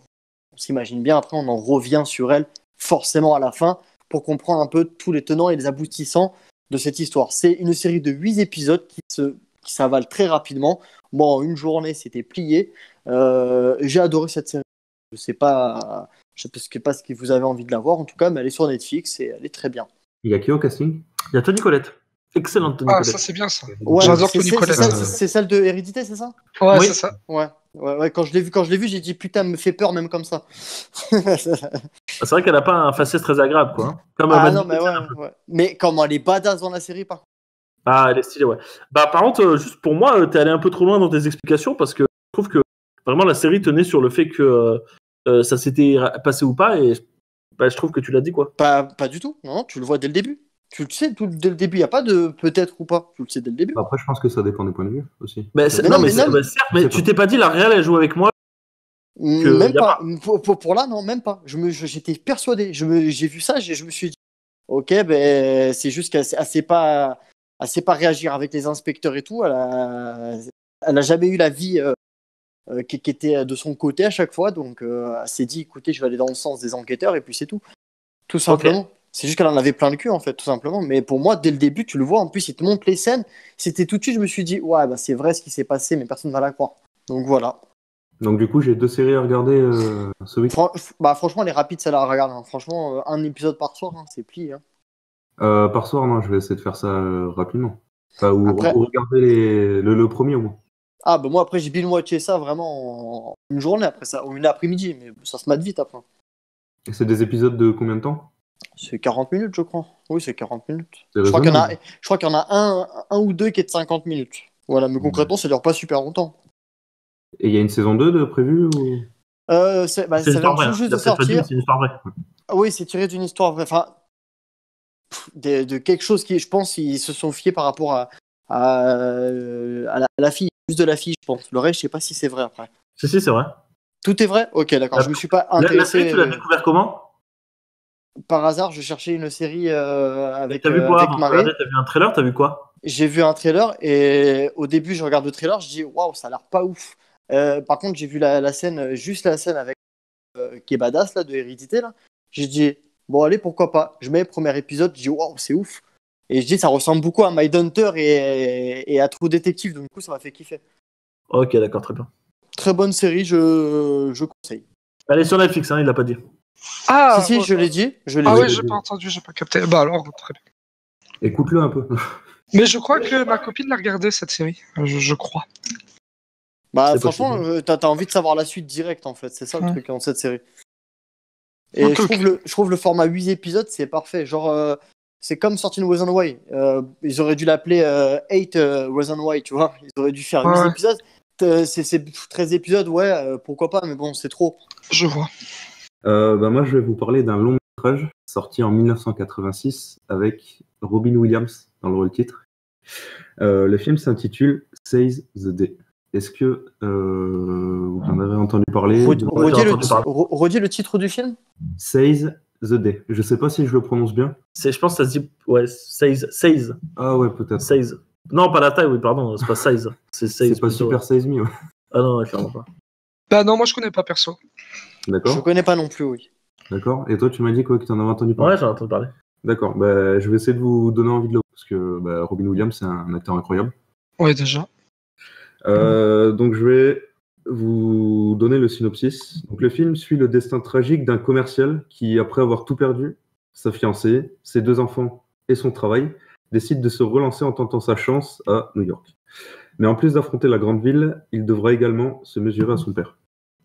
s'imagine bien, après on en revient sur elle forcément à la fin pour comprendre un peu tous les tenants et les aboutissants de cette histoire. C'est une série de 8 épisodes qui s'avalent très rapidement. Bon, en une journée, c'était plié. J'ai adoré cette série. Je sais pas ce que vous avez envie de la voir, en tout cas, mais elle est sur Netflix et elle est très bien. Il y a qui au casting? Il y a Toni Collette. Excellente Toni Collette. Ah, ça c'est bien ça. Ouais, j'adore Toni Collette. C'est celle de Hérédité, c'est ça? Ouais, oui. C'est ça. Ouais. Quand je l'ai vu, j'ai dit putain, elle me fait peur même comme ça. C'est vrai qu'elle a pas un faciès très agréable, quoi. Hein. Comme non, mais ouais. Mais comment elle est badass dans la série, par contre. Ah, elle est stylée, ouais. Bah, par contre, juste pour moi, t'es allé un peu trop loin dans tes explications parce que je trouve que vraiment la série tenait sur le fait que ça s'était passé ou pas, et bah, je trouve que tu l'as dit, quoi. Pas du tout, non, tu le vois dès le début. Tu le sais dès le début, il n'y a pas de peut-être ou pas. Tu le sais dès le début. Après, je pense que ça dépend des points de vue aussi. Mais non, mais certes, mais tu t'es pas dit la réelle elle joue avec moi Même y a pas. Pour là, non, même pas. J'étais persuadé. J'ai vu ça, je me suis dit, ok, ben c'est juste qu'elle sait pas réagir avec les inspecteurs et tout. Elle a jamais eu la vie qui était de son côté à chaque fois. Donc, elle s'est dit, écoutez, je vais aller dans le sens des enquêteurs et puis c'est tout. Tout simplement. C'est juste qu'elle en avait plein le cul, en fait, tout simplement. Mais pour moi, dès le début, tu le vois. En plus, il te montre les scènes. C'était tout de suite, je me suis dit, ouais, bah, c'est vrai ce qui s'est passé, mais personne ne va la croire. Donc voilà. Donc du coup, j'ai 2 séries à regarder ce week. Franchement, elle est rapide, celle-là à regarder. Hein. Franchement, un épisode par soir, hein, c'est plié. Hein. Par soir, non, je vais essayer de faire ça rapidement. Enfin, ou Après- regarder le premier au moins. Ah, bah moi, après, j'ai binge-watché ça vraiment en une journée après ça, ou une après-midi, mais ça se mate vite après. Et c'est des épisodes de combien de temps? C'est 40 minutes, je crois. Oui, c'est 40 minutes. C'est Je crois qu'il y en a, raisonnable. je crois qu'il y en a un ou deux qui est de 50 minutes. Voilà, mais concrètement, ça dure pas super longtemps. Et il y a une saison 2 de prévue ou... C'est une Ça vient histoire vraie. tout Hein. juste Il a de peut-être pas dit, mais sortir. c'est une histoire vraie. Ah oui, c'est tiré d'une histoire vraie. Enfin, de quelque chose qui, je pense, ils se sont fiés par rapport à la fille. Juste de la fille, je pense. Le reste, je sais pas si c'est vrai après. Si, c'est vrai. Tout est vrai? Ok, d'accord. Je me suis pas La série, intéressé. tu l'as découvert comment? Par hasard, je cherchais une série avec, T'as vu quoi avec avant de Marie. regarder? T'as vu un trailer? T'as vu quoi? J'ai vu un trailer et au début, je regarde le trailer, je dis waouh, ça a l'air pas ouf. Par contre, j'ai vu la scène, juste la scène avec qui est badass là, de Hérédité là. J'ai dit bon, allez, pourquoi pas. Je mets le premier épisode, je dis waouh, c'est ouf. Et je dis ça ressemble beaucoup à Mindhunter et à True Detective, donc du coup, ça m'a fait kiffer. Ok, d'accord, très bien. Très bonne série, je conseille. Elle est sur Netflix, hein, il l'a pas dit. Ah, Si, ouais, je l'ai dit. ah dit. ouais, j'ai pas entendu, j'ai pas capté. Bah alors, très bien. Écoute-le un peu. Mais je crois que ma copine l'a regardé cette série, je crois. Bah, C'est franchement, possible. t'as envie de savoir la suite directe en fait, c'est ça le Ouais. truc dans cette série. Et Ok, je trouve le format 8 épisodes, c'est parfait. Genre, c'est comme Sorting Reason Why. Ils auraient dû l'appeler 8 Reason Why, tu vois. Ils auraient dû faire 8 Ouais. épisodes. C'est 13 épisodes, ouais, pourquoi pas, mais bon, c'est trop. Je vois. Moi, je vais vous parler d'un long métrage sorti en 1986 avec Robin Williams dans le rôle titre. Le film s'intitule Seize the Day. Est-ce que vous en avez entendu parler? Redis le titre du film? Seize the Day. Je sais pas si je le prononce bien. Je pense que ça se dit. Ouais, 16. Ah ouais, peut-être. 16. Non, pas la taille, oui, pardon, c'est pas 16. C'est 16. C'est pas plutôt. Super Size Me, ouais. Ah non, clairement pas. Bah non, moi je connais pas perso. D'accord. Je connais pas non plus, oui. D'accord. Et toi, tu m'as dit quoi, que tu en avais entendu parler? Ouais, j'en ai entendu parler. D'accord. Bah, je vais essayer de vous donner envie de le voir parce que Robin Williams, c'est un acteur incroyable. Ouais, déjà. Donc, je vais vous donner le synopsis. Donc, le film suit le destin tragique d'un commercial qui, après avoir tout perdu, sa fiancée, ses 2 enfants et son travail, décide de se relancer en tentant sa chance à New York. Mais en plus d'affronter la grande ville, il devra également se mesurer à son père.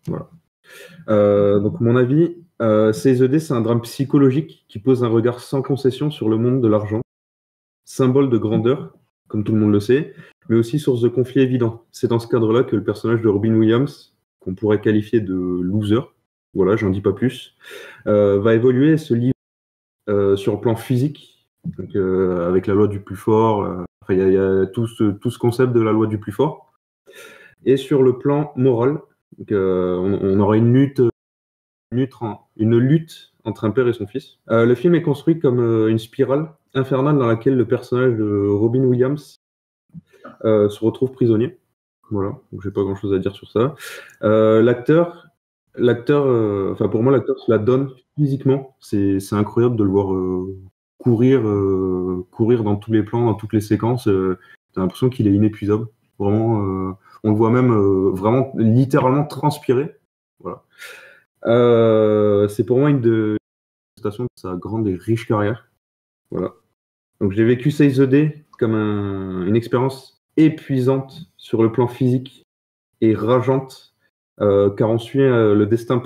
Voilà. Donc, mon avis, Seize the Day, c'est un drame psychologique qui pose un regard sans concession sur le monde de l'argent, symbole de grandeur, comme tout le monde le sait, mais aussi source de conflits évidents. C'est dans ce cadre-là que le personnage de Robin Williams, qu'on pourrait qualifier de loser, voilà, j'en dis pas plus, va évoluer et se livrer sur le plan physique, donc, avec la loi du plus fort. Il y a tout ce concept de la loi du plus fort. Et sur le plan moral, donc, on aura une lutte entre un père et son fils. Le film est construit comme une spirale infernale dans laquelle le personnage de Robin Williams se retrouve prisonnier. Voilà, donc j'ai pas grand chose à dire sur ça. L'acteur, pour moi, l'acteur se la donne physiquement. C'est incroyable de le voir courir dans tous les plans, dans toutes les séquences. T'as l'impression qu'il est inépuisable. Vraiment, on le voit même vraiment littéralement transpirer. Voilà. C'est pour moi une prestation de sa grande et riche carrière. Voilà. Donc j'ai vécu Seize the Day comme une expérience épuisante sur le plan physique et rageante, car on suit le destin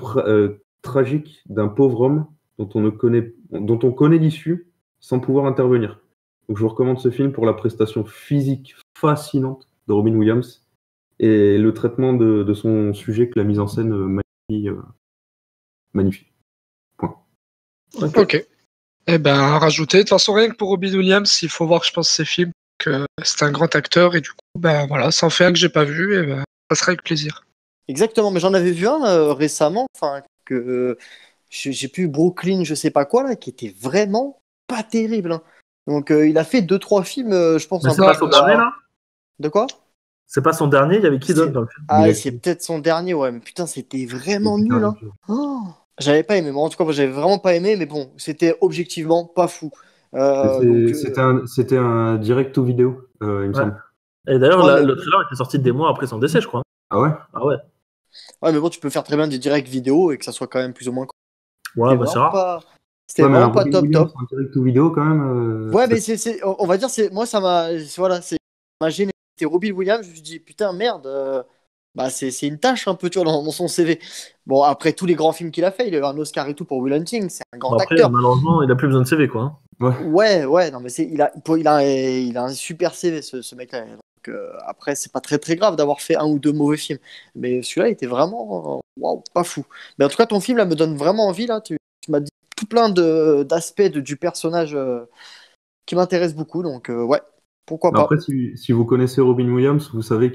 tragique d'un pauvre homme dont on connaît l'issue sans pouvoir intervenir. Donc je vous recommande ce film pour la prestation physique fascinante de Robin Williams et le traitement de son sujet que la mise en scène magnifique. Point. Ok. Eh ben, à rajouter. De toute façon, rien que pour Robin Williams, il faut voir, je pense, ses films, que c'est un grand acteur, et du coup, ben voilà, ça en fait un que j'ai pas vu, et ben, ça sera avec plaisir. Exactement, mais j'en avais vu un récemment, enfin, que j'ai plus Brooklyn, je sais pas quoi, là, qui était vraiment pas terrible, hein. Donc, il a fait 2-3 films, je pense, Mais un c'est peu. pas son dernier, là? De quoi? C'est pas son dernier, il y avait qui d'autre dans le film? Ah, Il a- c'est peut-être son dernier, ouais, mais putain, c'était vraiment Putain, nul, hein. Oh, j'avais pas aimé, moi, en tout cas, moi, j'avais vraiment pas aimé, mais bon, c'était objectivement pas fou. Donc, C'était un direct to vidéo, il me Ouais. semble. Et d'ailleurs, Ouais, mais- le trailer était sorti des mois après son décès, je crois. Ah ouais? Ah ouais. ouais, mais bon, tu peux faire très bien des directs vidéo et que ça soit quand même plus ou moins. Ouais, bah c'est rare. C'était Ouais, mais un vraiment pas Robin top Williams top. en direct to vidéo, quand même. Ouais, mais on va dire, moi, voilà, ça m'a gêné. C'était Robin Williams, je me suis dit, putain, merde, bah, c'est une tâche un peu, tu vois, dans son CV. Bon, après tous les grands films qu'il a fait, il a eu un Oscar et tout pour Will Hunting, c'est un grand Bon, après, acteur. malheureusement, il a plus besoin de CV, quoi. Hein. Ouais, non, mais il a un super CV, ce mec-là. Donc, après, c'est pas très très grave d'avoir fait un ou deux mauvais films. Mais celui-là, il était vraiment, waouh, pas fou. Mais en tout cas, ton film, là, me donne vraiment envie, là. Tu m'as dit tout plein d'aspects du personnage qui m'intéressent beaucoup, donc ouais, pourquoi pas. Après, si vous connaissez Robin Williams, vous saviez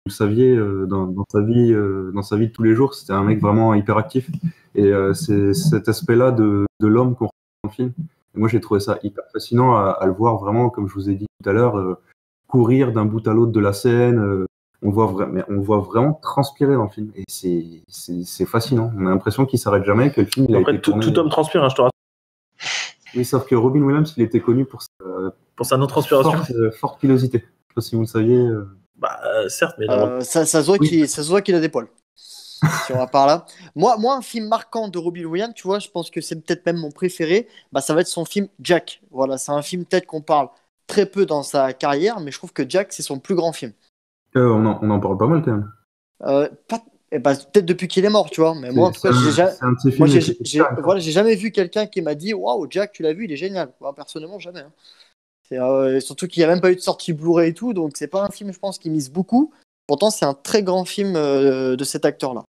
dans sa vie de tous les jours, c'était un mec vraiment hyperactif. Et c'est cet aspect-là de l'homme qu'on retrouve dans le film. Et moi, j'ai trouvé ça hyper fascinant à le voir vraiment, comme je vous ai dit tout à l'heure, courir d'un bout à l'autre de la scène. On le voit vraiment transpirer dans le film. Et c'est fascinant. On a l'impression qu'il s'arrête jamais, que le film il a Après, été tourné. tout homme transpire, hein, je te rassure. Oui, sauf que Robin Williams, il était connu pour Pour sa non-transpiration. forte pilosité. Je sais pas si vous le saviez. Bah, certes, mais là, Ça se voit Oui. ça se voit qu'il a des poils. Si on va par là. Moi, un film marquant de Robin Williams, tu vois, je pense que c'est peut-être même mon préféré, bah, ça va être son film Jack. Voilà, c'est un film peut-être qu'on parle très peu dans sa carrière, mais je trouve que Jack, c'est son plus grand film. On en parle pas mal quand même. Peut-être depuis qu'il est mort, tu vois, mais moi, en tout cas, C'est un de ces moi, films. j'ai jamais vu quelqu'un qui m'a dit waouh, Jack, tu l'as vu, il est génial. Moi, personnellement, jamais, hein. Surtout qu'il n'y a même pas eu de sortie Blu-ray et tout, donc c'est pas un film, je pense, qui mise beaucoup. Pourtant, c'est un très grand film de cet acteur-là,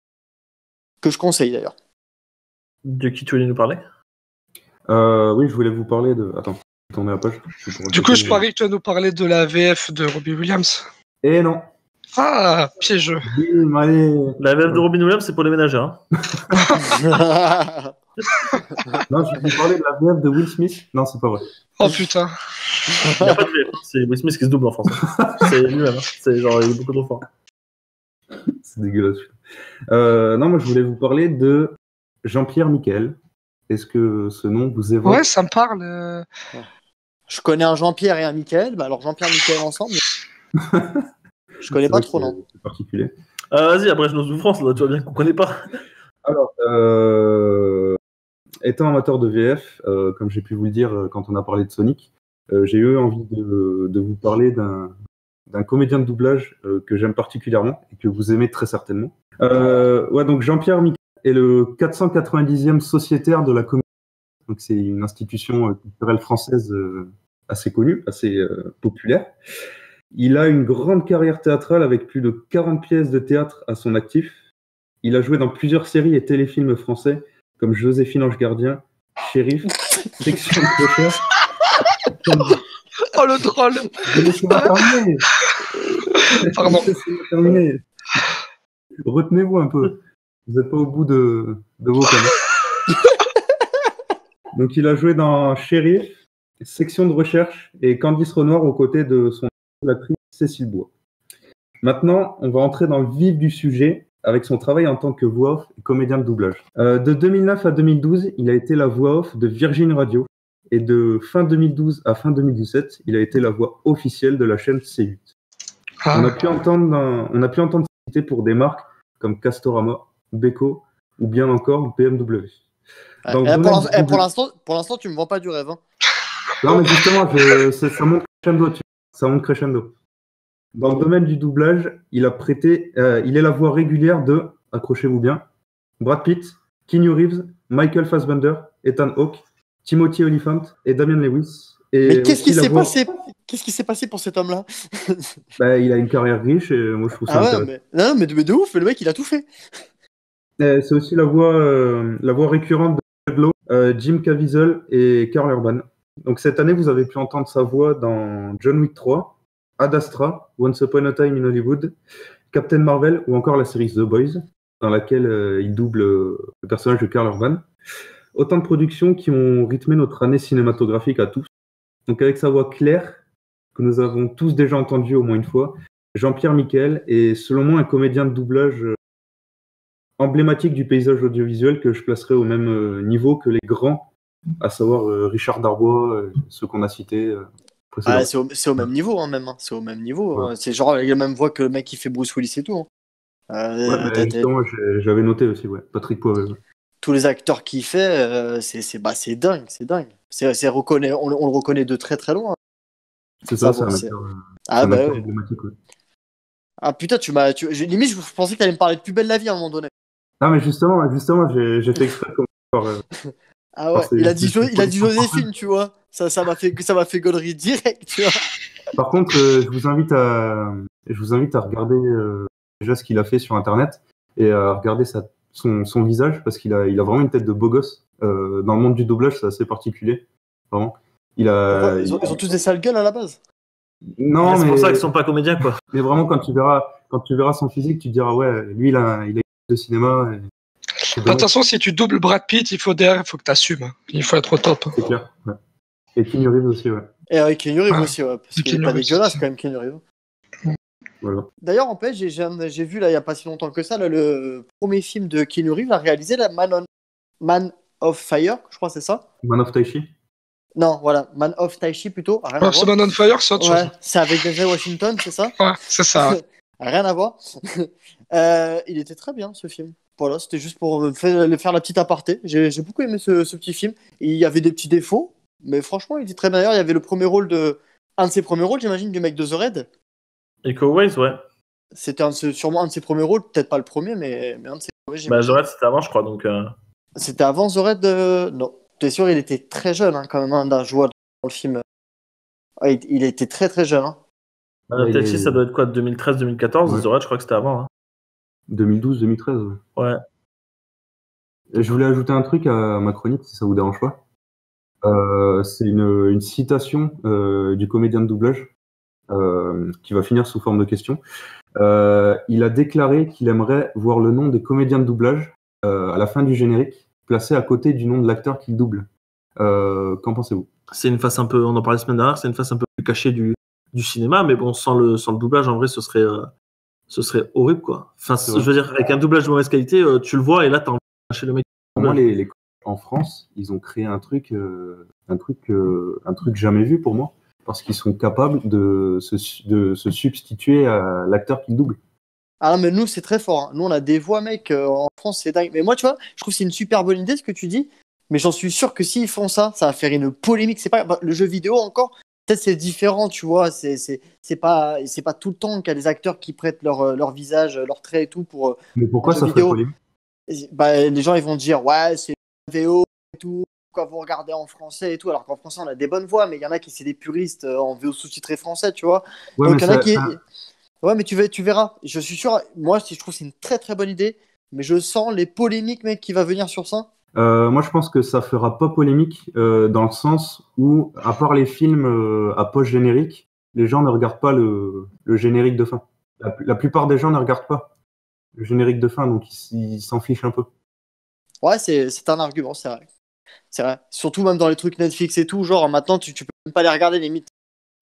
que je conseille d'ailleurs. de qui tu voulais nous parler? Oui, je voulais vous parler de. Attends, tournez la page. Du coup, je parie que tu vas nous parler de la VF de Robin Williams. Eh non. Ah, piégeux. Bim, allez. La VF de Robin Williams, c'est pour les ménagères. Hein. Non, je vais vous parler de la VF de Will Smith. Non, c'est pas vrai. Oh putain. Il n'y a pas de VF, hein. C'est Will Smith qui se double en français. C'est lui-même. Hein. C'est genre, il est beaucoup trop fort. C'est dégueulasse. Non, moi, je voulais vous parler de Jean-Pierre Michael. Est-ce que ce nom vous évoque? Ouais, ça me parle. Je connais un Jean-Pierre et un Michael, bah alors Jean-Pierre et Michael ensemble. Je connais pas trop, non. C'est particulier. Vas-y, après nos souffrances, là, tu vois bien qu'on connaît pas. Alors, étant amateur de VF, comme j'ai pu vous le dire quand on a parlé de Sonic, j'ai eu envie de vous parler d'un comédien de doublage que j'aime particulièrement et que vous aimez très certainement. Ouais, donc Jean-Pierre Michael est le 490e sociétaire de la Comédie. Donc c'est une institution culturelle française assez connue, assez populaire. Il a une grande carrière théâtrale avec plus de 40 pièces de théâtre à son actif. Il a joué dans plusieurs séries et téléfilms français comme Joséphine Ange Gardien, Shérif, Section de recherche. Oh le troll. Laissez-moi terminer. Pardon. Laissez-moi terminer. Retenez-vous un peu. Vous n'êtes pas au bout de vos canaux. Donc il a joué dans Shérif, Section de recherche et Candice Renoir aux côtés de son actrice Cécile Bois. Maintenant, on va entrer dans le vif du sujet avec son travail en tant que voix off et comédien de doublage. De 2009 à 2012, il a été la voix off de Virgin Radio et de fin 2012 à fin 2017, il a été la voix officielle de la chaîne C8. Ah. On a pu entendre citer pour des marques comme Castorama, Beko ou bien encore BMW. Pour l'instant, tu me vends pas du rêve. Hein. Non, mais justement, ça monte crescendo. Ça monte crescendo. Dans le domaine du doublage, il est la voix régulière de, accrochez-vous bien, Brad Pitt, Keanu Reeves, Michael Fassbender, Ethan Hawke, Timothy Olyphant et Damian Lewis. Mais qu'est-ce qui s'est passé pour cet homme-là? Il a une carrière riche et moi je trouve ça intéressant. Mais de ouf, le mec il a tout fait. C'est aussi la voix récurrente de Jude Law Jim Caviezel et Karl Urban. Donc cette année, vous avez pu entendre sa voix dans John Wick 3, Ad Astra, Once Upon a Time in Hollywood, Captain Marvel ou encore la série The Boys, dans laquelle il double le personnage de Karl Urban. Autant de productions qui ont rythmé notre année cinématographique à tous. Donc avec sa voix claire, que nous avons tous déjà entendue au moins une fois, Jean-Pierre Michael est selon moi un comédien de doublage emblématique du paysage audiovisuel que je placerai au même niveau que les grands, à savoir Richard Darbois, ceux qu'on a cités précédemment. C'est au même niveau, hein, même. Hein. C'est au même niveau. Ouais. Hein. C'est genre avec la même voix que le mec qui fait Bruce Willis et tout. Hein. Justement, j'avais noté aussi, Patrick Poivet. Tous les acteurs qu'il fait, c'est dingue, c'est dingue. On le reconnaît de très très loin. C'est ça, c'est un acteur, emblématique. Ouais. Ah putain, limite, je pensais que t'allais me parler de Plus belle la vie à un moment donné. Non, mais justement, j'ai fait exprès comme Ah ouais, il a dit Joséphine, tu vois. Ça m'a fait gaulerie direct, tu vois. Par contre, je vous invite à regarder déjà ce qu'il a fait sur Internet et à regarder son visage parce qu'il a vraiment une tête de beau gosse. Dans le monde du doublage, c'est assez particulier. Vraiment. Ils ont tous des sales gueules à la base. Non, c'est pour ça qu'ils sont pas comédiens, quoi. Mais vraiment, quand tu verras son physique, tu te diras, ouais, lui, il a de cinéma. Attention, si tu doubles Brad Pitt, il faut que tu assumes. Il faut être au top. C'est clair. Ouais. Et Keanu Reeves aussi, ouais. Et avec Keanu Reeves aussi, ouais. Parce qu'il est pas dégueulasse, quand même, Keanu Reeves. Voilà. D'ailleurs, en fait, j'ai vu, là, il n'y a pas si longtemps que ça, là, le premier film de Keanu Reeves a réalisé la Man of Fire, je crois que c'est ça. Man of Tai Chi. Non, voilà, Man of Tai Chi plutôt. C'est Man on Fire, c'est autre chose. C'est avec Denzel Washington, c'est ça? Ouais, c'est ça. Rien à voir. Il était très bien, ce film. Voilà, c'était juste pour faire la petite aparté. J'ai beaucoup aimé ce petit film. Il y avait des petits défauts, mais franchement, il était très bien. D'ailleurs, il y avait un de ses premiers rôles, j'imagine, du mec de The Raid. Iko Uwais, ouais. C'était sûrement un de ses premiers rôles, peut-être pas le premier, mais un de ses premiers. The Raid, c'était avant, je crois, donc. C'était avant The Raid. Non, t'es sûr, il était très jeune, hein, quand même, d'un joueur dans le film. Il était très très jeune. Hein. Tai Chi, ça doit être quoi, 2013-2014. Ouais. The Raid, je crois que c'était avant. Hein. 2012-2013, ouais. Et je voulais ajouter un truc à ma chronique, si ça vous dérange pas. C'est une citation du comédien de doublage qui va finir sous forme de question. Il a déclaré qu'il aimerait voir le nom des comédiens de doublage à la fin du générique placé à côté du nom de l'acteur qu'il double. Qu'en pensez-vous? C'est une face un peu, on en parlait la semaine dernière, c'est une face un peu plus cachée du cinéma, mais bon, sans le doublage, en vrai, ce serait horrible, quoi. Enfin, je veux dire, avec un doublage de mauvaise qualité, tu le vois et là, t'as envie de lâcher le mec. Pour moi, en France, ils ont créé un truc jamais vu pour moi, parce qu'ils sont capables de se substituer à l'acteur qu'ils doublent. Ah non, mais nous, c'est très fort. Hein. Nous, on a des voix, mec, en France, c'est dingue. Mais moi, tu vois, je trouve que c'est une super bonne idée ce que tu dis, mais j'en suis sûr que s'ils font ça, ça va faire une polémique. C'est pas le jeu vidéo encore. Peut-être c'est différent, tu vois. C'est pas tout le temps qu'il y a des acteurs qui prêtent leur visage, leurs traits et tout pour. Mais pourquoi ça ferait polémique? Les gens ils vont dire ouais c'est VO et tout. Pourquoi vous regardez en français et tout, alors qu'en français on a des bonnes voix, mais il y en a qui c'est des puristes en VO sous-titré français, tu vois. Ouais, donc il y en a qui. Ouais, mais tu verras. Je suis sûr. Moi, je trouve que c'est une très très bonne idée, mais je sens les polémiques, mec, qui va venir sur ça. Moi, je pense que ça fera pas polémique dans le sens où, à part les films à post-générique, les gens ne regardent pas le générique de fin. La plupart des gens ne regardent pas le générique de fin, donc ils s'en fichent un peu. Ouais, c'est un argument, c'est vrai. C'est vrai. Surtout même dans les trucs Netflix et tout, genre maintenant tu peux même pas les regarder limite.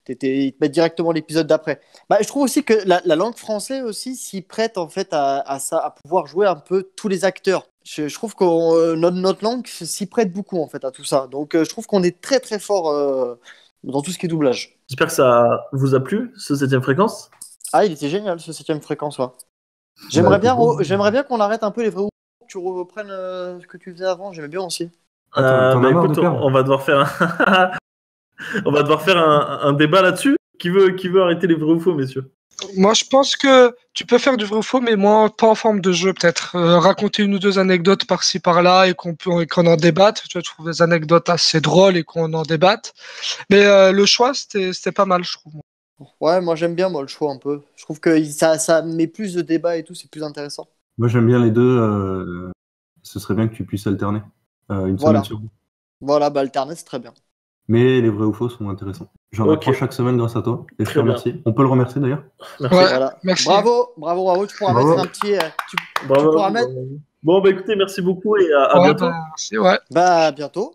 Ils te mettent directement l'épisode d'après. Je trouve aussi que la langue française aussi s'y prête en fait à ça, à pouvoir jouer un peu tous les acteurs. Je trouve que notre langue s'y prête beaucoup en fait à tout ça. Donc je trouve qu'on est très très fort dans tout ce qui est doublage. J'espère que ça vous a plu, ce 7ème fréquence. Ah, il était génial ce 7ème fréquence, ouais. J'aimerais bien qu'on arrête un peu les vrais ou que tu reprennes ce que tu faisais avant. J'aimais bien aussi. Écoute, on va devoir faire un débat là-dessus. Qui veut arrêter les vrais ou faux, messieurs? Moi, je pense que tu peux faire du vrai ou faux, mais moi, pas en forme de jeu, peut-être. Raconter une ou deux anecdotes par-ci, par-là, et qu'on en débatte. Tu vois, je trouve des anecdotes assez drôles et qu'on en débatte. Mais le choix, c'était pas mal, je trouve. Ouais, moi, j'aime bien le choix un peu. Je trouve que ça met plus de débat et tout, c'est plus intéressant. Moi, j'aime bien les deux. Ce serait bien que tu puisses alterner. Une Voilà. semaine sur deux. Voilà, bah alterner, c'est très bien. Mais les vrais ou faux sont intéressants. J'en Ok. apprends chaque semaine grâce à toi. Et je Très te remercie. On peut le remercier d'ailleurs. Merci. Ouais. Voilà. merci. Bravo, Raoult, tu pourras Bravo. mettre un petit. Bravo. pourras mettre- Bon, bah écoutez, merci beaucoup et à Ouais, bientôt. bah, merci, ouais. Bah, à bientôt.